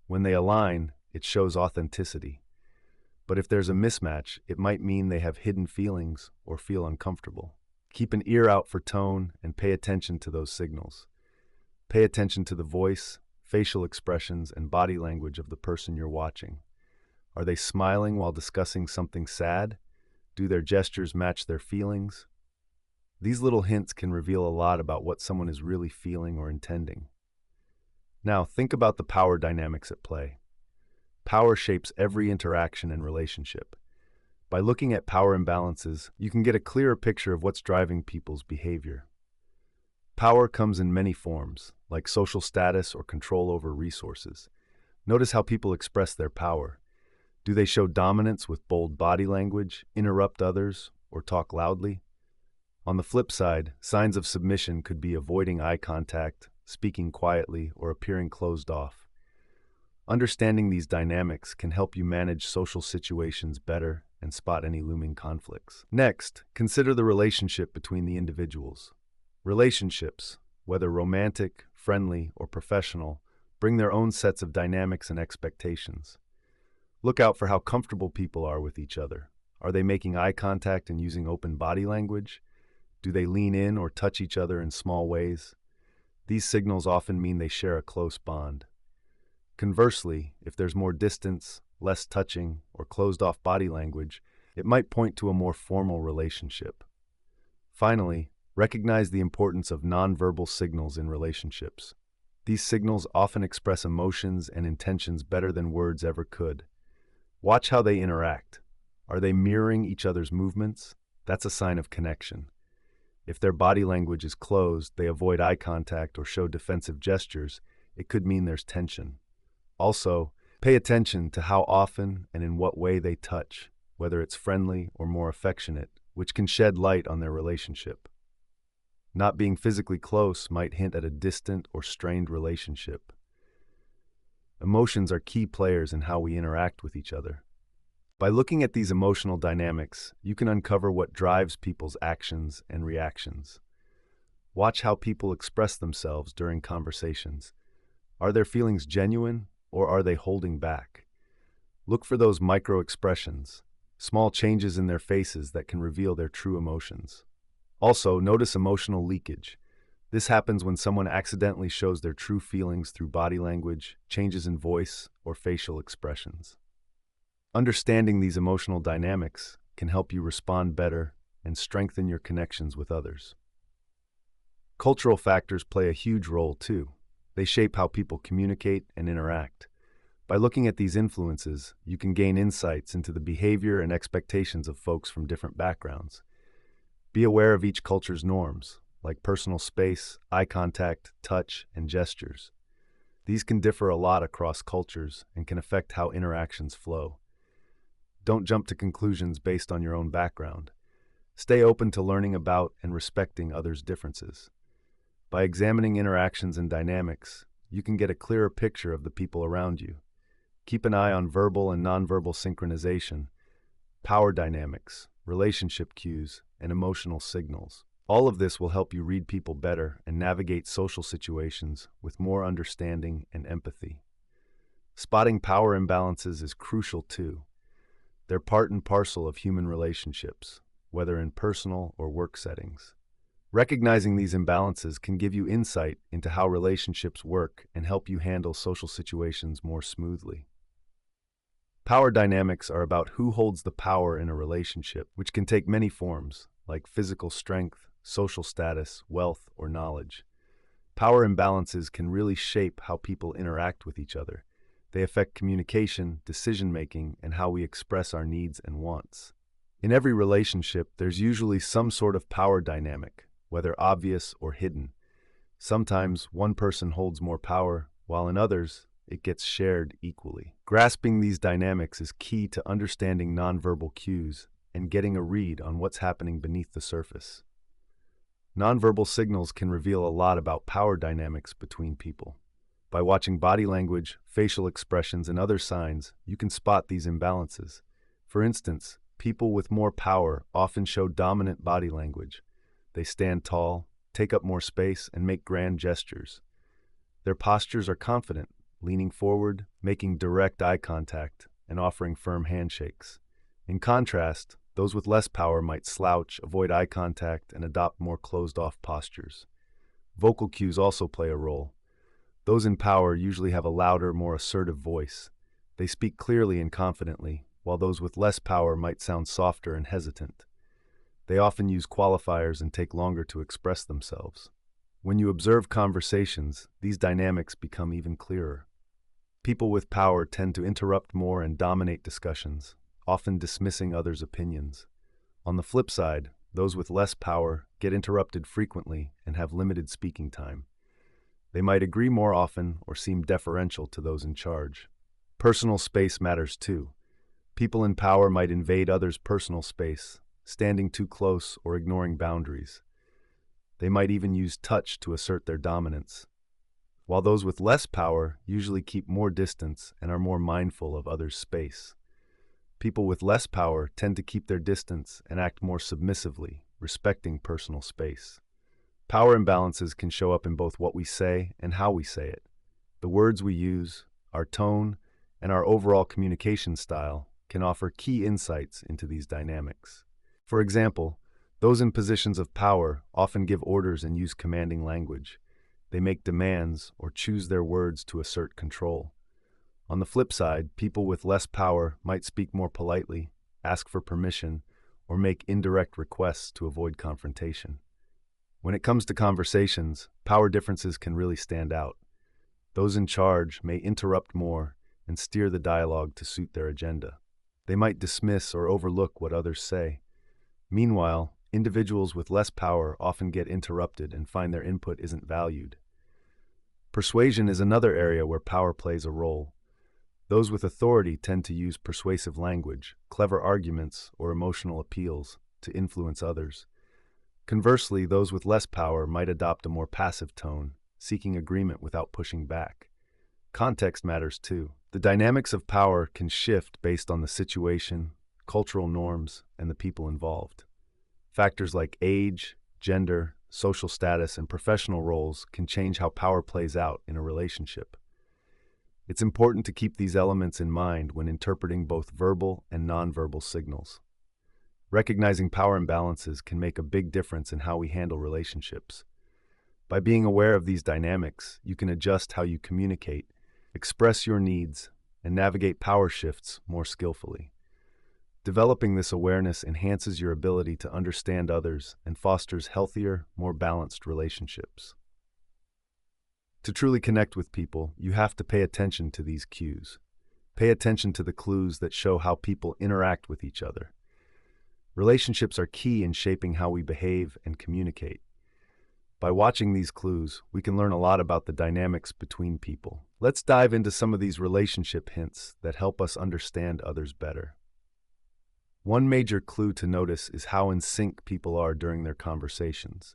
When they align, it shows authenticity. But if there's a mismatch, it might mean they have hidden feelings or feel uncomfortable. Keep an ear out for tone and pay attention to those signals. Pay attention to the voice, facial expressions, and body language of the person you're watching. Are they smiling while discussing something sad? Do their gestures match their feelings? These little hints can reveal a lot about what someone is really feeling or intending. Now, think about the power dynamics at play. Power shapes every interaction and relationship. By looking at power imbalances, you can get a clearer picture of what's driving people's behavior. Power comes in many forms, like social status or control over resources. Notice how people express their power. Do they show dominance with bold body language, interrupt others, or talk loudly? On the flip side, signs of submission could be avoiding eye contact, speaking quietly, or appearing closed off. Understanding these dynamics can help you manage social situations better and spot any looming conflicts. Next, consider the relationship between the individuals. Relationships, whether romantic, friendly, or professional, bring their own sets of dynamics and expectations. Look out for how comfortable people are with each other. Are they making eye contact and using open body language? Do they lean in or touch each other in small ways? These signals often mean they share a close bond. Conversely, if there's more distance, less touching, or closed-off body language, it might point to a more formal relationship. Finally, recognize the importance of nonverbal signals in relationships. These signals often express emotions and intentions better than words ever could. Watch how they interact. Are they mirroring each other's movements? That's a sign of connection. If their body language is closed, they avoid eye contact or show defensive gestures, it could mean there's tension. Also, pay attention to how often and in what way they touch, whether it's friendly or more affectionate, which can shed light on their relationship. Not being physically close might hint at a distant or strained relationship. Emotions are key players in how we interact with each other. By looking at these emotional dynamics, you can uncover what drives people's actions and reactions. Watch how people express themselves during conversations. Are their feelings genuine, or are they holding back? Look for those micro-expressions, small changes in their faces that can reveal their true emotions. Also, notice emotional leakage. This happens when someone accidentally shows their true feelings through body language, changes in voice, or facial expressions. Understanding these emotional dynamics can help you respond better and strengthen your connections with others. Cultural factors play a huge role too. They shape how people communicate and interact. By looking at these influences, you can gain insights into the behavior and expectations of folks from different backgrounds. Be aware of each culture's norms, like personal space, eye contact, touch, and gestures. These can differ a lot across cultures and can affect how interactions flow. Don't jump to conclusions based on your own background. Stay open to learning about and respecting others' differences. By examining interactions and dynamics, you can get a clearer picture of the people around you. Keep an eye on verbal and nonverbal synchronization, power dynamics, relationship cues, and emotional signals. All of this will help you read people better and navigate social situations with more understanding and empathy. Spotting power imbalances is crucial too. They're part and parcel of human relationships, whether in personal or work settings. Recognizing these imbalances can give you insight into how relationships work and help you handle social situations more smoothly. Power dynamics are about who holds the power in a relationship, which can take many forms, like physical strength, social status, wealth, or knowledge. Power imbalances can really shape how people interact with each other. They affect communication, decision-making, and how we express our needs and wants. In every relationship, there's usually some sort of power dynamic, whether obvious or hidden. Sometimes one person holds more power, while in others, it gets shared equally. Grasping these dynamics is key to understanding nonverbal cues and getting a read on what's happening beneath the surface. Nonverbal signals can reveal a lot about power dynamics between people. By watching body language, facial expressions, and other signs, you can spot these imbalances. For instance, people with more power often show dominant body language. They stand tall, take up more space, and make grand gestures. Their postures are confident, leaning forward, making direct eye contact, and offering firm handshakes. In contrast, those with less power might slouch, avoid eye contact, and adopt more closed-off postures. Vocal cues also play a role. Those in power usually have a louder, more assertive voice. They speak clearly and confidently, while those with less power might sound softer and hesitant. They often use qualifiers and take longer to express themselves. When you observe conversations, these dynamics become even clearer. People with power tend to interrupt more and dominate discussions, often dismissing others' opinions. On the flip side, those with less power get interrupted frequently and have limited speaking time. They might agree more often or seem deferential to those in charge. Personal space matters too. People in power might invade others' personal space, standing too close or ignoring boundaries. They might even use touch to assert their dominance, while those with less power usually keep more distance and are more mindful of others' space. People with less power tend to keep their distance and act more submissively, respecting personal space. Power imbalances can show up in both what we say and how we say it. The words we use, our tone, and our overall communication style can offer key insights into these dynamics. For example, those in positions of power often give orders and use commanding language. They make demands or choose their words to assert control. On the flip side, people with less power might speak more politely, ask for permission, or make indirect requests to avoid confrontation. When it comes to conversations, power differences can really stand out. Those in charge may interrupt more and steer the dialogue to suit their agenda. They might dismiss or overlook what others say. Meanwhile, individuals with less power often get interrupted and find their input isn't valued. Persuasion is another area where power plays a role. Those with authority tend to use persuasive language, clever arguments, or emotional appeals to influence others. Conversely, those with less power might adopt a more passive tone, seeking agreement without pushing back. Context matters too. The dynamics of power can shift based on the situation, cultural norms, and the people involved. Factors like age, gender, social status, and professional roles can change how power plays out in a relationship. It's important to keep these elements in mind when interpreting both verbal and nonverbal signals. Recognizing power imbalances can make a big difference in how we handle relationships. By being aware of these dynamics, you can adjust how you communicate, express your needs, and navigate power shifts more skillfully. Developing this awareness enhances your ability to understand others and fosters healthier, more balanced relationships. To truly connect with people, you have to pay attention to these cues. Pay attention to the clues that show how people interact with each other. Relationships are key in shaping how we behave and communicate. By watching these clues, we can learn a lot about the dynamics between people. Let's dive into some of these relationship hints that help us understand others better. One major clue to notice is how in sync people are during their conversations.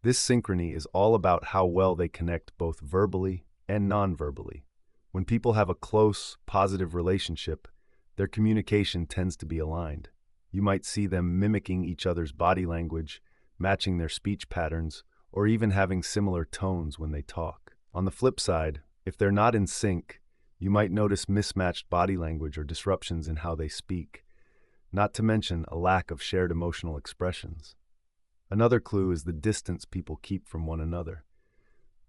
This synchrony is all about how well they connect both verbally and non-verbally. When people have a close, positive relationship, their communication tends to be aligned. You might see them mimicking each other's body language, matching their speech patterns, or even having similar tones when they talk. On the flip side, if they're not in sync, you might notice mismatched body language or disruptions in how they speak, not to mention a lack of shared emotional expressions. Another clue is the distance people keep from one another.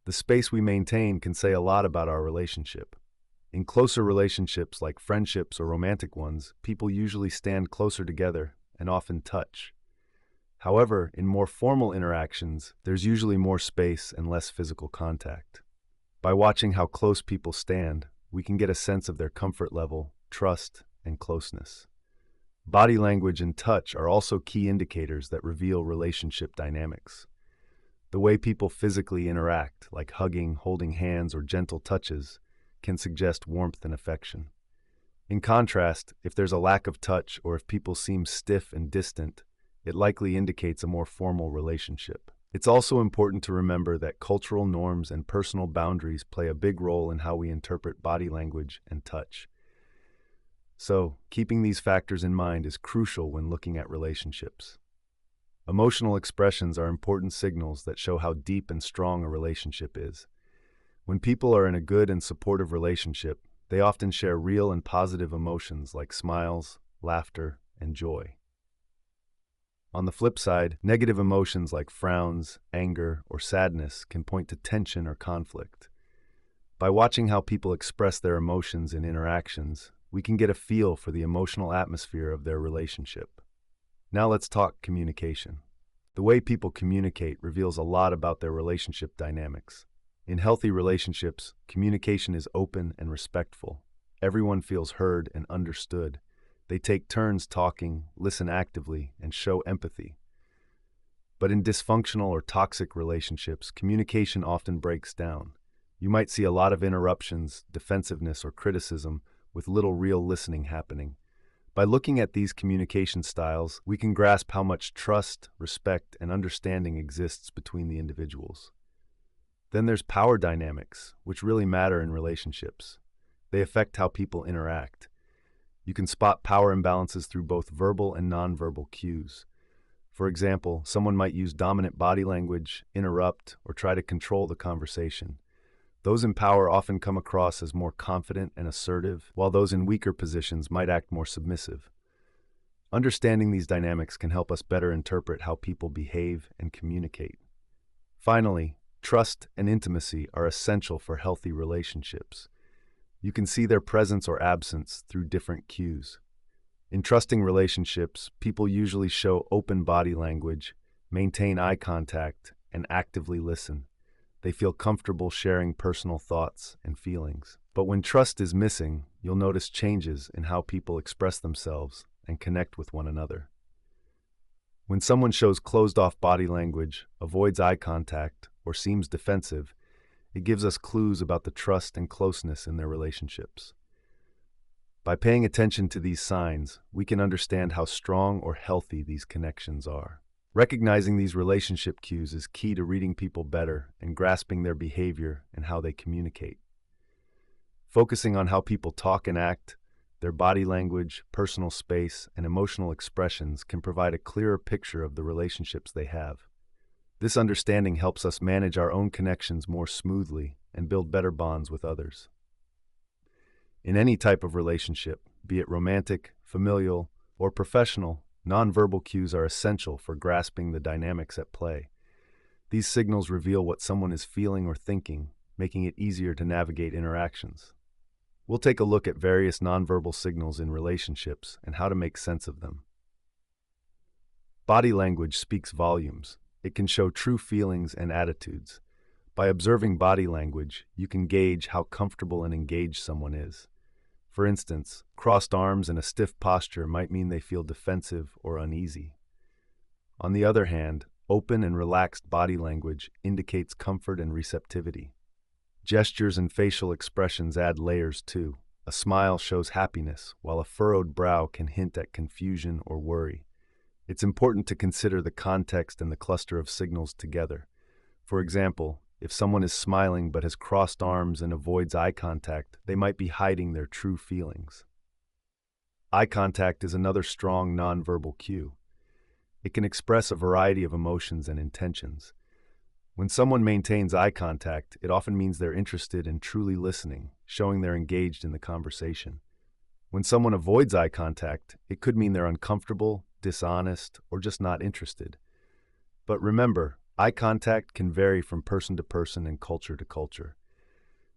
The space we maintain can say a lot about our relationship. In closer relationships like friendships or romantic ones, people usually stand closer together and often touch. However, in more formal interactions, there's usually more space and less physical contact. By watching how close people stand, we can get a sense of their comfort level, trust, and closeness. Body language and touch are also key indicators that reveal relationship dynamics. The way people physically interact, like hugging, holding hands, or gentle touches, can suggest warmth and affection. In contrast, if there's a lack of touch or if people seem stiff and distant, it likely indicates a more formal relationship. It's also important to remember that cultural norms and personal boundaries play a big role in how we interpret body language and touch. So, keeping these factors in mind is crucial when looking at relationships. Emotional expressions are important signals that show how deep and strong a relationship is. When people are in a good and supportive relationship, they often share real and positive emotions like smiles, laughter, and joy. On the flip side, negative emotions like frowns, anger, or sadness can point to tension or conflict. By watching how people express their emotions in interactions, we can get a feel for the emotional atmosphere of their relationship. Now let's talk communication. The way people communicate reveals a lot about their relationship dynamics. In healthy relationships, communication is open and respectful. Everyone feels heard and understood. They take turns talking, listen actively, and show empathy. But in dysfunctional or toxic relationships, communication often breaks down. You might see a lot of interruptions, defensiveness, or criticism, with little real listening happening. By looking at these communication styles, we can grasp how much trust, respect, and understanding exists between the individuals. Then there's power dynamics, which really matter in relationships. They affect how people interact. You can spot power imbalances through both verbal and nonverbal cues. For example, someone might use dominant body language, interrupt, or try to control the conversation. Those in power often come across as more confident and assertive, while those in weaker positions might act more submissive. Understanding these dynamics can help us better interpret how people behave and communicate. Finally, trust and intimacy are essential for healthy relationships. You can see their presence or absence through different cues. In trusting relationships, people usually show open body language, maintain eye contact, and actively listen. They feel comfortable sharing personal thoughts and feelings. But when trust is missing, you'll notice changes in how people express themselves and connect with one another. When someone shows closed-off body language, avoids eye contact, or seems defensive, it gives us clues about the trust and closeness in their relationships. By paying attention to these signs, we can understand how strong or healthy these connections are. Recognizing these relationship cues is key to reading people better and grasping their behavior and how they communicate. Focusing on how people talk and act, their body language, personal space, and emotional expressions can provide a clearer picture of the relationships they have. This understanding helps us manage our own connections more smoothly and build better bonds with others. In any type of relationship, be it romantic, familial, or professional, nonverbal cues are essential for grasping the dynamics at play. These signals reveal what someone is feeling or thinking, making it easier to navigate interactions. We'll take a look at various nonverbal signals in relationships and how to make sense of them. Body language speaks volumes. It can show true feelings and attitudes. By observing body language, you can gauge how comfortable and engaged someone is. For instance, crossed arms and a stiff posture might mean they feel defensive or uneasy. On the other hand, open and relaxed body language indicates comfort and receptivity. Gestures and facial expressions add layers too. A smile shows happiness, while a furrowed brow can hint at confusion or worry. It's important to consider the context and the cluster of signals together. For example, if someone is smiling but has crossed arms and avoids eye contact, they might be hiding their true feelings. Eye contact is another strong nonverbal cue. It can express a variety of emotions and intentions. When someone maintains eye contact, it often means they're interested and truly listening, showing they're engaged in the conversation. When someone avoids eye contact, it could mean they're uncomfortable, dishonest, or just not interested. But remember, eye contact can vary from person to person and culture to culture.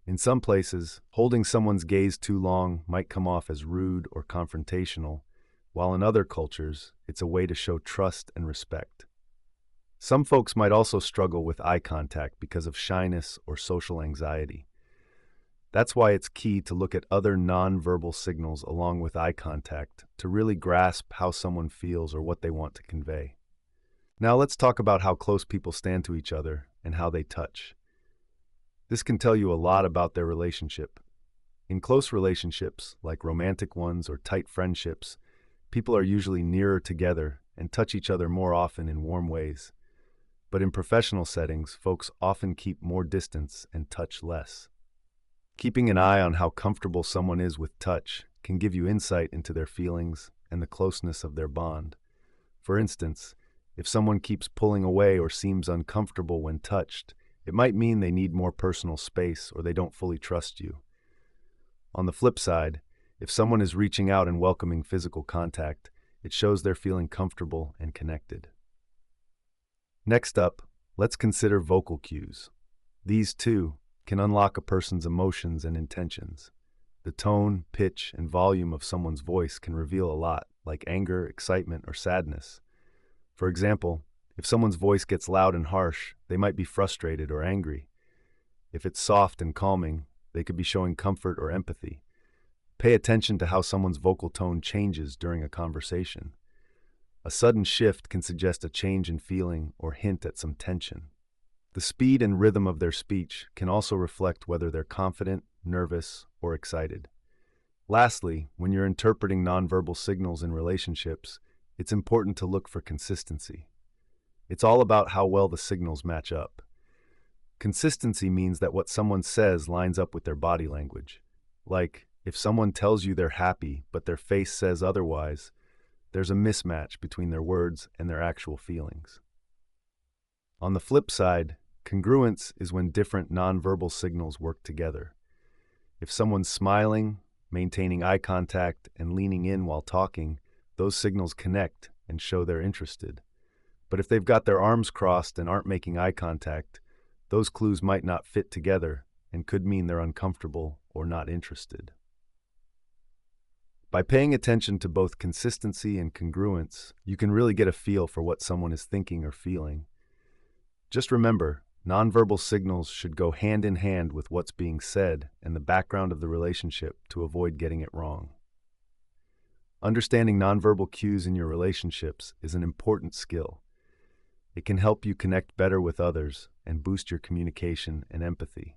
In some places, holding someone's gaze too long might come off as rude or confrontational, while in other cultures, it's a way to show trust and respect. Some folks might also struggle with eye contact because of shyness or social anxiety. That's why it's key to look at other nonverbal signals along with eye contact to really grasp how someone feels or what they want to convey. Now let's talk about how close people stand to each other and how they touch. This can tell you a lot about their relationship. In close relationships, like romantic ones or tight friendships, people are usually nearer together and touch each other more often in warm ways. But in professional settings, folks often keep more distance and touch less. Keeping an eye on how comfortable someone is with touch can give you insight into their feelings and the closeness of their bond. For instance, if someone keeps pulling away or seems uncomfortable when touched, it might mean they need more personal space or they don't fully trust you. On the flip side, if someone is reaching out and welcoming physical contact, it shows they're feeling comfortable and connected. Next up, let's consider vocal cues. These, too, can unlock a person's emotions and intentions. The tone, pitch, and volume of someone's voice can reveal a lot, like anger, excitement, or sadness. For example, if someone's voice gets loud and harsh, they might be frustrated or angry. If it's soft and calming, they could be showing comfort or empathy. Pay attention to how someone's vocal tone changes during a conversation. A sudden shift can suggest a change in feeling or hint at some tension. The speed and rhythm of their speech can also reflect whether they're confident, nervous, or excited. Lastly, when you're interpreting nonverbal signals in relationships, it's important to look for consistency. It's all about how well the signals match up. Consistency means that what someone says lines up with their body language. Like, if someone tells you they're happy but their face says otherwise, there's a mismatch between their words and their actual feelings. On the flip side, congruence is when different nonverbal signals work together. If someone's smiling, maintaining eye contact, and leaning in while talking, those signals connect and show they're interested. But if they've got their arms crossed and aren't making eye contact, those clues might not fit together and could mean they're uncomfortable or not interested. By paying attention to both consistency and congruence, you can really get a feel for what someone is thinking or feeling. Just remember, nonverbal signals should go hand in hand with what's being said and the background of the relationship to avoid getting it wrong. Understanding nonverbal cues in your relationships is an important skill. It can help you connect better with others and boost your communication and empathy.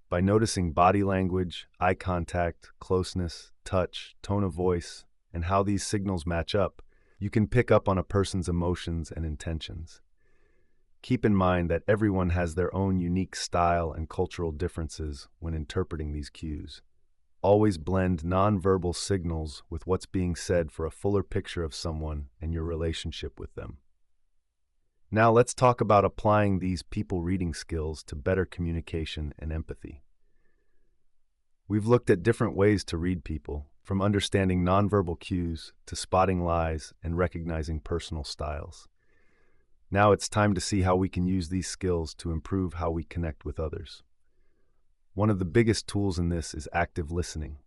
By noticing body language, eye contact, closeness, touch, tone of voice, and how these signals match up, you can pick up on a person's emotions and intentions. Keep in mind that everyone has their own unique style and cultural differences when interpreting these cues. Always blend nonverbal signals with what's being said for a fuller picture of someone and your relationship with them. Now let's talk about applying these people reading skills to better communication and empathy. We've looked at different ways to read people, from understanding nonverbal cues to spotting lies and recognizing personal styles. Now it's time to see how we can use these skills to improve how we connect with others. One of the biggest tools in this is active listening.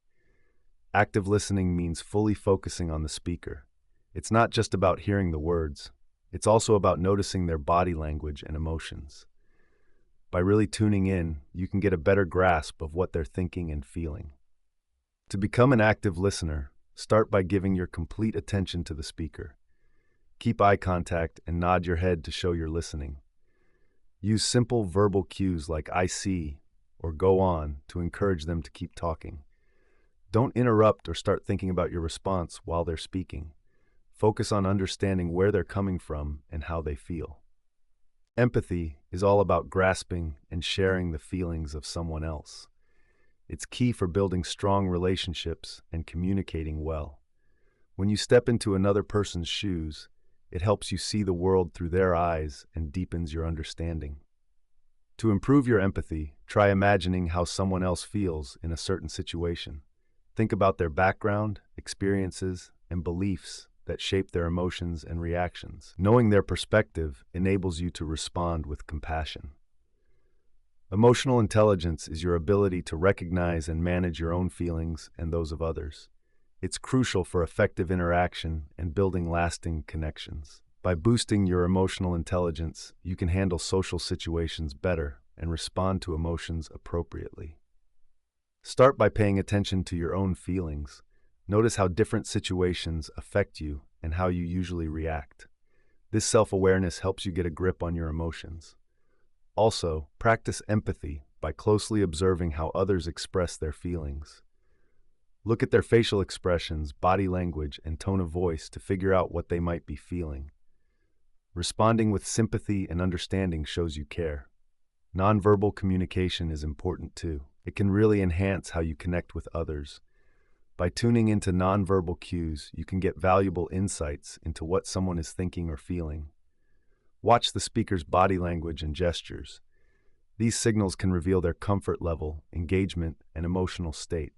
Active listening means fully focusing on the speaker. It's not just about hearing the words. It's also about noticing their body language and emotions. By really tuning in, you can get a better grasp of what they're thinking and feeling. To become an active listener, start by giving your complete attention to the speaker. Keep eye contact and nod your head to show you're listening. Use simple verbal cues like "I see" or "go on" to encourage them to keep talking. Don't interrupt or start thinking about your response while they're speaking. Focus on understanding where they're coming from and how they feel. Empathy is all about grasping and sharing the feelings of someone else. It's key for building strong relationships and communicating well. When you step into another person's shoes, it helps you see the world through their eyes and deepens your understanding. To improve your empathy, try imagining how someone else feels in a certain situation. Think about their background, experiences, and beliefs that shape their emotions and reactions. Knowing their perspective enables you to respond with compassion. Emotional intelligence is your ability to recognize and manage your own feelings and those of others. It's crucial for effective interaction and building lasting connections. By boosting your emotional intelligence, you can handle social situations better and respond to emotions appropriately. Start by paying attention to your own feelings. Notice how different situations affect you and how you usually react. This self-awareness helps you get a grip on your emotions. Also, practice empathy by closely observing how others express their feelings. Look at their facial expressions, body language, and tone of voice to figure out what they might be feeling. Responding with sympathy and understanding shows you care. Nonverbal communication is important too. It can really enhance how you connect with others. By tuning into nonverbal cues, you can get valuable insights into what someone is thinking or feeling. Watch the speaker's body language and gestures. These signals can reveal their comfort level, engagement, and emotional state.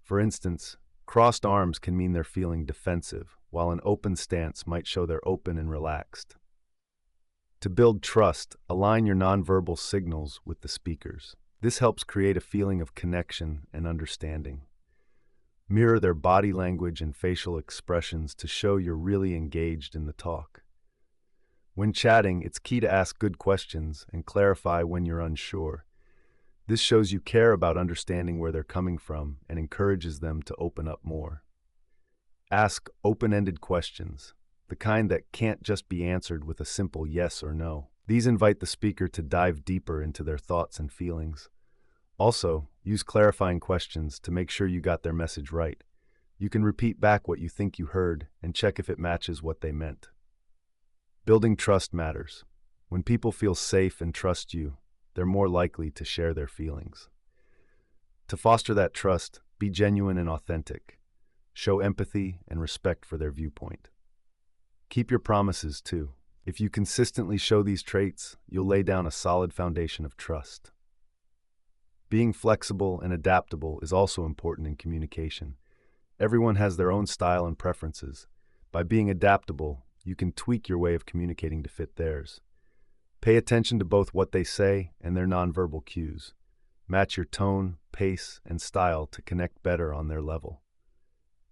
For instance, crossed arms can mean they're feeling defensive, while an open stance might show they're open and relaxed. To build trust, align your nonverbal signals with the speaker's. This helps create a feeling of connection and understanding. Mirror their body language and facial expressions to show you're really engaged in the talk. When chatting, it's key to ask good questions and clarify when you're unsure. This shows you care about understanding where they're coming from and encourages them to open up more. Ask open-ended questions, the kind that can't just be answered with a simple yes or no. These invite the speaker to dive deeper into their thoughts and feelings. Also, use clarifying questions to make sure you got their message right. You can repeat back what you think you heard and check if it matches what they meant. Building trust matters. When people feel safe and trust you, they're more likely to share their feelings. To foster that trust, be genuine and authentic. Show empathy and respect for their viewpoint. Keep your promises, too. If you consistently show these traits, you'll lay down a solid foundation of trust. Being flexible and adaptable is also important in communication. Everyone has their own style and preferences. By being adaptable, you can tweak your way of communicating to fit theirs. Pay attention to both what they say and their nonverbal cues. Match your tone, pace, and style to connect better on their level.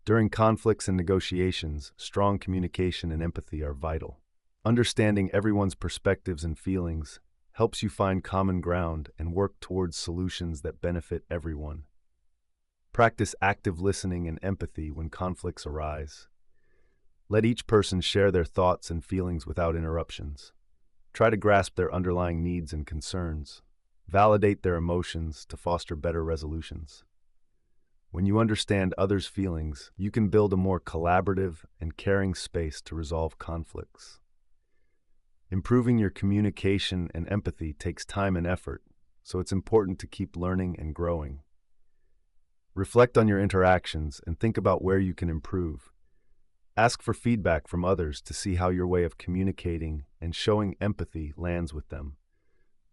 During conflicts and negotiations, strong communication and empathy are vital. Understanding everyone's perspectives and feelings helps you find common ground and work towards solutions that benefit everyone. Practice active listening and empathy when conflicts arise. Let each person share their thoughts and feelings without interruptions. Try to grasp their underlying needs and concerns. Validate their emotions to foster better resolutions. When you understand others' feelings, you can build a more collaborative and caring space to resolve conflicts. Improving your communication and empathy takes time and effort, so it's important to keep learning and growing. Reflect on your interactions and think about where you can improve. Ask for feedback from others to see how your way of communicating and showing empathy lands with them.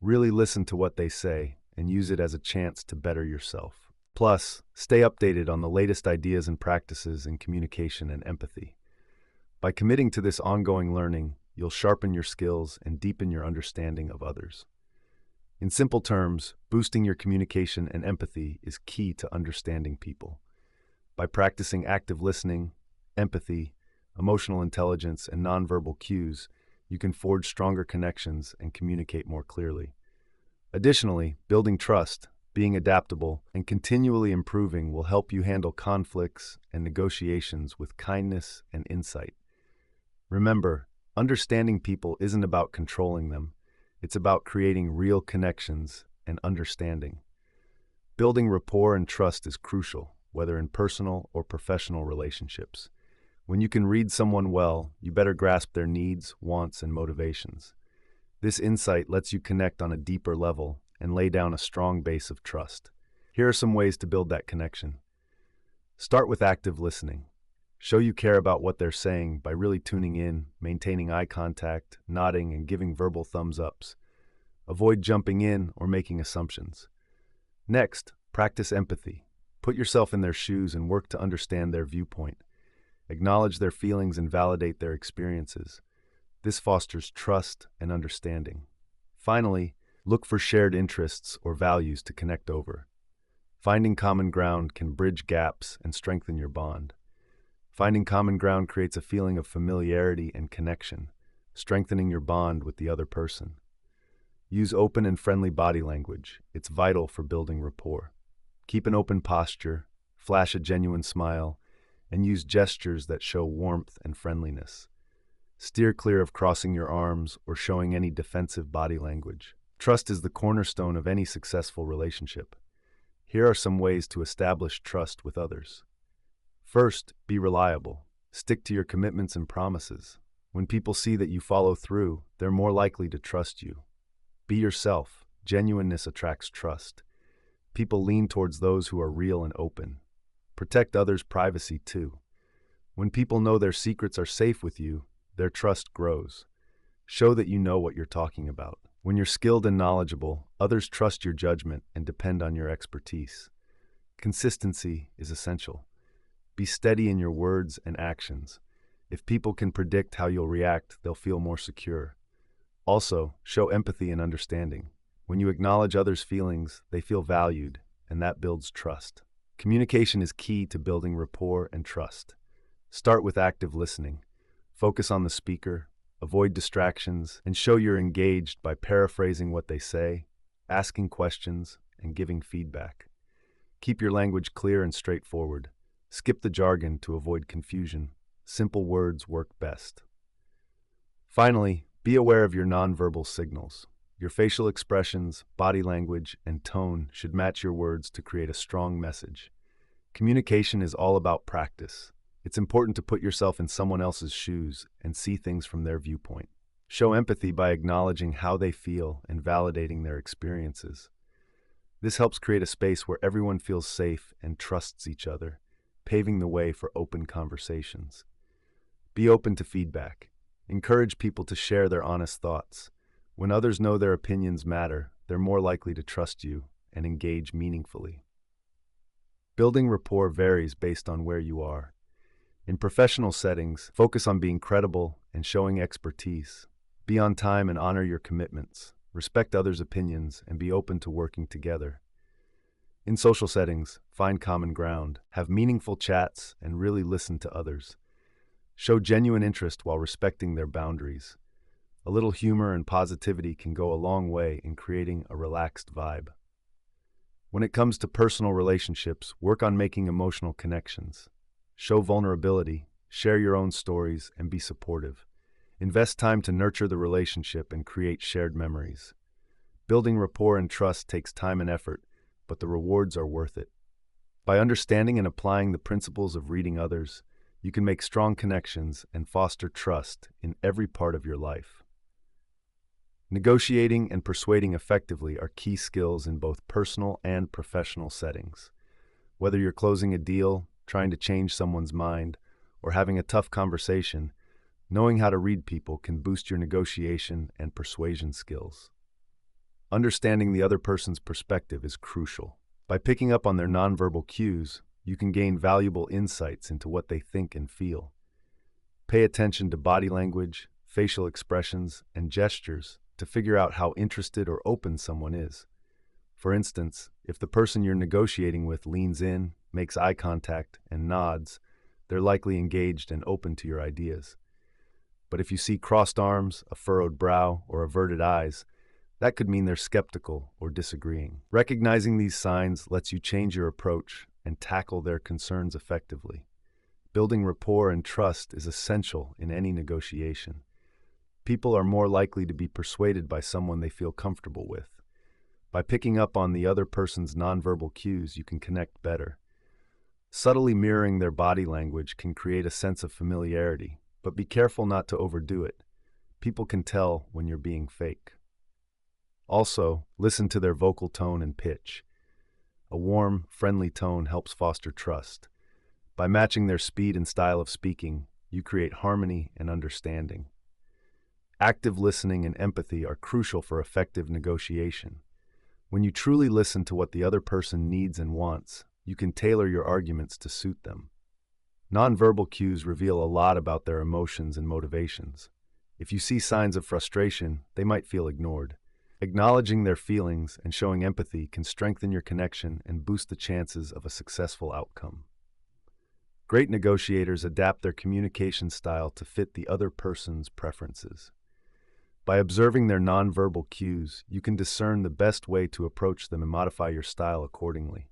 Really listen to what they say and use it as a chance to better yourself. Plus, stay updated on the latest ideas and practices in communication and empathy. By committing to this ongoing learning, you'll sharpen your skills and deepen your understanding of others. In simple terms, boosting your communication and empathy is key to understanding people. By practicing active listening, empathy, emotional intelligence, and nonverbal cues, you can forge stronger connections and communicate more clearly. Additionally, building trust, being adaptable, and continually improving will help you handle conflicts and negotiations with kindness and insight. Remember, understanding people isn't about controlling them. It's about creating real connections and understanding. Building rapport and trust is crucial, whether in personal or professional relationships. When you can read someone well, you better grasp their needs, wants, and motivations. This insight lets you connect on a deeper level and lay down a strong base of trust. Here are some ways to build that connection. Start with active listening. Show you care about what they're saying by really tuning in, maintaining eye contact, nodding, and giving verbal thumbs ups. Avoid jumping in or making assumptions. Next, practice empathy. Put yourself in their shoes and work to understand their viewpoint. Acknowledge their feelings and validate their experiences. This fosters trust and understanding. Finally, look for shared interests or values to connect over. Finding common ground can bridge gaps and strengthen your bond. Finding common ground creates a feeling of familiarity and connection, strengthening your bond with the other person. Use open and friendly body language. It's vital for building rapport. Keep an open posture, flash a genuine smile, and use gestures that show warmth and friendliness. Steer clear of crossing your arms or showing any defensive body language. Trust is the cornerstone of any successful relationship. Here are some ways to establish trust with others. First, be reliable. Stick to your commitments and promises. When people see that you follow through, they're more likely to trust you. Be yourself. Genuineness attracts trust. People lean towards those who are real and open. Protect others' privacy too. When people know their secrets are safe with you, their trust grows. Show that you know what you're talking about. When you're skilled and knowledgeable, others trust your judgment and depend on your expertise. Consistency is essential. Be steady in your words and actions. If people can predict how you'll react, they'll feel more secure. Also, show empathy and understanding. When you acknowledge others' feelings, they feel valued, and that builds trust. Communication is key to building rapport and trust. Start with active listening. Focus on the speaker, avoid distractions, and show you're engaged by paraphrasing what they say, asking questions, and giving feedback. Keep your language clear and straightforward. Skip the jargon to avoid confusion. Simple words work best. Finally, be aware of your nonverbal signals. Your facial expressions, body language, and tone should match your words to create a strong message. Communication is all about practice. It's important to put yourself in someone else's shoes and see things from their viewpoint. Show empathy by acknowledging how they feel and validating their experiences. This helps create a space where everyone feels safe and trusts each other, paving the way for open conversations. Be open to feedback. Encourage people to share their honest thoughts. When others know their opinions matter, they're more likely to trust you and engage meaningfully. Building rapport varies based on where you are. In professional settings, focus on being credible and showing expertise. Be on time and honor your commitments. Respect others' opinions and be open to working together. In social settings, find common ground, have meaningful chats, and really listen to others. Show genuine interest while respecting their boundaries. A little humor and positivity can go a long way in creating a relaxed vibe. When it comes to personal relationships, work on making emotional connections. Show vulnerability, share your own stories, and be supportive. Invest time to nurture the relationship and create shared memories. Building rapport and trust takes time and effort, but the rewards are worth it. By understanding and applying the principles of reading others, you can make strong connections and foster trust in every part of your life. Negotiating and persuading effectively are key skills in both personal and professional settings. Whether you're closing a deal, trying to change someone's mind, or having a tough conversation, knowing how to read people can boost your negotiation and persuasion skills. Understanding the other person's perspective is crucial. By picking up on their nonverbal cues, you can gain valuable insights into what they think and feel. Pay attention to body language, facial expressions, and gestures to figure out how interested or open someone is. For instance, if the person you're negotiating with leans in, makes eye contact, and nods, they're likely engaged and open to your ideas. But if you see crossed arms, a furrowed brow, or averted eyes, that could mean they're skeptical or disagreeing. Recognizing these signs lets you change your approach and tackle their concerns effectively. Building rapport and trust is essential in any negotiation. People are more likely to be persuaded by someone they feel comfortable with. By picking up on the other person's nonverbal cues, you can connect better. Subtly mirroring their body language can create a sense of familiarity, but be careful not to overdo it. People can tell when you're being fake. Also, listen to their vocal tone and pitch. A warm, friendly tone helps foster trust. By matching their speed and style of speaking, you create harmony and understanding. Active listening and empathy are crucial for effective negotiation. When you truly listen to what the other person needs and wants, you can tailor your arguments to suit them. Nonverbal cues reveal a lot about their emotions and motivations. If you see signs of frustration, they might feel ignored. Acknowledging their feelings and showing empathy can strengthen your connection and boost the chances of a successful outcome. Great negotiators adapt their communication style to fit the other person's preferences. By observing their nonverbal cues, you can discern the best way to approach them and modify your style accordingly.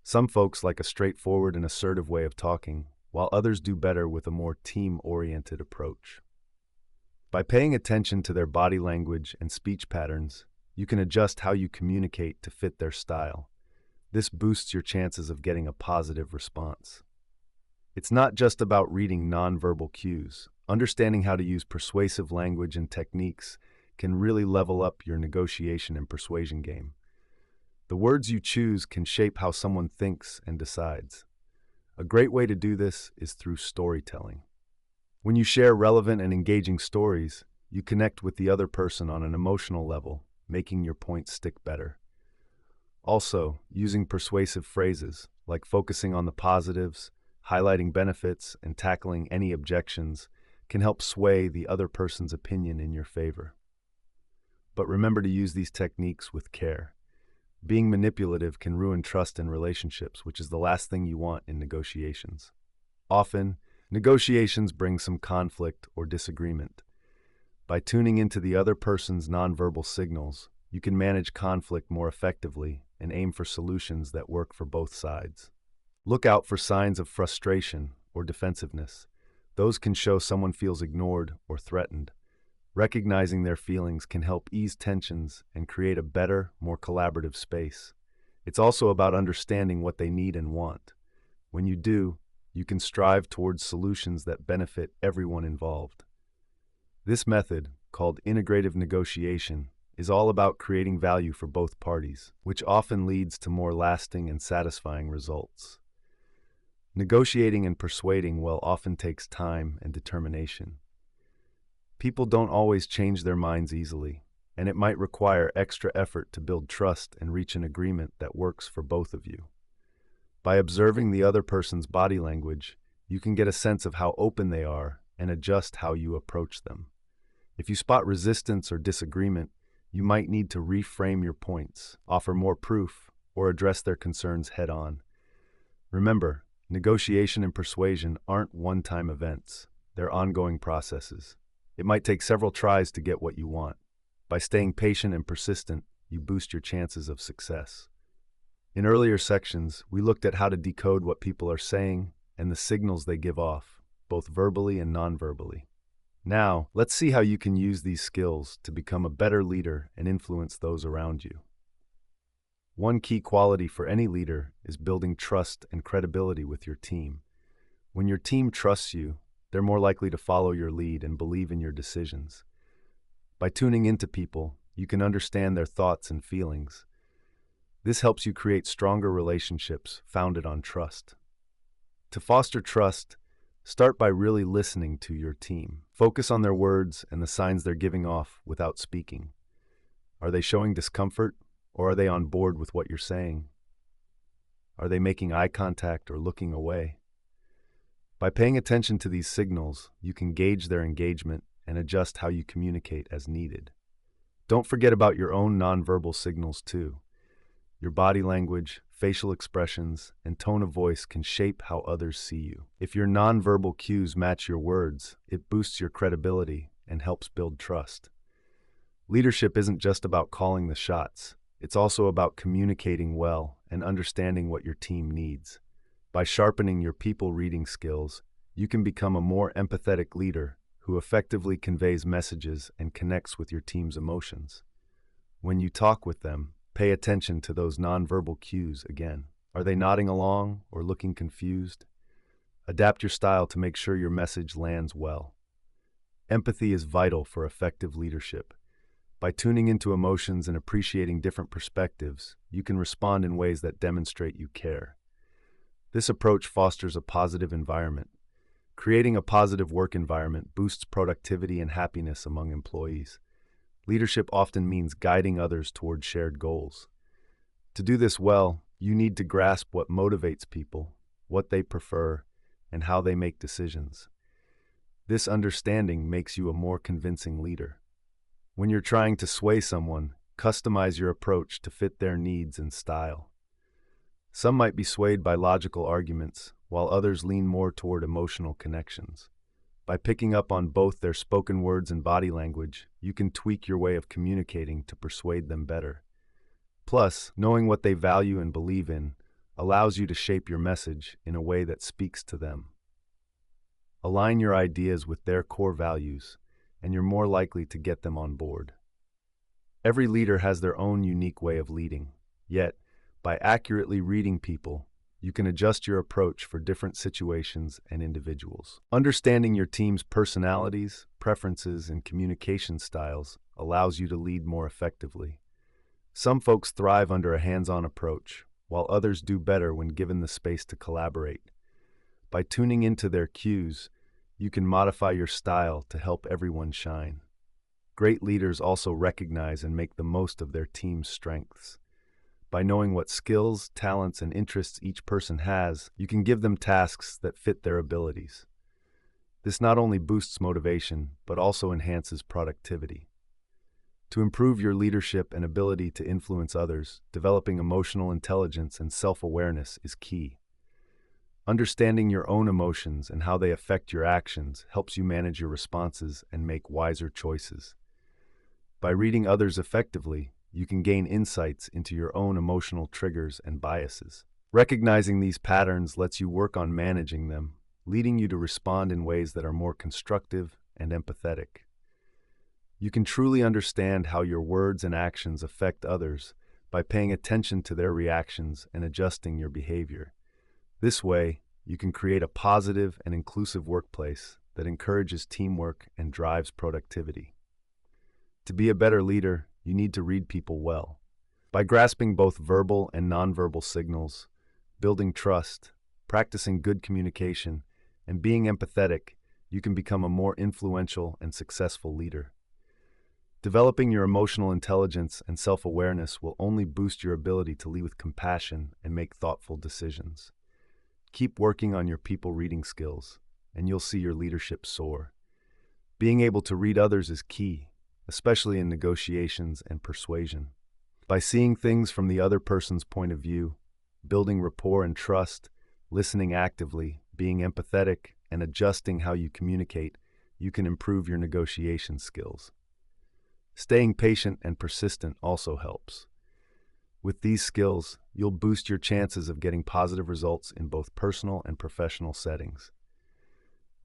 Some folks like a straightforward and assertive way of talking, while others do better with a more team-oriented approach. By paying attention to their body language and speech patterns, you can adjust how you communicate to fit their style. This boosts your chances of getting a positive response. It's not just about reading nonverbal cues. Understanding how to use persuasive language and techniques can really level up your negotiation and persuasion game. The words you choose can shape how someone thinks and decides. A great way to do this is through storytelling. When you share relevant and engaging stories, you connect with the other person on an emotional level, making your point stick better. Also, using persuasive phrases, like focusing on the positives, highlighting benefits, and tackling any objections, can help sway the other person's opinion in your favor. but remember to use these techniques with care. Being manipulative can ruin trust in relationships, which is the last thing you want in negotiations. Often, negotiations bring some conflict or disagreement. By tuning into the other person's nonverbal signals, you can manage conflict more effectively and aim for solutions that work for both sides. Look out for signs of frustration or defensiveness. Those can show someone feels ignored or threatened. Recognizing their feelings can help ease tensions and create a better, more collaborative space. It's also about understanding what they need and want. When you do, you can strive towards solutions that benefit everyone involved. This method, called integrative negotiation, is all about creating value for both parties, which often leads to more lasting and satisfying results. Negotiating and persuading well often takes time and determination. People don't always change their minds easily, and it might require extra effort to build trust and reach an agreement that works for both of you. By observing the other person's body language, you can get a sense of how open they are and adjust how you approach them. If you spot resistance or disagreement, you might need to reframe your points, offer more proof, or address their concerns head-on. Remember, negotiation and persuasion aren't one-time events. They're ongoing processes. It might take several tries to get what you want. By staying patient and persistent, you boost your chances of success. In earlier sections, we looked at how to decode what people are saying and the signals they give off, both verbally and non-verbally. Now, let's see how you can use these skills to become a better leader and influence those around you. One key quality for any leader is building trust and credibility with your team. When your team trusts you, they're more likely to follow your lead and believe in your decisions. By tuning into people, you can understand their thoughts and feelings. This helps you create stronger relationships founded on trust. To foster trust, start by really listening to your team. Focus on their words and the signs they're giving off without speaking. Are they showing discomfort, or are they on board with what you're saying? Are they making eye contact or looking away? By paying attention to these signals, you can gauge their engagement and adjust how you communicate as needed. Don't forget about your own nonverbal signals too. Your body language, facial expressions, and tone of voice can shape how others see you. If your nonverbal cues match your words, it boosts your credibility and helps build trust. Leadership isn't just about calling the shots. It's also about communicating well and understanding what your team needs. By sharpening your people reading skills, you can become a more empathetic leader who effectively conveys messages and connects with your team's emotions. When you talk with them, pay attention to those nonverbal cues again. Are they nodding along or looking confused? Adapt your style to make sure your message lands well. Empathy is vital for effective leadership. By tuning into emotions and appreciating different perspectives, you can respond in ways that demonstrate you care. This approach fosters a positive environment. Creating a positive work environment boosts productivity and happiness among employees. Leadership often means guiding others toward shared goals. To do this well, you need to grasp what motivates people, what they prefer, and how they make decisions. This understanding makes you a more convincing leader. When you're trying to sway someone, customize your approach to fit their needs and style. Some might be swayed by logical arguments, while others lean more toward emotional connections. By picking up on both their spoken words and body language, you can tweak your way of communicating to persuade them better. Plus, knowing what they value and believe in allows you to shape your message in a way that speaks to them. Align your ideas with their core values, and you're more likely to get them on board. Every leader has their own unique way of leading, yet, by accurately reading people, you can adjust your approach for different situations and individuals. Understanding your team's personalities, preferences, and communication styles allows you to lead more effectively. Some folks thrive under a hands-on approach, while others do better when given the space to collaborate. By tuning into their cues, you can modify your style to help everyone shine. Great leaders also recognize and make the most of their team's strengths. By knowing what skills, talents, and interests each person has, you can give them tasks that fit their abilities. This not only boosts motivation, but also enhances productivity. To improve your leadership and ability to influence others, developing emotional intelligence and self-awareness is key. Understanding your own emotions and how they affect your actions helps you manage your responses and make wiser choices. By reading others effectively, you can gain insights into your own emotional triggers and biases. Recognizing these patterns lets you work on managing them, leading you to respond in ways that are more constructive and empathetic. You can truly understand how your words and actions affect others by paying attention to their reactions and adjusting your behavior. This way, you can create a positive and inclusive workplace that encourages teamwork and drives productivity. To be a better leader, you need to read people well. By grasping both verbal and nonverbal signals, building trust, practicing good communication, and being empathetic, you can become a more influential and successful leader. Developing your emotional intelligence and self-awareness will only boost your ability to lead with compassion and make thoughtful decisions. Keep working on your people reading skills, and you'll see your leadership soar. Being able to read others is key, especially in negotiations and persuasion. By seeing things from the other person's point of view, building rapport and trust, listening actively, being empathetic, and adjusting how you communicate, you can improve your negotiation skills. Staying patient and persistent also helps. With these skills, you'll boost your chances of getting positive results in both personal and professional settings.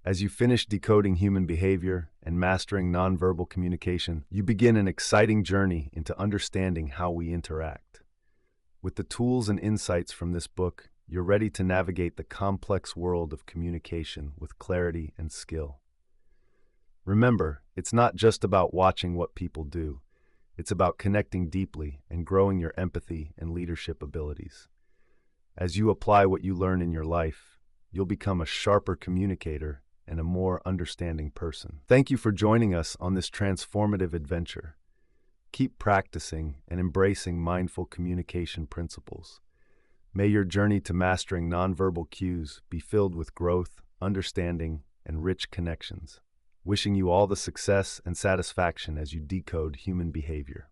As you finish decoding human behavior and mastering nonverbal communication, you begin an exciting journey into understanding how we interact. With the tools and insights from this book, you're ready to navigate the complex world of communication with clarity and skill. Remember, it's not just about watching what people do. It's about connecting deeply and growing your empathy and leadership abilities. As you apply what you learn in your life, you'll become a sharper communicator and a more understanding person. Thank you for joining us on this transformative adventure. Keep practicing and embracing mindful communication principles. May your journey to mastering nonverbal cues be filled with growth, understanding, and rich connections. Wishing you all the success and satisfaction as you decode human behavior.